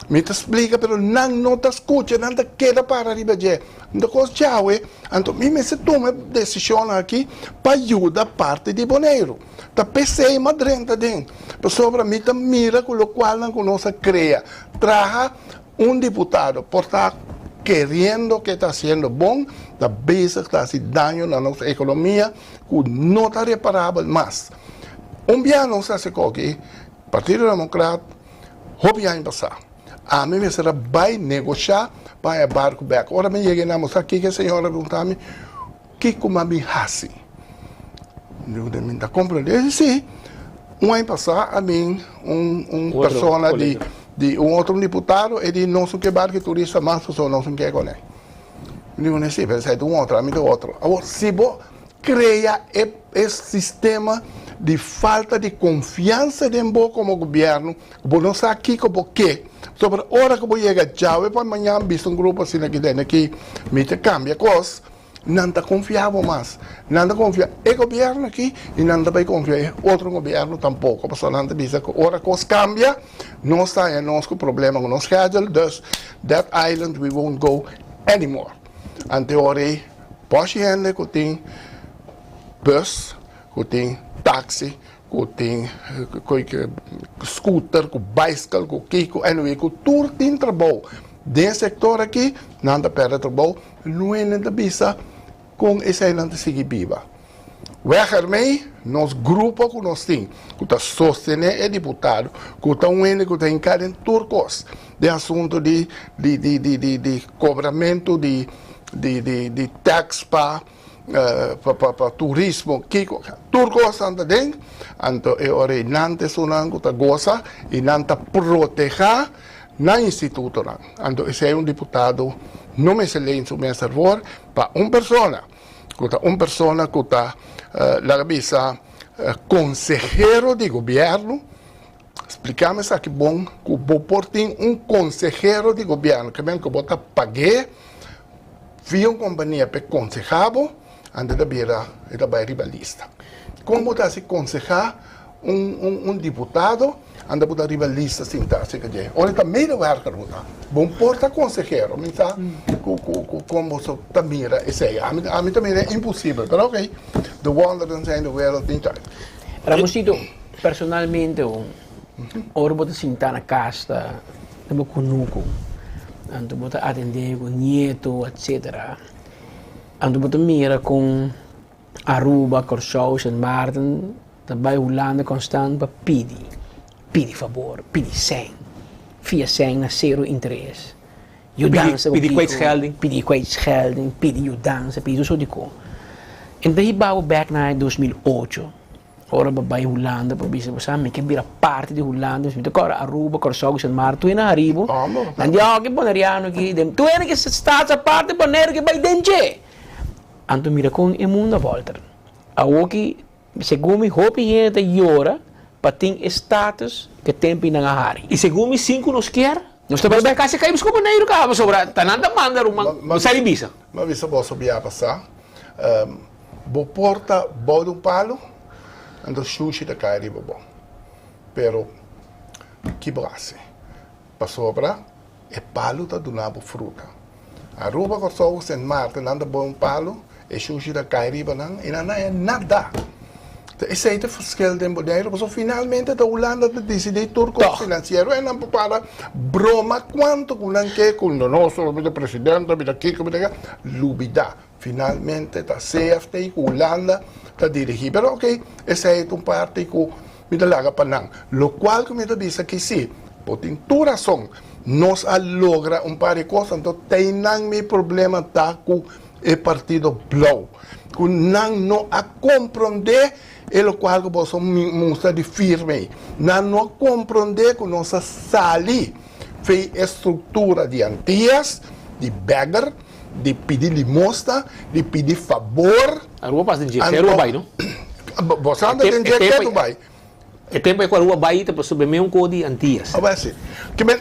Me te explica, pero não te escuta, não te queda para ribejar. Então, coisa tchau, então, me se toma decisão aqui para ajudar a parte de Bonaire. Tá pensei madrenta dentro. Pero sobre mim, tá mira com o qual não conosco cria. Traga deputado, portar querendo que está sendo bom, está veces está haciendo daño na nossa economia, que não está reparável mais. Dia não se hace que o Partido Democrata, o ano passado, a mim me será vai negociar para o barco back. Ora, me cheguei aqui que a senhora perguntou-me, que como me hace? Eu me compreendendo, sim. Ano passado, a mim, pessoa de outro deputado, ele não sei que barco turista, mas só não sei que é com ele. Eu digo, sim, mas é de outro, amigo do outro. Agora, se você cria esse sistema de falta de confiança de você como governo, você não sabe aqui como que, sobre a hora que você chega já, para amanhã, visto grupo assim aqui dentro, aqui, me cambia coisa, não está confiável mais. Não está confiável. É governo aqui e não vai confiar. Outro governo tampouco. A pessoa não está dizendo que a hora que coisa cambia, não está em nosso problema com o nosso schedule, dus that island we won't go anymore. Ante hora, pode gente que tem bus, que tem táxi, que tem scooter, que bicycle, que kiko, anyway, que tudo tem trabalho. Desse sector aqui, não está perto trabalho, não é nada bisa com esse ainda seguir viva. Wegermee, nosso grupo que nós temos, que está sostener o deputado, que está que está em cada turcos, de assunto de cobramento de tax para para turismo kiko turco santa den anto e ore nante sunan kuta goza e nanta proteger na instituto nan anto ese un diputado no me se le in su me servor pa un persona kuta la bisa consejero de gobierno. Explicame sa que bom que vou portar consejero de governo que bem que bota paguei via companhia para concejado anda da beira e da bairro rivalista. Como botar se concejar deputado anda botar rivalista sem tá se que olha tá meio werker botar bom porta consejero me tá como so tá mira esse aí a mim também é impossível, mas ok the wonders and the world thing time. Ramosito personalmente ora bota sentar na casa devo conuco anto bota atender com nieto etc anto bota mira com Aruba, Curaçao, Sint Maarten também Holanda constant para pedi favor pedi 100 via 100 na zero interesse eu dança pedi kwijtschelding pedi eu dança pedi so dico en daí bouw back na 2008 ora babai Holanda para bisa bersama que vira parte de Holanda então agora Aruba, Curaçao, Sint Maarten tu ena arribo andiamo que bonariano que tu ena que sta a parte bonaire que vai dentro anto mira com e mundo a volta a oki segundo me hopi gente llora para ter status que tempo na hari e segundo me 5 nos quer nós também vai casa caímos como bonaire cá sobra tananda manda uma sai bisa mas visa posso via passar bo porta bo do palo ando sushi da cair bom pero que brasse passou para e palo da donavo fruta Aruba Curaçao Sint Maarten anda bom palo e sushi da cair não e não é nada esse é o verschil de bonaire mas finalmente da Holanda decidiu turco financeiro e não para broma quanto com nosso presidente da Kiko lubida finalmente da CFT Holanda da dirigir pero ok essa é uma parte que me dá laga para lo qual que me dá visa que sim por tu razão nós logra par de coisas então tem meu problema tá com o partido Blau que não a compreender e lo qual que você mostra de firme não compreender que nós sali fez estrutura de antias de beggar de pedir limosna, de pedir favor. Aruba passa de dinheiro, Aruba vai, não? Você anda de dinheiro, tu vai. É tempo que Aruba vai, te posso beber code antias. Ah, vai sim.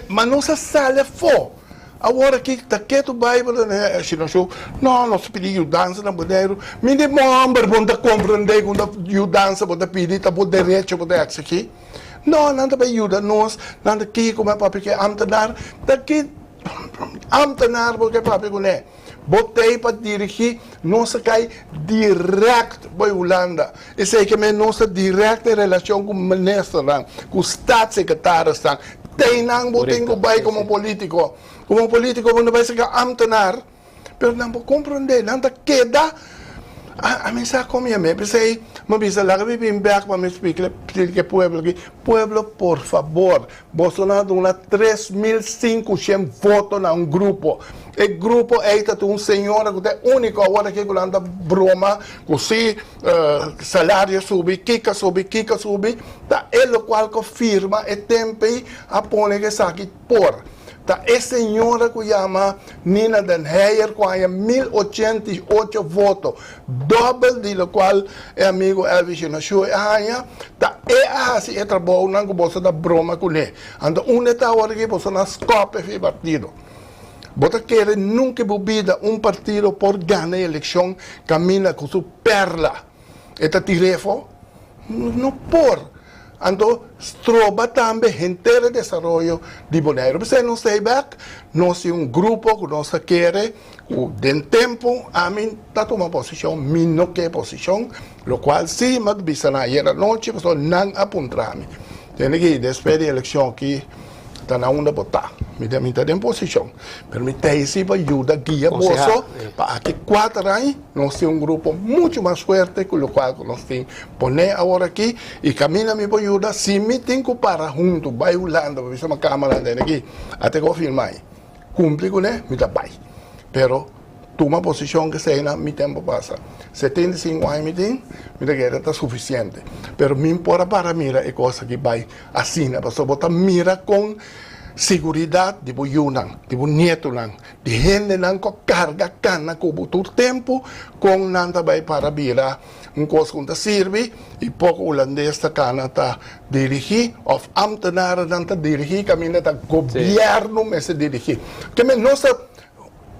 Mas não se sale fora. Agora que tá que tu vai, né? Se não show, não se pedir dança na bodeiro. Me de member, bunda compreender quando you dança, bunda pedir, tá bunda direito, bunda aqui. Não, nada vai ajuda nós, nada que como é papi que amtanar, daqui amtanar porque papi que né. Botei para dirigir, não se cai direto para a Holanda. E sei que não se direta em relação com o ministro, com o staatssecretário. Tem não botei como político. Como político, quando vai ser amtenar, mas não vou compreender, não queda. A mim sabe como é, pensei, mas bisa lá que vim back para me explicar que pueblo, por favor, Bolsonaro dá 3.500 votos na grupo. E grupo é senhor que é único agora que anda broma, que se salário sube, kika sube, tá ele qual que firma e tempo a pôr que saque por. Tá é senhora que chama Nina Den Heyer com 1.088 votos, doble de lo qual é amigo Elvis Nachu tá é assim é trabalho não que você dá broma com ele. Anda tá hora que você não escope o partido. Bota querer nunca bebida partido por ganhar a eleição camina com sua perla. Eta tirefo não por. Ando trova também gente de desenvolvimento de Bonaire. Você não sei back, nós é grupo que nós quer, de tempo, a mim está tomando posição, mim não quer posição, o qual sim, mas bisa na era noite, mas não apontar-me. Tem que despedir a eleição aqui. Está na onda botar, me está em posição. Permite isso para ajudar guia bolso para que 4 anos nós temos grupo muito mais forte que o qual nós temos poner agora aqui e caminha me para ajudar se me tem que parar junto vai Holanda para ver uma câmera dentro aqui até que eu filmar cumpre com né me dá pai pero toma posición que sea, mi tiempo pasa. 75 años, mira que está suficiente. Pero me importa para mirar es cosa que va así, pues vos mira con seguridad de Yunan, de Nietulan, de gente que carga cana con tu tiempo, con nada vai para mirar un cosa que sirve y poco holandés ta cana está dirigir, o ambtenaren dan ta dirigir, camina ta gobierno me se dirigir. Que me no se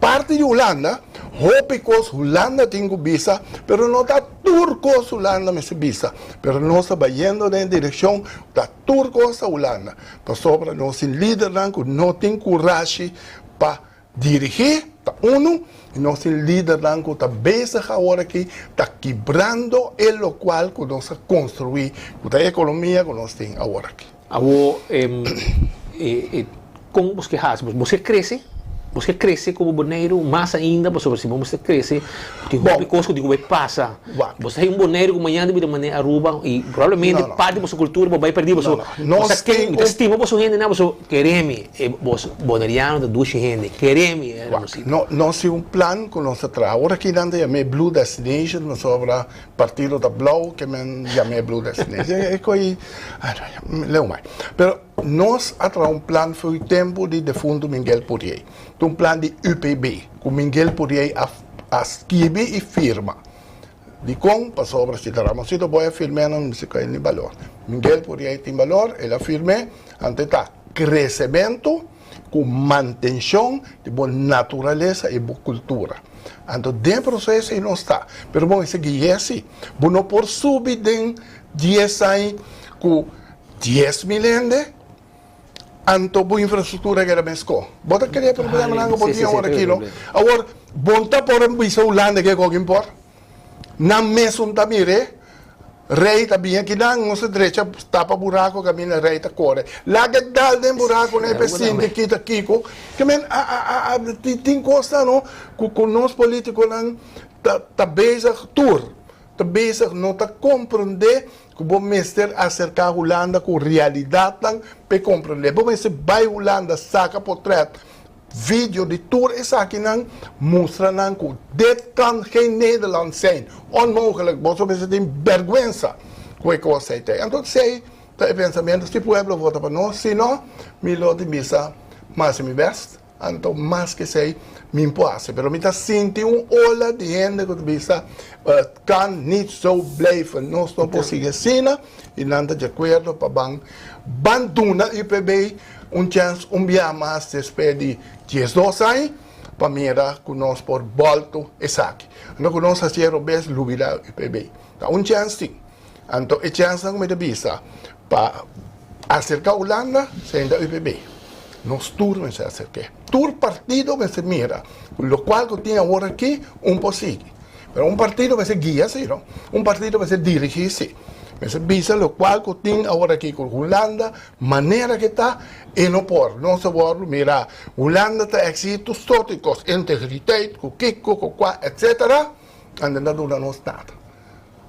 parte de Holanda, hópicos Holanda tengo visa, pero no está turcos Holanda me se visa, pero no se va yendo en dirección da turcos a Holanda. Por sobre no sin líder no tiene coraje para dirigir, uno, y no sin líder que está bezig ahora aquí, está quebrando el local que nos construir, la economía que nos tiene ahora aquí. Abo, como você faz? Você cresce? Você cresce como boneiro mais ainda, por sobre se você cresce, tem uma coisa que vai passar. Você é boneiro que amanhã de maneira Aruba e provavelmente parte da sua cultura vai perder. Você quer estima você gente não, você quereme, você boneriano da duas gente, quereme. Nós temos plan que nós trabalhamos. Agora aqui dentro é Blue Destination, nós sobre partido da Blau que é Blue Destination. É coisa, leu mais. Pero nós atrás plan foi o tempo de defunto Miguel Purier. Um plano de UPB, com Miguel Purier a escrever e firma. De como, para sobre se Ramosito vai firmar, não se cai nem valor. Miguel Purier tem valor, ele firma, ante tá crescimento com manutenção de boa natureza e boa cultura. Então, dentro do processo, ele não está. Mas, bom, esse aqui é assim. Bom, não por subir de 10 anos com 10 milhões, anto boa infraestrutura que era mesco. Bota queria problema não botinha agora aqui, não. Agora, bonta por um bicho Holanda que alguém por. Na mesa um tamire, rei também que não se direita tapa buraco caminha rei ta corre. Lá que dá de buraco né pesin de kita kiko. Que men tem costa não com nós políticos não tá bezig tour. Tá bezig não tá compreender que o mestre acercar a Holanda com realidade para compreender. Bom, se vai Holanda saca portrait, vídeo de tour is aqui não mostra não que dit kan geen Nederland zijn. Onmogelijk. Bom, você tem vergonha com a coisa aí. Então, sei, tá pensamento se o povo vota para nós, se não, me lo de missa, mas me veste. Então, mais que sei, me impõe. Pero me tá sentindo ola de gente que visa kan niet zo blijven. Nós não podemos assim, e nada de acordo para banduna IPB chance dia mais depois de 10 anos para mirar que nós por volta esse aqui. Então, que nós fazemos bem lubida IPB. Então, chance sim. Então, a chance que me visa para acercar a Holanda, sendo IPB. Nos turnos se acerqué. Tur partido me se mira, lo cual que tiene ahora aquí un posible. Pero un partido me se guía, sí, ¿no? Un partido me se dirige, sí. Me se visa lo cual que tiene ahora aquí con Holanda, manera que está, y no por, no se puede mira, Holanda está éxitos históricos, integridad, con Kiko, con cual, etc. Andando dura no nada.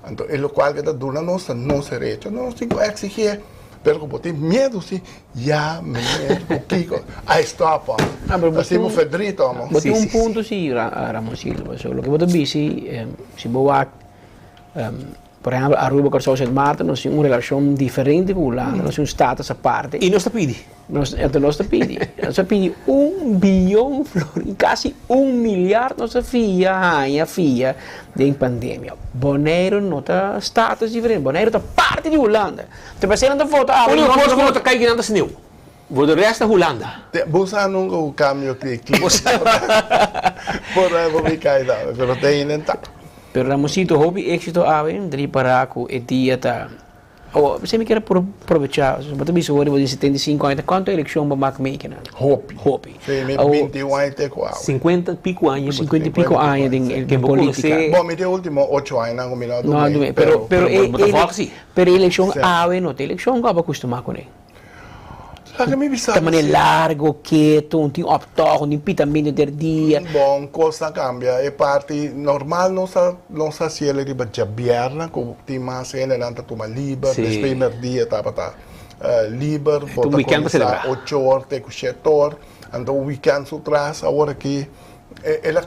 Entonces, lo cual que está dura no se recha, no se exige. Pero como tem medo, sim, já me Kiko, aí está, pá. Assim, o Fedrito, amor. Mas tem um ponto, sim, Ramoncillo. O que você disse, se boa, por exemplo, Aruba com São Marta, nós temos uma relação diferente com o Holanda, nós temos status à parte. E nós te pedi? Nós te pedi. Nós te pedi 1 bilhão, quase 1 milhar, nós fia de pandemia. Bonaire não está status diferente, Bonaire está parte de Holanda. Te passei na foto, a única coisa que não está caindo nada seneu. O resto é Holanda. Você nunca o câmbio que por aí vou me cair, mas tem intentado. Pero Ramosito, hobby éxito ave, dari para ako dia ta. Oh, você me quer aproveitar, você também se de 75 anos, quanto eleição vai make na? Hobby. 21 anos te qual. 50 pico anos. 50 e pico anos em política. Bom, me deu último 8 anos não combinado. Não, pero eleição ave não tem eleição que vai acostumar com ele. Também é largo, quieto, não tem optor, não tem pitamento de dia. Bom, coisa cambia. É parte normal, não se se ele riba jabiarna, como tem mais ele não está toma liber, depois dia tá liber, volta começar 8 horas, tem que 7 horas, então o weekend se traz, agora aqui ela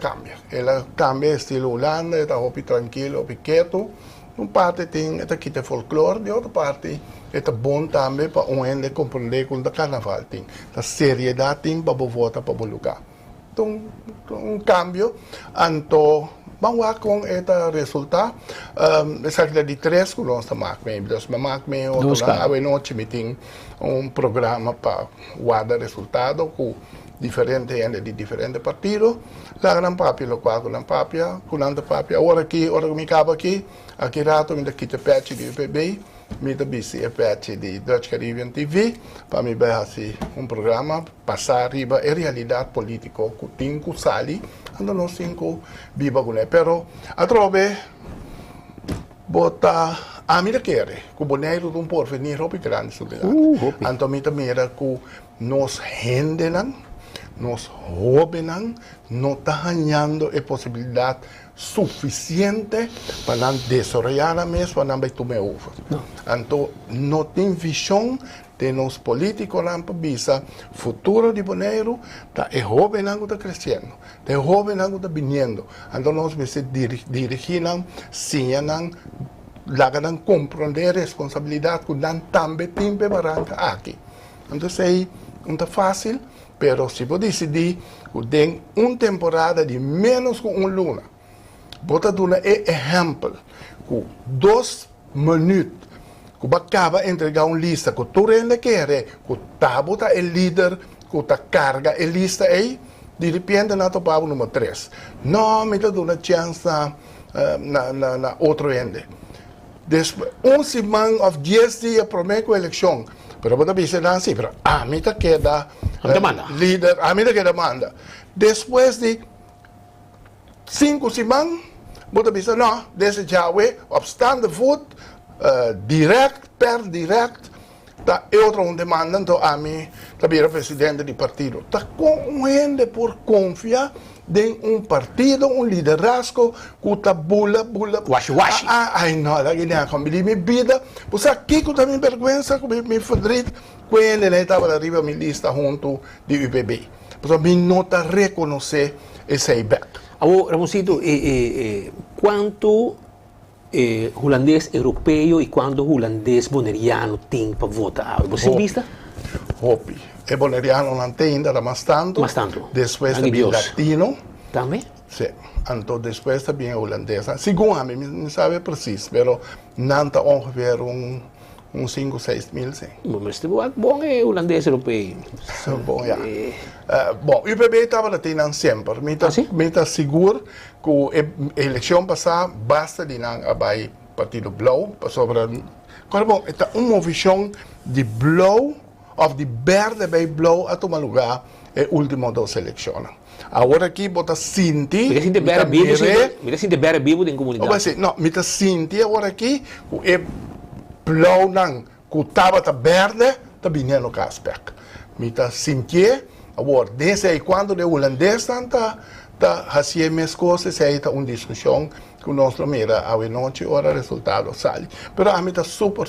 cambia estilo Holanda, ela hopi tranquilo, hopi quieto. Uma parte tem esta aqui folclore, de outra parte esta bom também para onde compreender com o carnaval tem, a seriedade tem para voltar para o lugar. Então, cambio, então vamos lá com este resultado. Essa aqui é de 3 que nós estamos fazendo, outro lado, noite tem programa para guardar resultado com diferente gente de diferentes partidos. Lá na papia, lo qual na papia, com na papia. Agora que me acaba aqui rato me daqui te patch de UPB, me da BC patch de Dutch Caribbean TV, para me ver assim programa passar arriba a realidade política que tem que sali, ando nós cinco viva com ele. Pero a trove bota a mira querer, que o boneiro de porvenir hopi grande sociedade. Então me mira que nos rendenan, nos jovenan, não está ganhando a possibilidade suficiente para desarrollar a mesa para não tomar over. Então, não tem visão de nos políticos na visa futuro de Bonaire, tá é jovem que está crescendo, é jovem que está vindo. Então, nós precisamos dirigir, ensinar, lagan compreender a responsabilidade que não também tem para aqui. Então, sei, não é fácil, mas se você decidir que tem uma temporada de menos que uma luna, bota dar um exemplo, com 2 minutos, que acaba de entregar uma lista, que tu ainda quer, que tá bota o líder, que tá carga a lista aí, de repente na topa o número 3. Não, me dá uma chance na outro ende. Después, semana ou 10 dias para a eleição, pero bota dizer assim, pero a mim tá queda líder, a mim tá queda manda. Depois de 5 semanas, bota dizer não, desse já obstante voto, direct, per direct, tá outro demanda, então a mim, também presidente do partido, tá com gente por confiar em partido, liderazgo, que está bula. Washi. Ai, não, aqui não é como minha vida. Pois aqui que também vergonha, que me fodrit, quando ele estava arriba minha lista junto de UPB. Pois a mim não está reconhecer esse back. Ramoncito, quanto holandês europeu e quanto holandês boneriano tem para votar? Você vista? Hopi. E boneriano não tem ainda, mas tanto. Depois também latino. Também? Sim. Então, depois também holandês. Segundo a mim, não sabe preciso, mas não está ongeveer 5, 6 mil, sim. Mas bom é holandês europeu. Bom, já. Bom, o UPB estava latino sempre. Me está seguro que a eleição passada basta de não abai partido Blauw. Sobre... Bom, é uma visão de Blauw, of de verde bij blauw a tomar lugar é último das eleições. Agora aqui bota sentir, me sinto bem vivo em comunidade. Não, me tá sentir agora aqui é blauw não, que estava tá verde, tá vindo com aspecto. Me tá sentir agora desde aí quando o holandês tá fazendo as coisas, aí tá uma discussão que nós mira a noite ora o resultado sai. Pero a mim tá super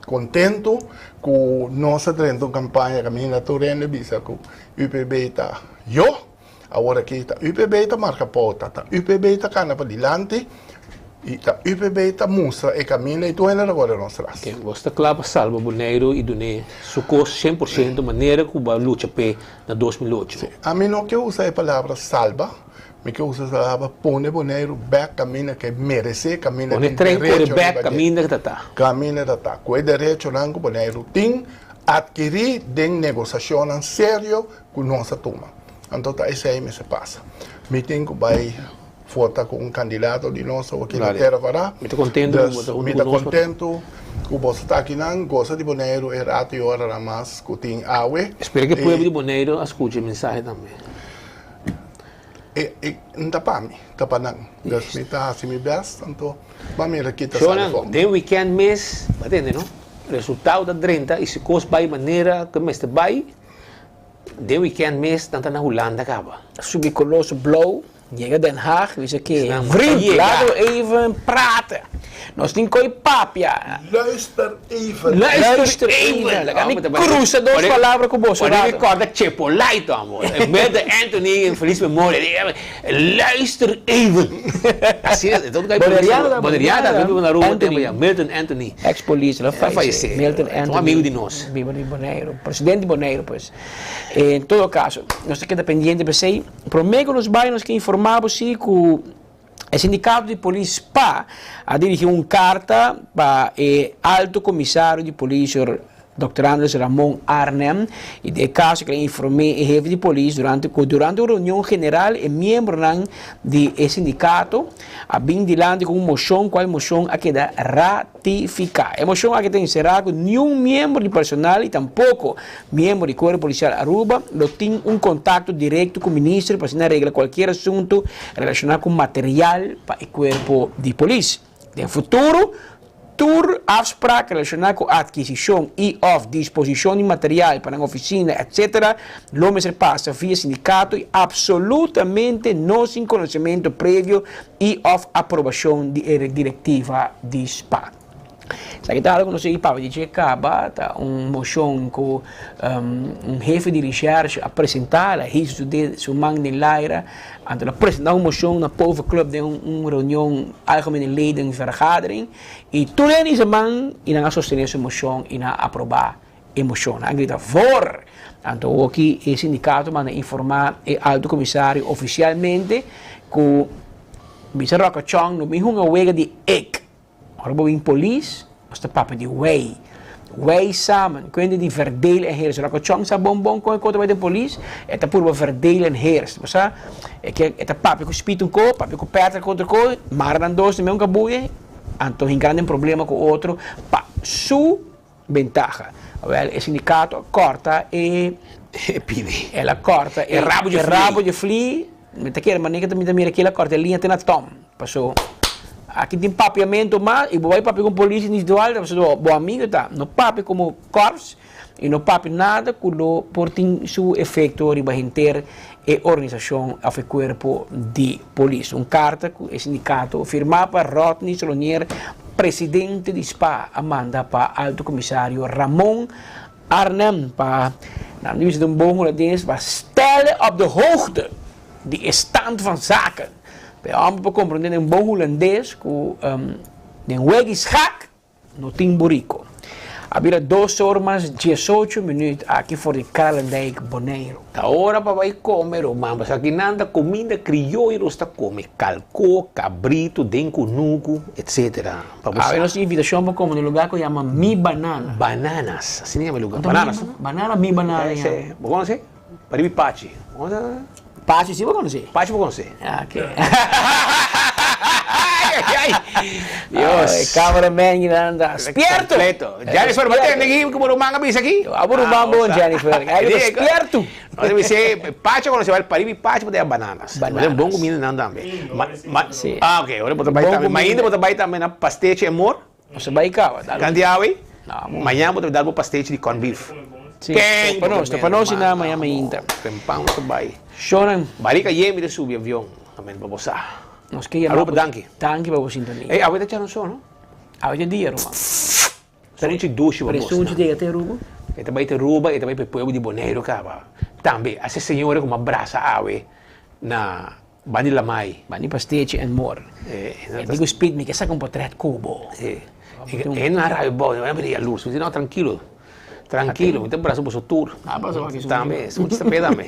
contento que nós tendo uma campanha caminhando na visa que o UPB está agora que está UPB está marca pauta, tá UPB está cana para adiante e tá UPB está mostra e caminho e tu ainda agora nós traz. Que você está claro para salvar Bonaire e donar socorro 100% maneira que vai lutar na 2008. A mim não que usa a palavra salva. Me que usa a palavra pone Bonaire back caminho que merece caminho que direito back caminho que tá. Caminho que tá. Com o direito não que Bonaire tem adquirir de negociação sério com nossa turma. Então tá isso aí me se passa. Me tem que vai votar com um candidato de nosso aqui na terra para. Me tá contento. Me tá contento. Que você está aqui não gosta de Bonaire é rato e hora mais que tem água. Espero que o povo de Bonaire escute a mensagem também. Não para mim, está para não. Deus me está assim, me best, então, vamos aqui está saindo. De weekend mês, entende, não? Resultado da 30, e se coisa vai maneira que mês vai, de weekend mês, tanto na Holanda acaba. Subicoloso Blauw, Llega Den Haag, we zeggen, Snap, vriend, llega. laten we even praten. Nos tin koi papia. Luister even. Luister even. Dan kan ik cruisen dos palabras com você. Wanneer ik kort dat Chipolite amor. Met de Anthony in verlies memoria. Luister even. Assim, então Boneriana, vive na rua, tem Milton Anthony. Ex-polícia, lá faz. Milton Anthony. Amigo de nós. Viva de Bonaire, presidente de Bonaire, pues. En todo caso, nós queda pendiente para sei. Prometo nos bairros que informamos sim que o sindicato de polícia SPA a dirigir uma carta para o alto comissário de polícia Dr. Andres Ramon Arnem, e de caso que informei o chefe de polícia durante a reunião general e membro do sindicato, a bem dilante com uma moção, qual moção a queda ratificar. A moção a que tem encerrado nenhum membro de personal e tampouco membro do Corpo Policial Aruba não tem contato direto com o ministro para assinar regra qualquer assunto relacionado com material para o Corpo de Polícia. No futuro, afspraken relacionadas com a aquisição e of disposição de material para a oficina, etc., não se passa via sindicato e absolutamente não sem conhecimento prévio e of aprovação de diretiva de SPA. Sabe que algo não sei para dizer que tá moção com chefe de recherche apresentar a risco de sua mãe de Laira, então apresentar uma moção na Povo Club de uma reunião algemene leden vergadering e tudo essa man e não sostener essa moção e não aprovar a moção. A grita for, então aqui o sindicato manda informar o alto comissário oficialmente que o Mr. Roca Chong não me uma wega de ek. Agora, em polícia, nós temos de way. Way samen. Quando de verdelen en heers. Rako chong sa bonbon ko ko de polícia. Eta purba verdelen en heers. Você é que eta papi ko spit ko, papi ko petra contra ko, maar dan dos de meu cabuye. Anto hin grande problema com outro. Pa su ventaja. Well, o sindicato corta e pide. Ela corta e rabo de fli. Me te quer maneira também mira que ela corta a linha tem na tom. Passou. Aqui tem papiamento, mas e vai papi com polícia individual, você bom amigo tá, não papi como corps e não papi nada que lo portem seu efeito riba inter e organização ao corpo de polícia. Carta que o sindicato firmar para Rodney Solonier, presidente de SPA, manda para alto comissário Ramon Arnem para na nieuws de Bongolades para stellen op de hoogte de stand van zaken. Para compreender um bom holandês que um weg is gak no Timburico. Havia 2 horas 18 minutos aqui fora de Carlandijk, Bonaire. A hora para vai comer, mamba. Aqui nada comida criolla está come calco, cabrito, denco, nuco, etc. A nossa invitação para comer no lugar que chama Mi Banana. Bananas, assim é o lugar. Bananas. Banana, Mi Banana. Você conhece? Para mim, Pachi. Pachi, sim, vou conhecer. Pachi, vou conhecer. Ok. Dios, cameraman anda despierto. Jennifer, batendo aqui como o manga bisa aqui. Abro mambo, Jennifer. Aí despierto. Nós deve ser Pachi quando você vai para Pachi para bananas. Bananas. Bom comida não também. Sim. Ah, ok. Agora botar baita também. Mas ainda botar baita também na pastete amor. Você vai cá, Candiawe. Amanhã botar dar o pastete de corn beef. Sim. Para nós na amanhã ainda. Tempão to buy. Choram. Barica yemi de subir avião. Também para você. Nós que ia Aruba danke. Danke para você também. Ei, a vida não só, não? A vida dia, Roma. Serente duche para você. Pressunte de até Aruba. E também te Aruba e também para o povo de Bonaire, cara. Também, essa senhora com uma braça ave na Bani Lamai. Bani Pastete and more. Digo speed me que saca portrait cubo. É na raio bom, não é para a luz, não tranquilo. Tranquilo, então braço para o tour. Braço aqui. Também, muito também.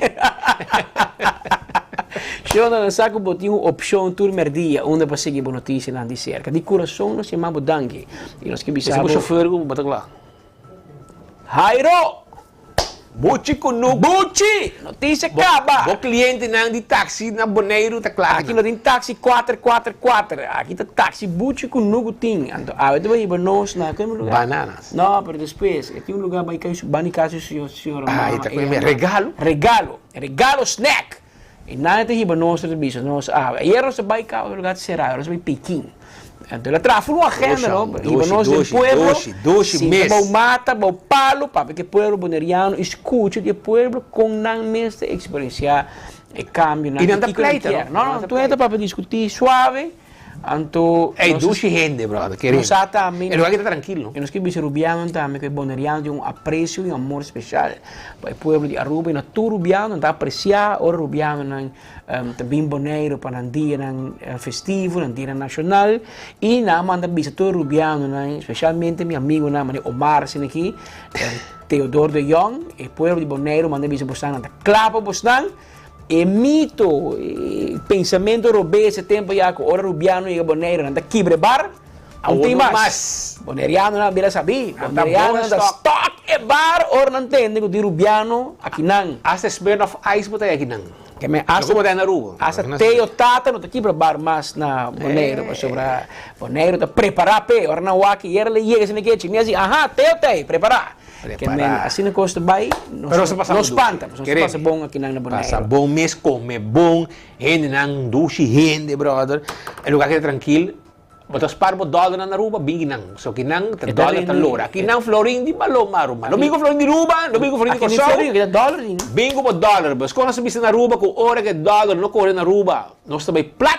Eu não saco botinho opção tour merdia, onde para seguir boa notícia na de cerca. De coração nós chamamos dangue. E nós que bisamos. Esse chofer como botar lá. Jairo! Buchi kuno. Buchi! Notícia acaba! O cliente não de táxi na Bonaire tá claro. Aqui não tem táxi 444. Aqui tá táxi Buchi kuno tem. Então, a ver vai nós na aquele lugar. Bananas. Não, mas depois, tem lugar vai cair bani casa senhora. Ah, tá com regalo. Regalo snack. E nada te hiba nós de bicho, nós ayer nós vai cá o lugar será, nós vai Pequim. Então ela tráfego uma agenda, não? Hiba nós do pueblo. Doce mês. Bom mata, bom palo, para que o pueblo boneriano escute o pueblo com não mesmo experienciar e cambio E non da pleita, no? Tu entra para discutir suave. Anto duci gente, brother, che non sa tammi. E lo che tranquillo. E non scrivi se rubiano tammi che boneriano di un apprecio e un amore speciale. Poi pueblo di Aruba in tu rubiano da appreciare ora rubiano nang também boneiro para nandia nang festivo, nandia nacional e na manda bisa tu rubiano nang specialmente mio amigo na mane Omar sine aqui Teodoro de Jong e pueblo di boneiro manda bisa bostan da clapa bostan. E mito, pensamento robê esse tempo já com ora rubiano e boneiro nanda quibre bar, não tem mais. Boneriano não bila sabi, boneriano nanda stock e bar ora não tem nego de rubiano aqui não. As smear of ice botei aqui não. Que me asa na rua. Asa teo tata não te quibre bar mas na boneiro para sobra boneiro te preparar pe ora não aqui era le chega se que tinha assim, aha, teo preparar. Que assim não custa bem, não espanta, não passa bom aqui na boneira. Passa bom mês, come bom, gente não duche gente, brother. É lugar que é tranquilo. Botas para o dólar na Aruba, bingi não. Só que não, tem dólar tá loura. Aqui não florim de balão maruma. Não bingo florim de Aruba, não bingo florim de Kosovo. Aqui é dólar. Bingo o dólar, mas quando você visse na Aruba, com hora que dólar não corre na Aruba, nós também plat.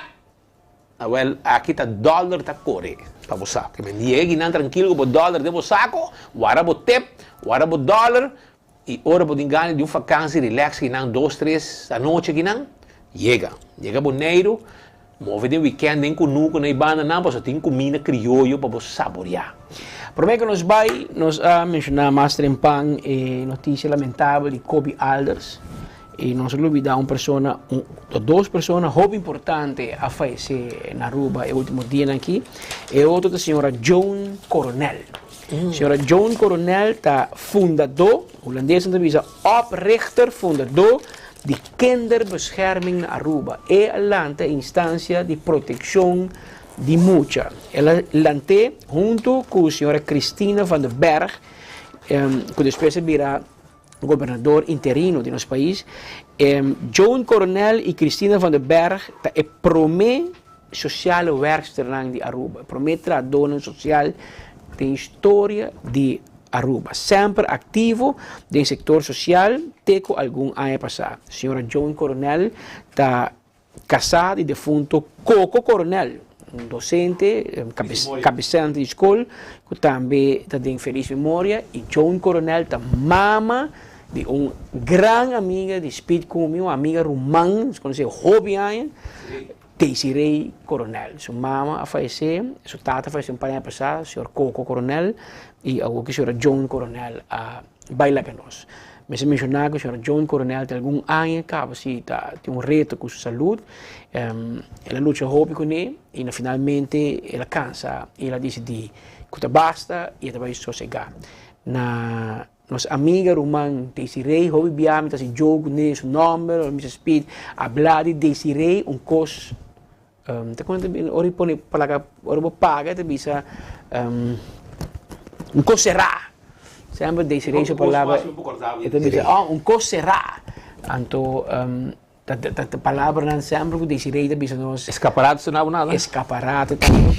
Well, aqui tá dólar tá corre. Para você, que me diga não tranquilo com o dólar de você saco, guarda o tep, guarda o dólar e hora pode ganhar de uma vacância relax que não 2, 3 da noite que não chega boneiro, move de weekend em conuco na banda não, você tem comida criollo para você saborear. Por que nos vai nos mencionar mais trempan e notícia lamentável de Kobe Alders. E não se olvida duas pessoas muito importantes a falecer na Aruba no último dia aqui. E outra é a senhora Joan Coronel. A senhora Joan Coronel é fundador, holandês entrevista, oprichter, fundador de Kinderbescherming na Aruba. É a instância de proteção de mucha. Ela lante junto com a senhora Cristina van den Berg, que depois virá governador interino de nosso país. Joan Coronel e Cristina van den Berg é promê sociale werkster de Aruba. Promê tradona social de história de Aruba. Sempre ativo no setor social, teco algum ano passado. A senhora Joan Coronel está casada e defunto Coco Coronel, um docente, cabeçante de escola, que também está de infeliz memória. E Joan Coronel está mama de uma grande amiga de espírito comigo, uma amiga romã, se conhece hobby ainda, Desiree Coronel. Sua mama a falecer, sua tata faleceu ano passado, o senhor Coco Coronel, e a senhora Joan Coronel a bailar com nós. Mas se mencionar que a senhora Joan Coronel tem algum ano, tem um reto com sua saúde, ela luta hobby com ele, e finalmente ela cansa, e ela decide que basta, e ela vai sossegar. Nossa amiga romã Desiree, hobby biame, tá se jogo nesse nome, ou Mr. Speed, hablar de Desiree, cos, tá quando ora põe palavra, ora paga, tá bisa, cos será, sempre Desiree essa palavra, tá bisa, cos será, anto a palavra não sempre que Desiree tá bisa nós. Escaparate não nada. Escaparate, tá uma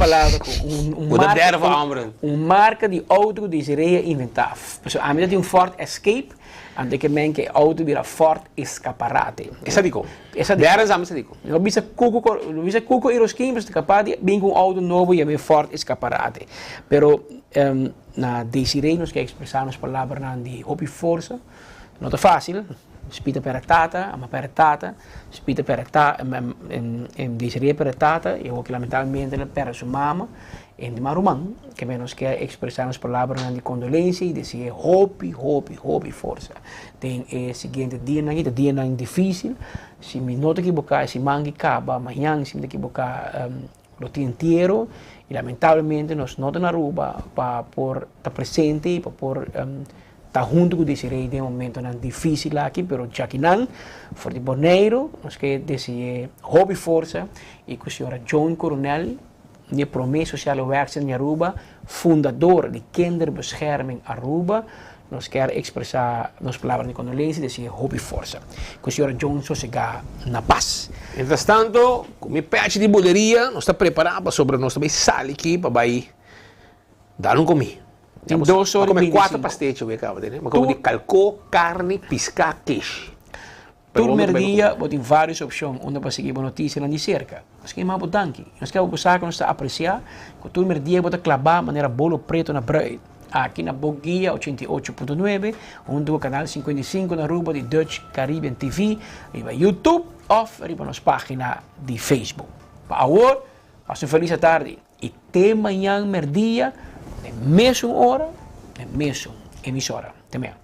palavra marca de auto que Desiree inventava. A mim tem Ford Escape, ante que men que auto vira Ford Escaparate. Essa dico. Essa dico. Eu bisa cuco e rosquinho, mas capaz de bem com auto novo e a Ford Escaparate. Pero na Desiree nos quer expressar as palavras de hobby força, não é fácil. Spita per tata, ama per tata, spita per tata, Desiree per tata, e ook lamentavelmente per sua mama, e de Marumang, que menos quer expressar as palavras de condolência e dizer hobby força. Tem o seguinte dia não difícil, se me não te equivocar, se mangue acaba, amanhã se me equivocar, o dia inteiro, e lamentavelmente nós não na Aruba para por estar presente e para por está junto com o Desiree de momento não difícil aqui, pero já que não, for de boneiro, nós que decidir hobby força e com a senhora Joan Coronel, de promessa social werkster em Aruba, fundador de Kinderbescherming Aruba, nós quer expressar nas palavras de condolência e decidir hobby força. Com a senhora Joan sossegar na paz. Entretanto, com minha peixe de boleria, nós estamos preparados sobre nós também sal aqui para dar comigo. Tem 2 horas e 4 pastéis, mas como de calcô, carne, pisca, queijo. Turmer dia, tem várias opções onde você seguir notícia lá de cerca. Nós queremos muito danke. Nós queremos que você está apreciar. Que o Turmer dia bota clavar maneira bolo preto na bread. Aqui na Boguia 88.9, onde o canal 55 na ruba de Dutch Caribbean TV, riba YouTube ou riba nossa página de Facebook. Para agora, passe uma feliz tarde e até amanhã, merdia, na mesma hora, na mesma emissora. Até amanhã.